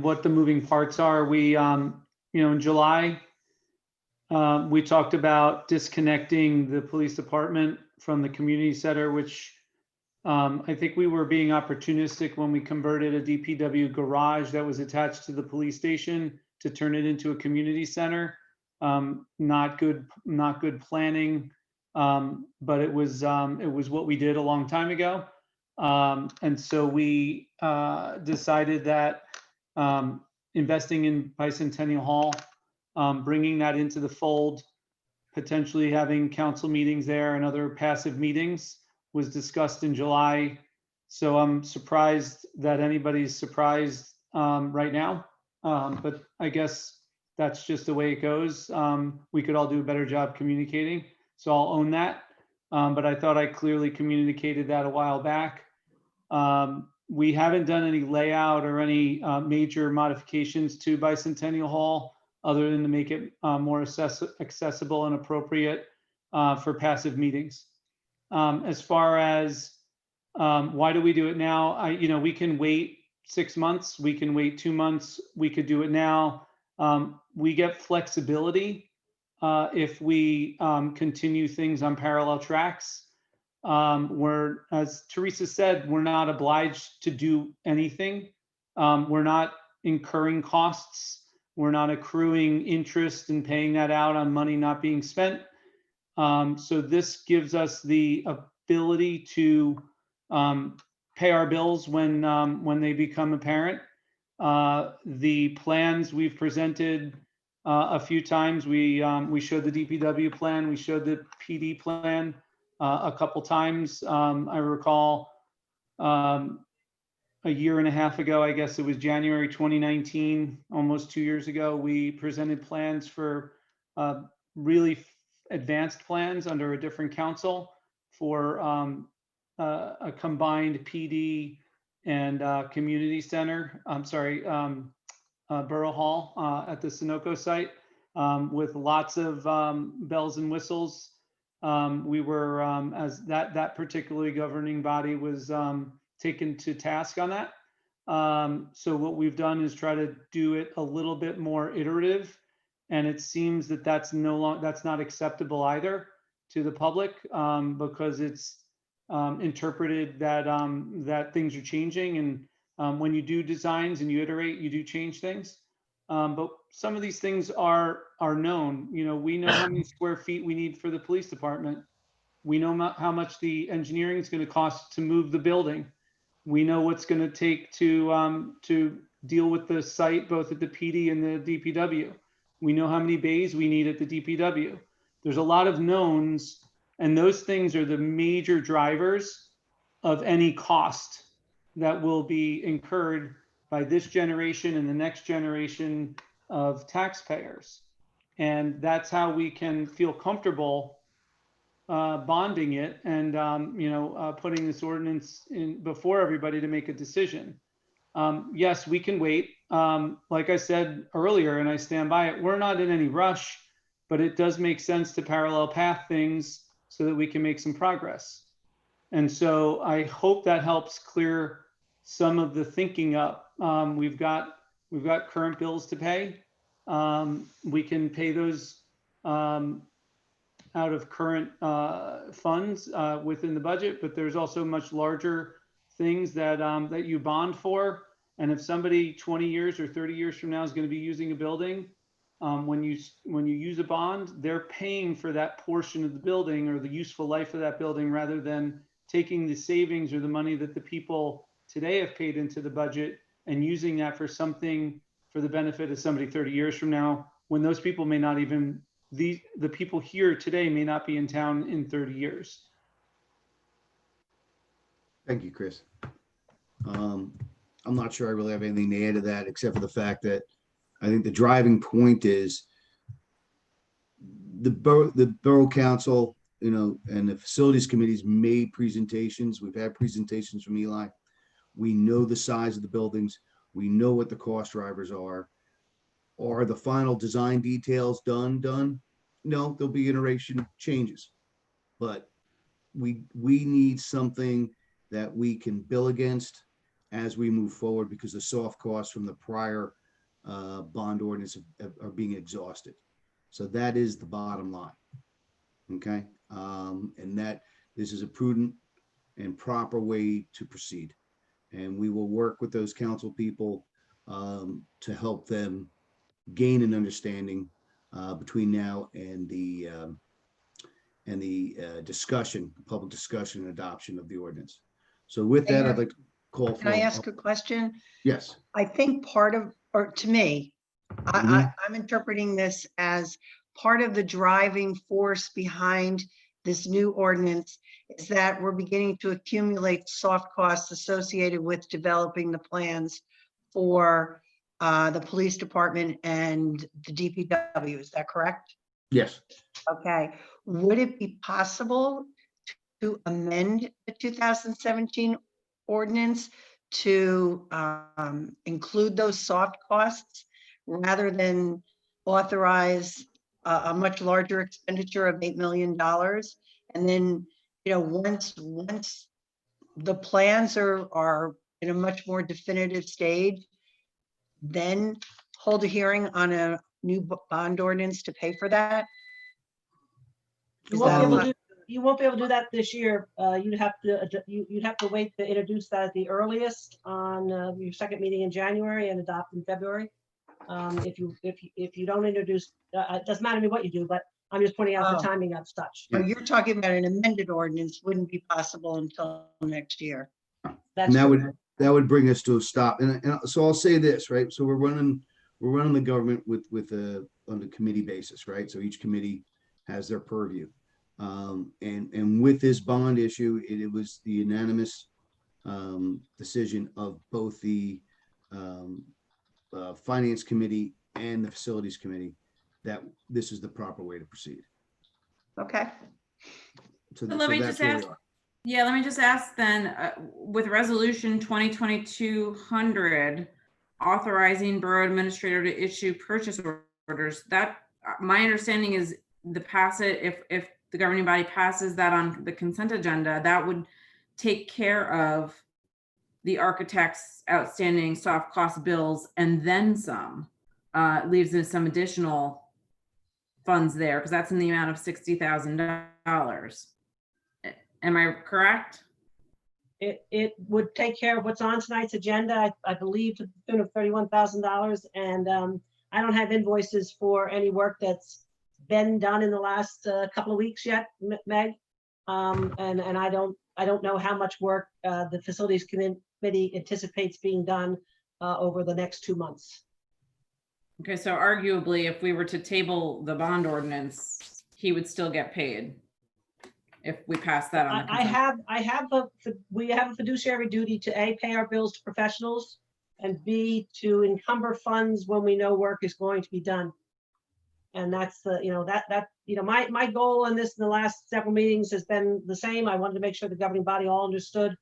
what the moving parts are. We, in July, we talked about disconnecting the police department from the community center, which I think we were being opportunistic when we converted a DPW garage that was attached to the police station to turn it into a community center. Not good planning, but it was what we did a long time ago. And so we decided that investing in Bicentennial Hall, bringing that into the fold, potentially having council meetings there and other passive meetings was discussed in July. So I'm surprised that anybody's surprised right now. But I guess that's just the way it goes. We could all do a better job communicating. So I'll own that. But I thought I clearly communicated that a while back. We haven't done any layout or any major modifications to Bicentennial Hall other than to make it more accessible and appropriate for passive meetings. As far as why do we do it now? We can wait 6 months, we can wait 2 months, we could do it now. We get flexibility if we continue things on parallel tracks. We're, as Teresa said, we're not obliged to do anything. We're not incurring costs. We're not accruing interest and paying that out on money not being spent. So this gives us the ability to pay our bills when they become apparent. The plans we've presented a few times. We showed the DPW plan. We showed the PD plan a couple times. I recall a year and a half ago, I guess it was January 2019, almost 2 years ago, we presented plans for really advanced plans under a different council for a combined PD and community center. I'm sorry, Borough Hall at the Sunoco site with lots of bells and whistles. We were, as that particularly governing body was taken to task on that. So what we've done is try to do it a little bit more iterative, and it seems that that's not acceptable either to the public because it's interpreted that that things are changing, and when you do designs and you iterate, you do change things. But some of these things are known. We know how many square feet we need for the police department. We know how much the engineering is going to cost to move the building. We know what's going to take to deal with the site, both at the PD and the DPW. We know how many bays we need at the DPW. There's a lot of knowns, and those things are the major drivers of any cost that will be incurred by this generation and the next generation of taxpayers. And that's how we can feel comfortable bonding it and putting this ordinance in before everybody to make a decision. Yes, we can wait. Like I said earlier, and I stand by it, we're not in any rush, but it does make sense to parallel path things so that we can make some progress. And so I hope that helps clear some of the thinking up. We've got current bills to pay. We can pay those out of current funds within the budget, but there's also much larger things that that you bond for. And if somebody 20 years or 30 years from now is going to be using a building, when you use a bond, they're paying for that portion of the building or the useful life of that building rather than taking the savings or the money that the people today have paid into the budget and using that for something for the benefit of somebody 30 years from now, when those people may not even, the people here today may not be in town in 30 years. Thank you, Chris. I'm not sure I really have anything to add to that, except for the fact that I think the driving point is the borough council, and the facilities committees made presentations. We've had presentations from Eli. We know the size of the buildings. We know what the cost drivers are. Are the final design details done? No, there'll be iteration changes. But we need something that we can bill against as we move forward, because the soft costs from the prior bond ordinance are being exhausted. So that is the bottom line. Okay. And that this is a prudent and proper way to proceed. And we will work with those council people to help them gain an understanding between now and the discussion, public discussion and adoption of the ordinance. So with that, I'd like to call for. Can I ask a question? Yes. I think part of, or to me, I'm interpreting this as part of the driving force behind this new ordinance is that we're beginning to accumulate soft costs associated with developing the plans for the police department and the DPW. Is that correct? Yes. Okay. Would it be possible to amend the 2017 ordinance to include those soft costs rather than authorize a much larger expenditure of $8 million? And then, once the plans are in a much more definitive stage, then hold a hearing on a new bond ordinance to pay for that? You won't be able to do that this year. You'd have to wait to introduce that at the earliest on your second meeting in January and adopt in February. If you don't introduce, it doesn't matter to me what you do, but I'm just pointing out the timing of such. So you're talking about an amended ordinance wouldn't be possible until next year. That's And that would bring us to a stop. And so I'll say this, right? So we're running the government on the committee basis, right? So each committee has their purview. And with this bond issue, it was the unanimous decision of both the finance committee and the facilities committee that this is the proper way to proceed. Okay. So let me just ask. Yeah, let me just ask then, with resolution 2022-100 authorizing borough administrator to issue purchase orders, that my understanding is if the governing body passes that on the consent agenda, that would take care of the architect's outstanding soft cost bills and then some. Leaves in some additional funds there because that's in the amount of $60,000. Am I correct? It would take care of what's on tonight's agenda, I believe, to the tune of $31,000. And I don't have invoices for any work that's been done in the last couple of weeks yet, Meg. And I don't know how much work the facilities committee anticipates being done over the next 2 months. Okay, so arguably, if we were to table the bond ordinance, he would still get paid if we pass that on. We have a fiduciary duty to A, pay our bills to professionals, and B, to encumber funds when we know work is going to be done. And that's my goal on this in the last several meetings has been the same. I wanted to make sure the governing body all understood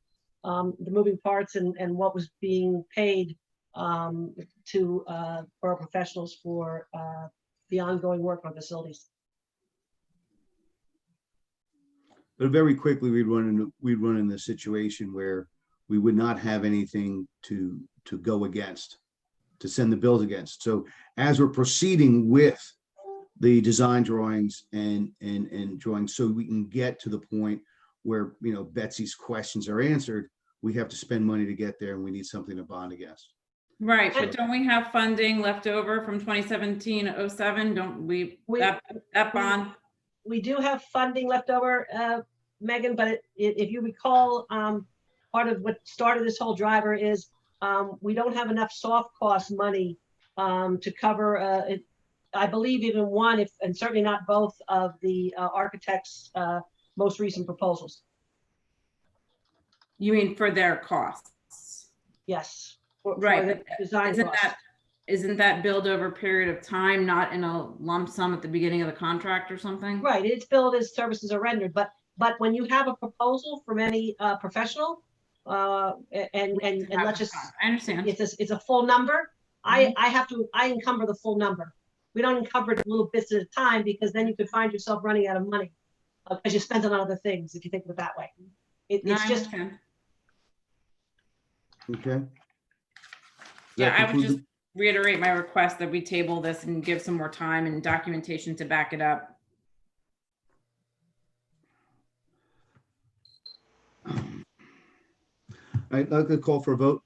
the moving parts and what was being paid to borough professionals for the ongoing work on facilities. But very quickly, we'd run in the situation where we would not have anything to go against, to send the bills against. So as we're proceeding with the design drawings and drawings, so we can get to the point where Betsy's questions are answered, we have to spend money to get there, and we need something to bond against. Right, but don't we have funding left over from 2017-07? Don't we that bond? We do have funding left over, Megan, but if you recall, part of what started this whole driver is we don't have enough soft cost money to cover, I believe, even one, and certainly not both of the architect's most recent proposals. You mean for their costs? Yes. Right. Isn't that billed over a period of time, not in a lump sum at the beginning of the contract or something? Right. It's billed as services are rendered, but when you have a proposal from any professional, and let's just, I understand, it's a full number. I encumber the full number. We don't encumber it little bits at a time, because then you could find yourself running out of money because you spend it on other things, if you think of it that way. No, It's I just, understand. Okay. Yeah, That I would concludes just reiterate my request that we table this and give some more time and documentation to back it up. I'd like to call for a vote.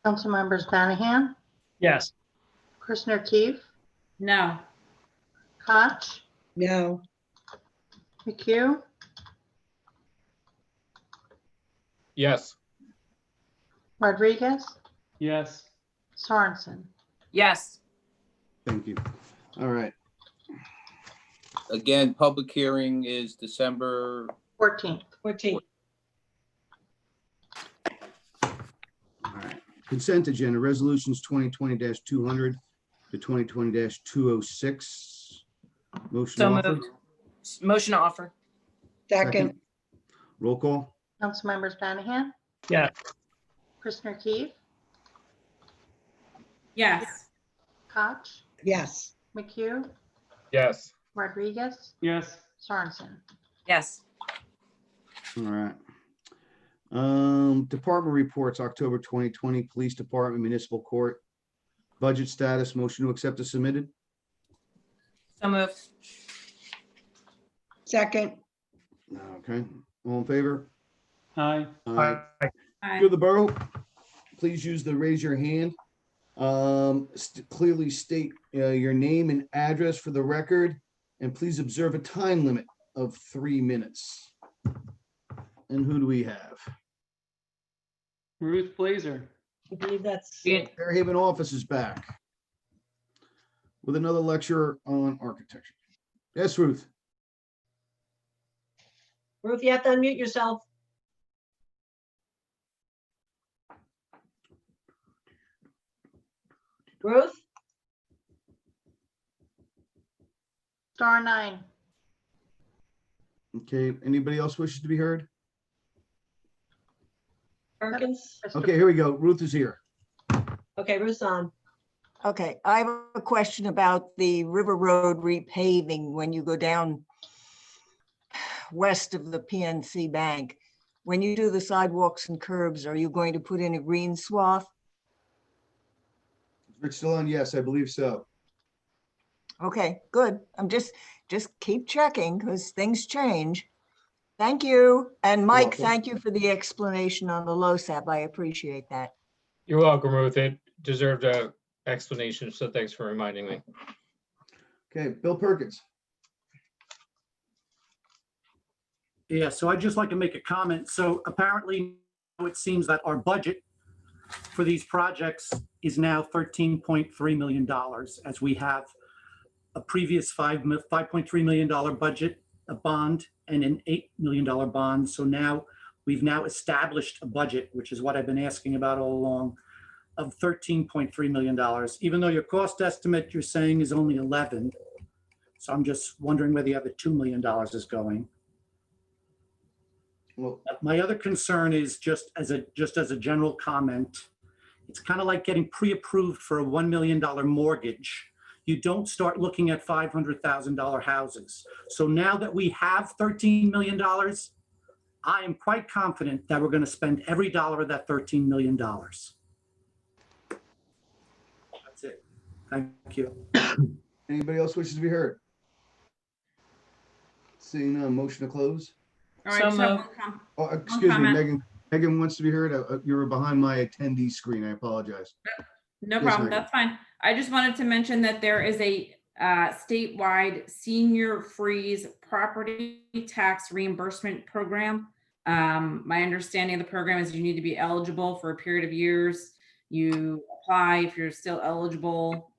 Council members Danahan, Yes. Christner Keefe, No. Koch, No. McHugh, Yes. Rodriguez, Yes. Sorensen. Yes. Thank you. All right. Again, public hearing is December 14th. 14. All right. Consent agenda, resolutions 2020-200 to 2020-206. Motion to So offer. moved. Motion to offer. Second. Roll call. Council members Danahan, Yes. Christner Keefe, Yes. Koch, Yes. McHugh, Yes. Rodriguez, Yes. Sorensen. Yes. All right. Department reports, October 2020, Police Department, Municipal Court. Budget status, motion to accept as submitted. So moved. Second. Okay, all in favor? Aye. Aye. Aye. To the borough, please use the raise your hand. Clearly state your name and address for the record, and please observe a time limit of 3 minutes. And who do we have? Ruth Blazer. I believe that's. Fairhaven office is back with another lecture on architecture. Yes, Ruth. Ruth, you have to unmute yourself. Ruth? Star 9. Okay, anybody else wishes to be heard? Perkins? Okay, here we go. Ruth is here. Okay, Ruth's on. Okay, I have a question about the River Road repaving when you go down west of the PNC Bank. When you do the sidewalks and curbs, are you going to put in a green swath? Rich still on? Yes, I believe so. Okay, good. I'm just keep checking because things change. Thank you. And Mike, welcome. thank you for the explanation on the LoSAP. I appreciate that. You're welcome, Ruth. It deserved a explanation, so thanks for reminding me. Okay, Bill Perkins. Yeah, so I'd just like to make a comment. So apparently it seems that our budget for these projects is now $13.3 million, as we have a previous $5.3 million budget, a bond, and an $8 million bond. So now we've established a budget, which is what I've been asking about all along, of $13.3 million, even though your cost estimate you're saying is only 11. So I'm just wondering where the other $2 million is going. Well, my other concern is just as a general comment, it's kind of like getting pre-approved for a $1 million mortgage. You don't start looking at $500,000 houses. So now that we have $13 million, I am quite confident that we're going to spend every dollar of that $13 million. That's it. Thank you. Anybody else wishes to be heard? Seeing none, motion to close. All right, so Oh, excuse me, Megan. Megan wants to be heard. You were behind my attendee screen. I apologize. no Yes, problem. Megan. That's fine. I just wanted to mention that there is a statewide senior freeze property tax reimbursement program. My understanding of the program is you need to be eligible for a period of years. You apply if you're still eligible.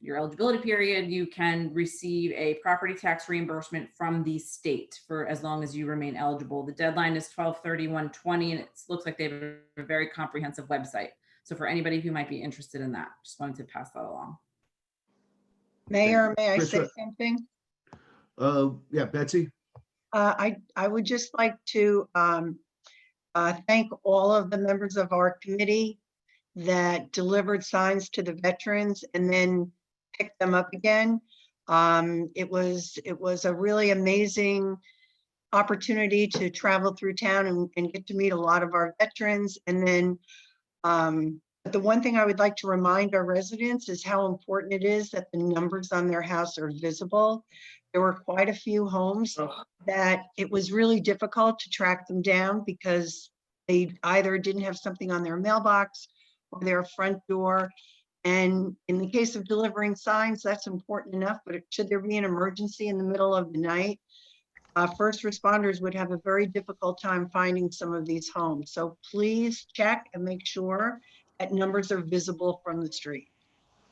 Your eligibility period, you can receive a property tax reimbursement from the state for as long as you remain eligible. The deadline is 12/31/20, and it looks like they have a very comprehensive website. So for anybody who might be interested in that, just wanted to pass that along. Mayor, may I Chris, say something? Yeah, Betsy. I would just like to thank all of the members of our committee that delivered signs to the veterans and then picked them up again. It was a really amazing opportunity to travel through town and get to meet a lot of our veterans. And then the one thing I would like to remind our residents is how important it is that the numbers on their house are visible. There were quite a few homes that it was really difficult to track them down because they either didn't have something on their mailbox or their front door. And in the case of delivering signs, that's important enough, but should there be an emergency in the middle of the night, first responders would have a very difficult time finding some of these homes. So please check and make sure that numbers are visible from the street.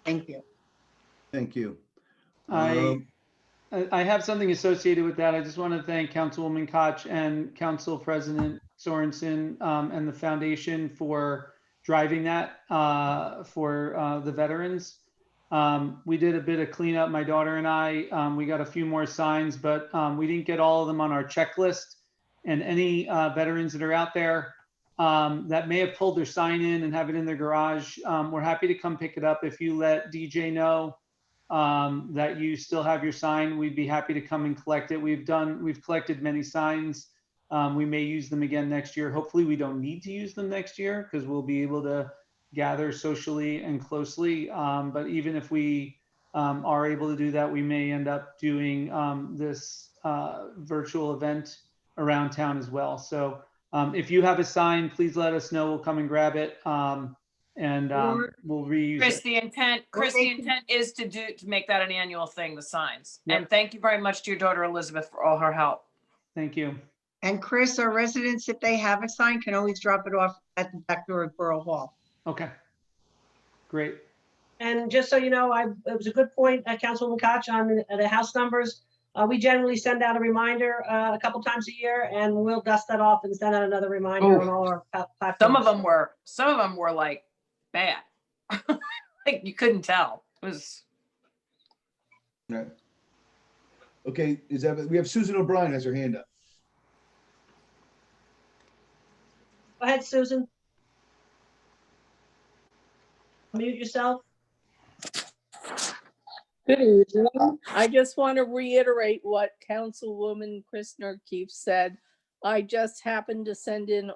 Thank you. Thank you. I have something associated with that. I just want to thank Councilwoman Koch and Council President Sorensen and the foundation for driving that for the veterans. We did a bit of cleanup, my daughter and I. We got a few more signs, but we didn't get all of them on our checklist. And any veterans that are out there that may have pulled their sign in and have it in their garage, we're happy to come pick it up. If you let DJ know that you still have your sign, we'd be happy to come and collect it. We've collected many signs. We may use them again next year. Hopefully we don't need to use them next year because we'll be able to gather socially and closely. But even if we are able to do that, we may end up doing this virtual event around town as well. So if you have a sign, please let us know. We'll come and grab it and we'll reuse Chris, it. the intent is to make that an annual thing, the signs. Yep. And thank you very much to your daughter Elizabeth for all her help. Thank you. And Chris, our residents, if they have a sign, can always drop it off at the back door of Borough Hall. Okay, great. And just so you know, it was a good point, Councilwoman Koch, on the house numbers. We generally send out a reminder a couple times a year, and we'll dust that off and send out another reminder on all our platforms. Some of them were like bad. Like you couldn't tell. It was. Right. Okay, we have Susan O'Brien has her hand up. Go ahead, Susan. Mute yourself. Good evening. I just want to reiterate what Councilwoman Christner Keefe said. I just happened to send in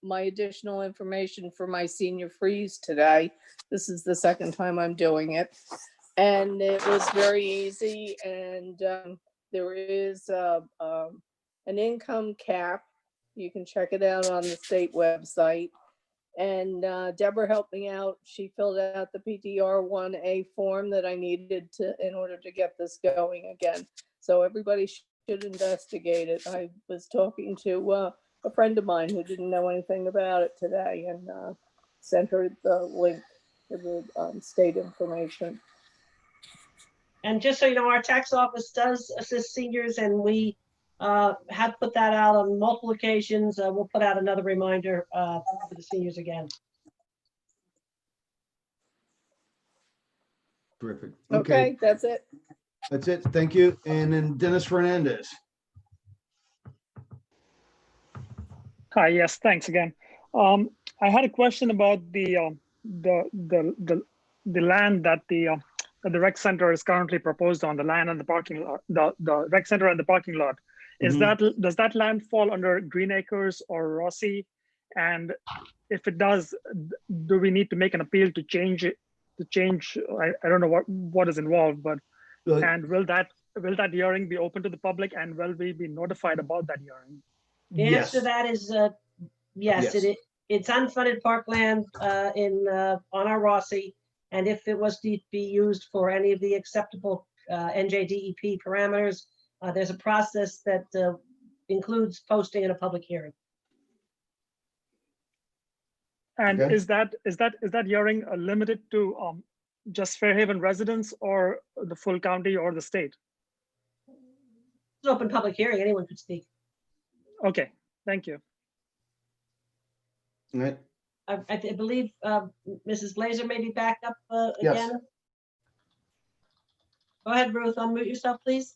my additional information for my senior freeze today. This is the second time I'm doing it. And it was very easy. And there is an income cap. You can check it out on the state website. And Deborah helped me out. She filled out the PTR 1A form that I needed in order to get this going again. So everybody should investigate it. I was talking to a friend of mine who didn't know anything about it today and sent her the link to the state information. And just so you know, our tax office does assist seniors, and we have put that out on multiple occasions. We'll put out another reminder for the seniors again. Terrific. Okay, that's it. That's it. Thank you. And then Dennis Fernandez. Hi, yes, thanks again. I had a question about the land that the rec center is currently proposed on, the land and the parking lot, the rec center and the parking lot. Does that land fall under Green Acres or Rossi? And if it does, do we need to make an appeal to change it? I don't know what is involved, but and will that hearing be open to the public, and will we be notified about that hearing? The answer to that is yes. It's unfunded parkland on our Rossi, and if it was to be used for any of the acceptable NJDEP parameters, there's a process that includes posting in a public hearing. And is that hearing limited to just Fairhaven residents, or the full county, or the state? It's an open public hearing. Anyone could speak. Okay, thank you. All right. I believe Mrs. Blazer may be back up Yes. again. Go ahead, Ruth. Unmute yourself, please.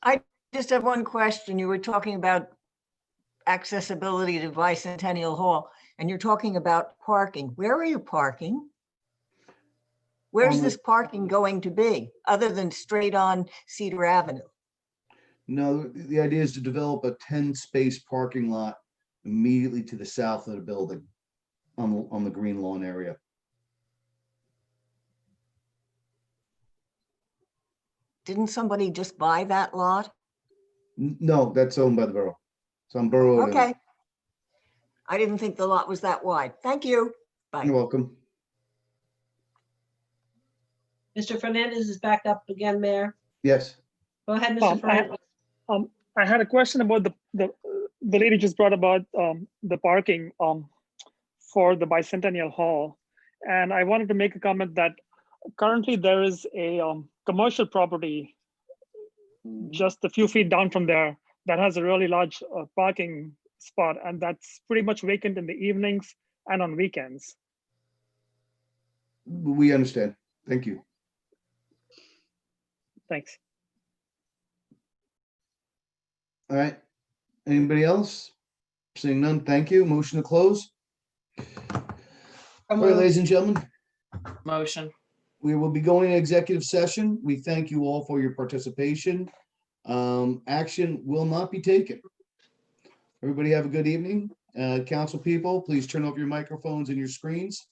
I just have one question. You were talking about accessibility to Bicentennial Hall, and you're talking about parking. Where are you parking? Where's On the- this parking going to be, other than straight on Cedar Avenue? No, the idea is to develop a 10-space parking lot immediately to the south of the building on the green lawn area. Didn't somebody just buy that lot? No, that's owned by the borough. So I'm Borough. Okay. I didn't think the lot was that wide. Thank you. Bye. You're welcome. Mr. Fernandez is back up again, Mayor. Yes. Go ahead, Mr. Fernandez. I had a question about the lady just brought about the parking for the Bicentennial Hall, and I wanted to make a comment that currently there is a commercial property just a few feet down from there that has a really large parking spot, and that's pretty much vacant in the evenings and on weekends. We understand. Thank you. Thanks. All right. Anybody else? Seeing none, thank you. Motion to close. All right, ladies and gentlemen, Motion. we will be going to executive session. We thank you all for your participation. Action will not be taken. Everybody have a good evening. Council people, please turn off your microphones and your screens.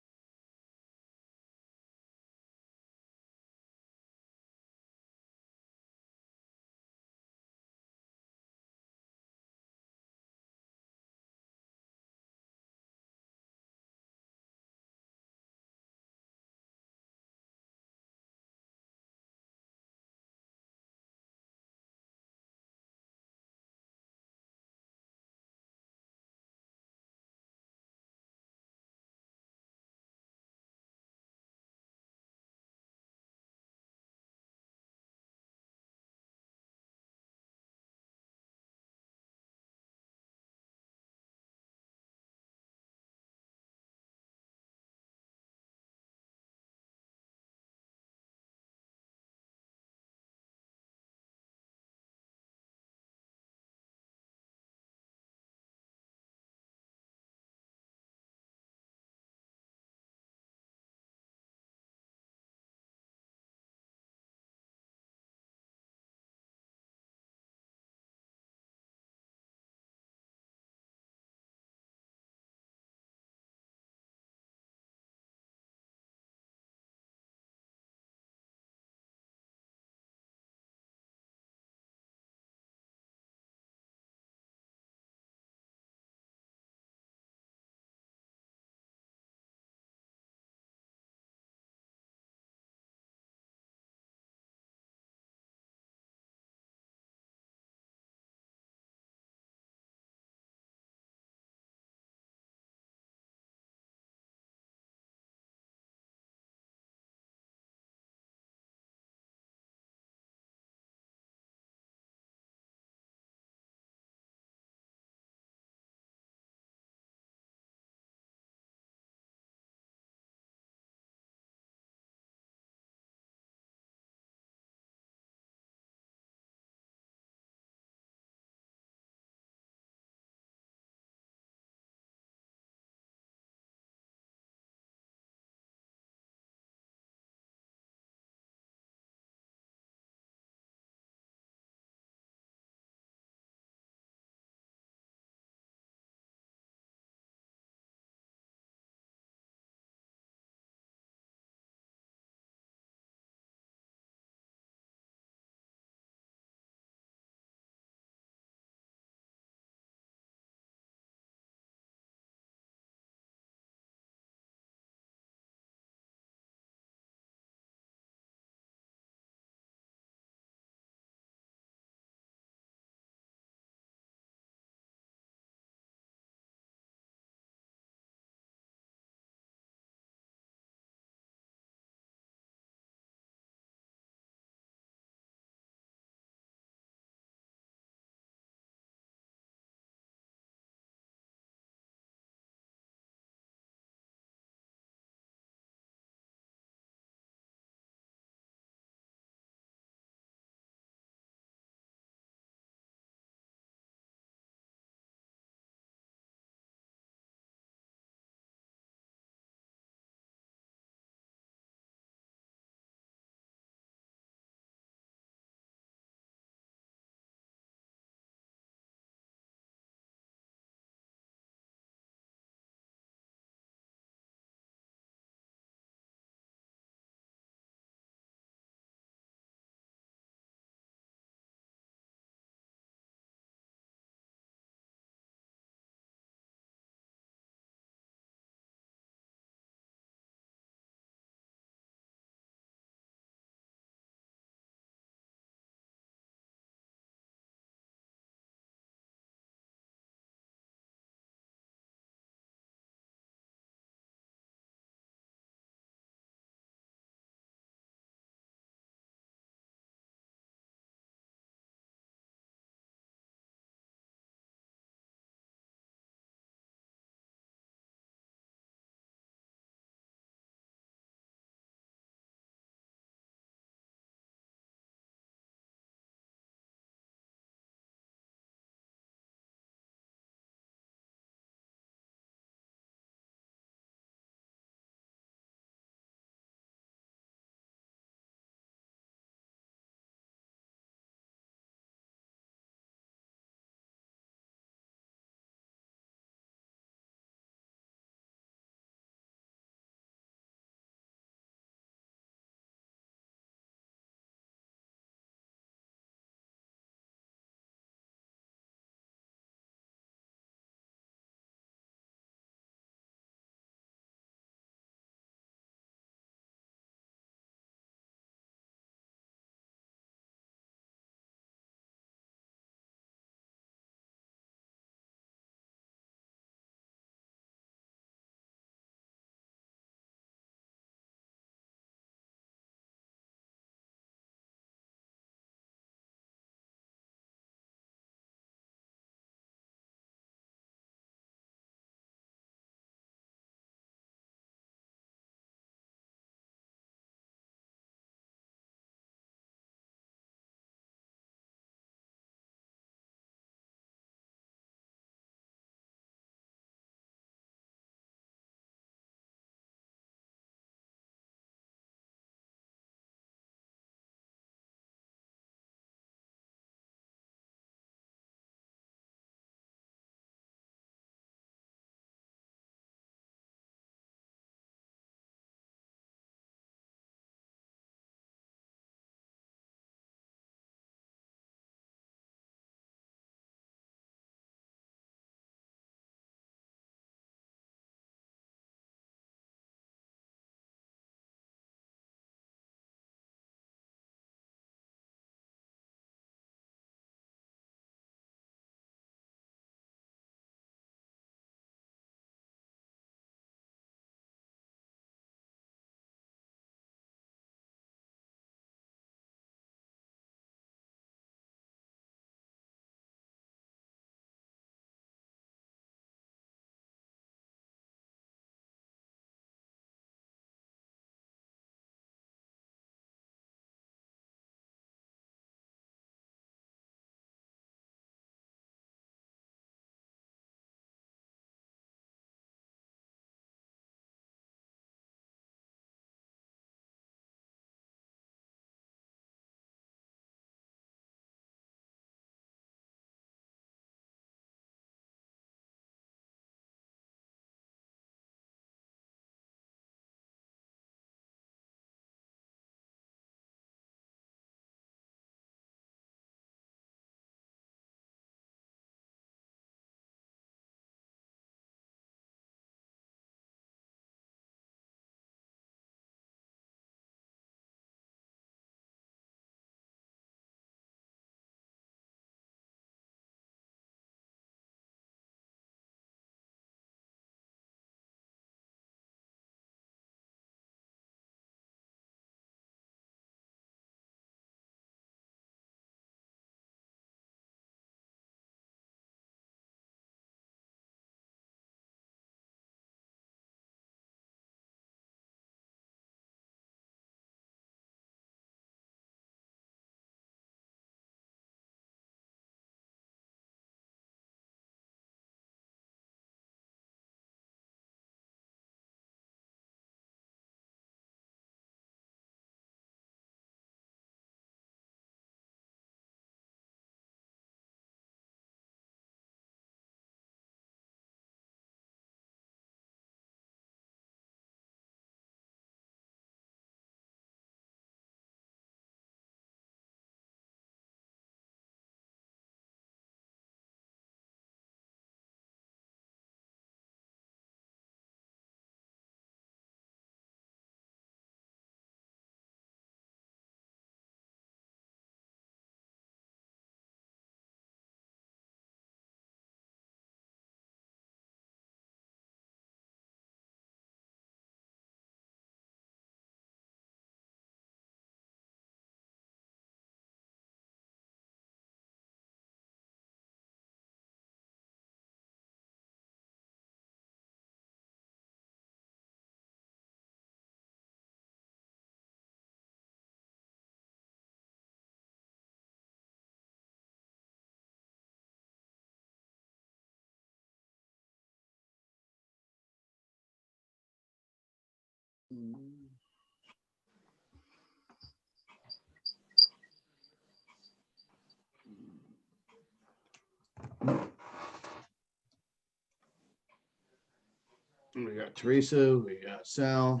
We got Teresa, we got Sal.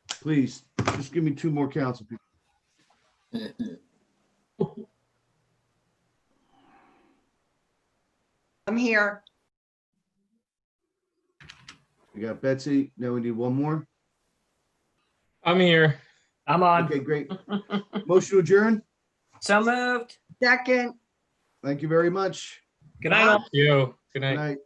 Please, just give me two more council people. I'm here. We got Betsy. Now we need one more. I'm here. I'm on. Okay, great. Motion to adjourn. So moved. Second. Thank you very much. Good night, all. You. Good night. Good night.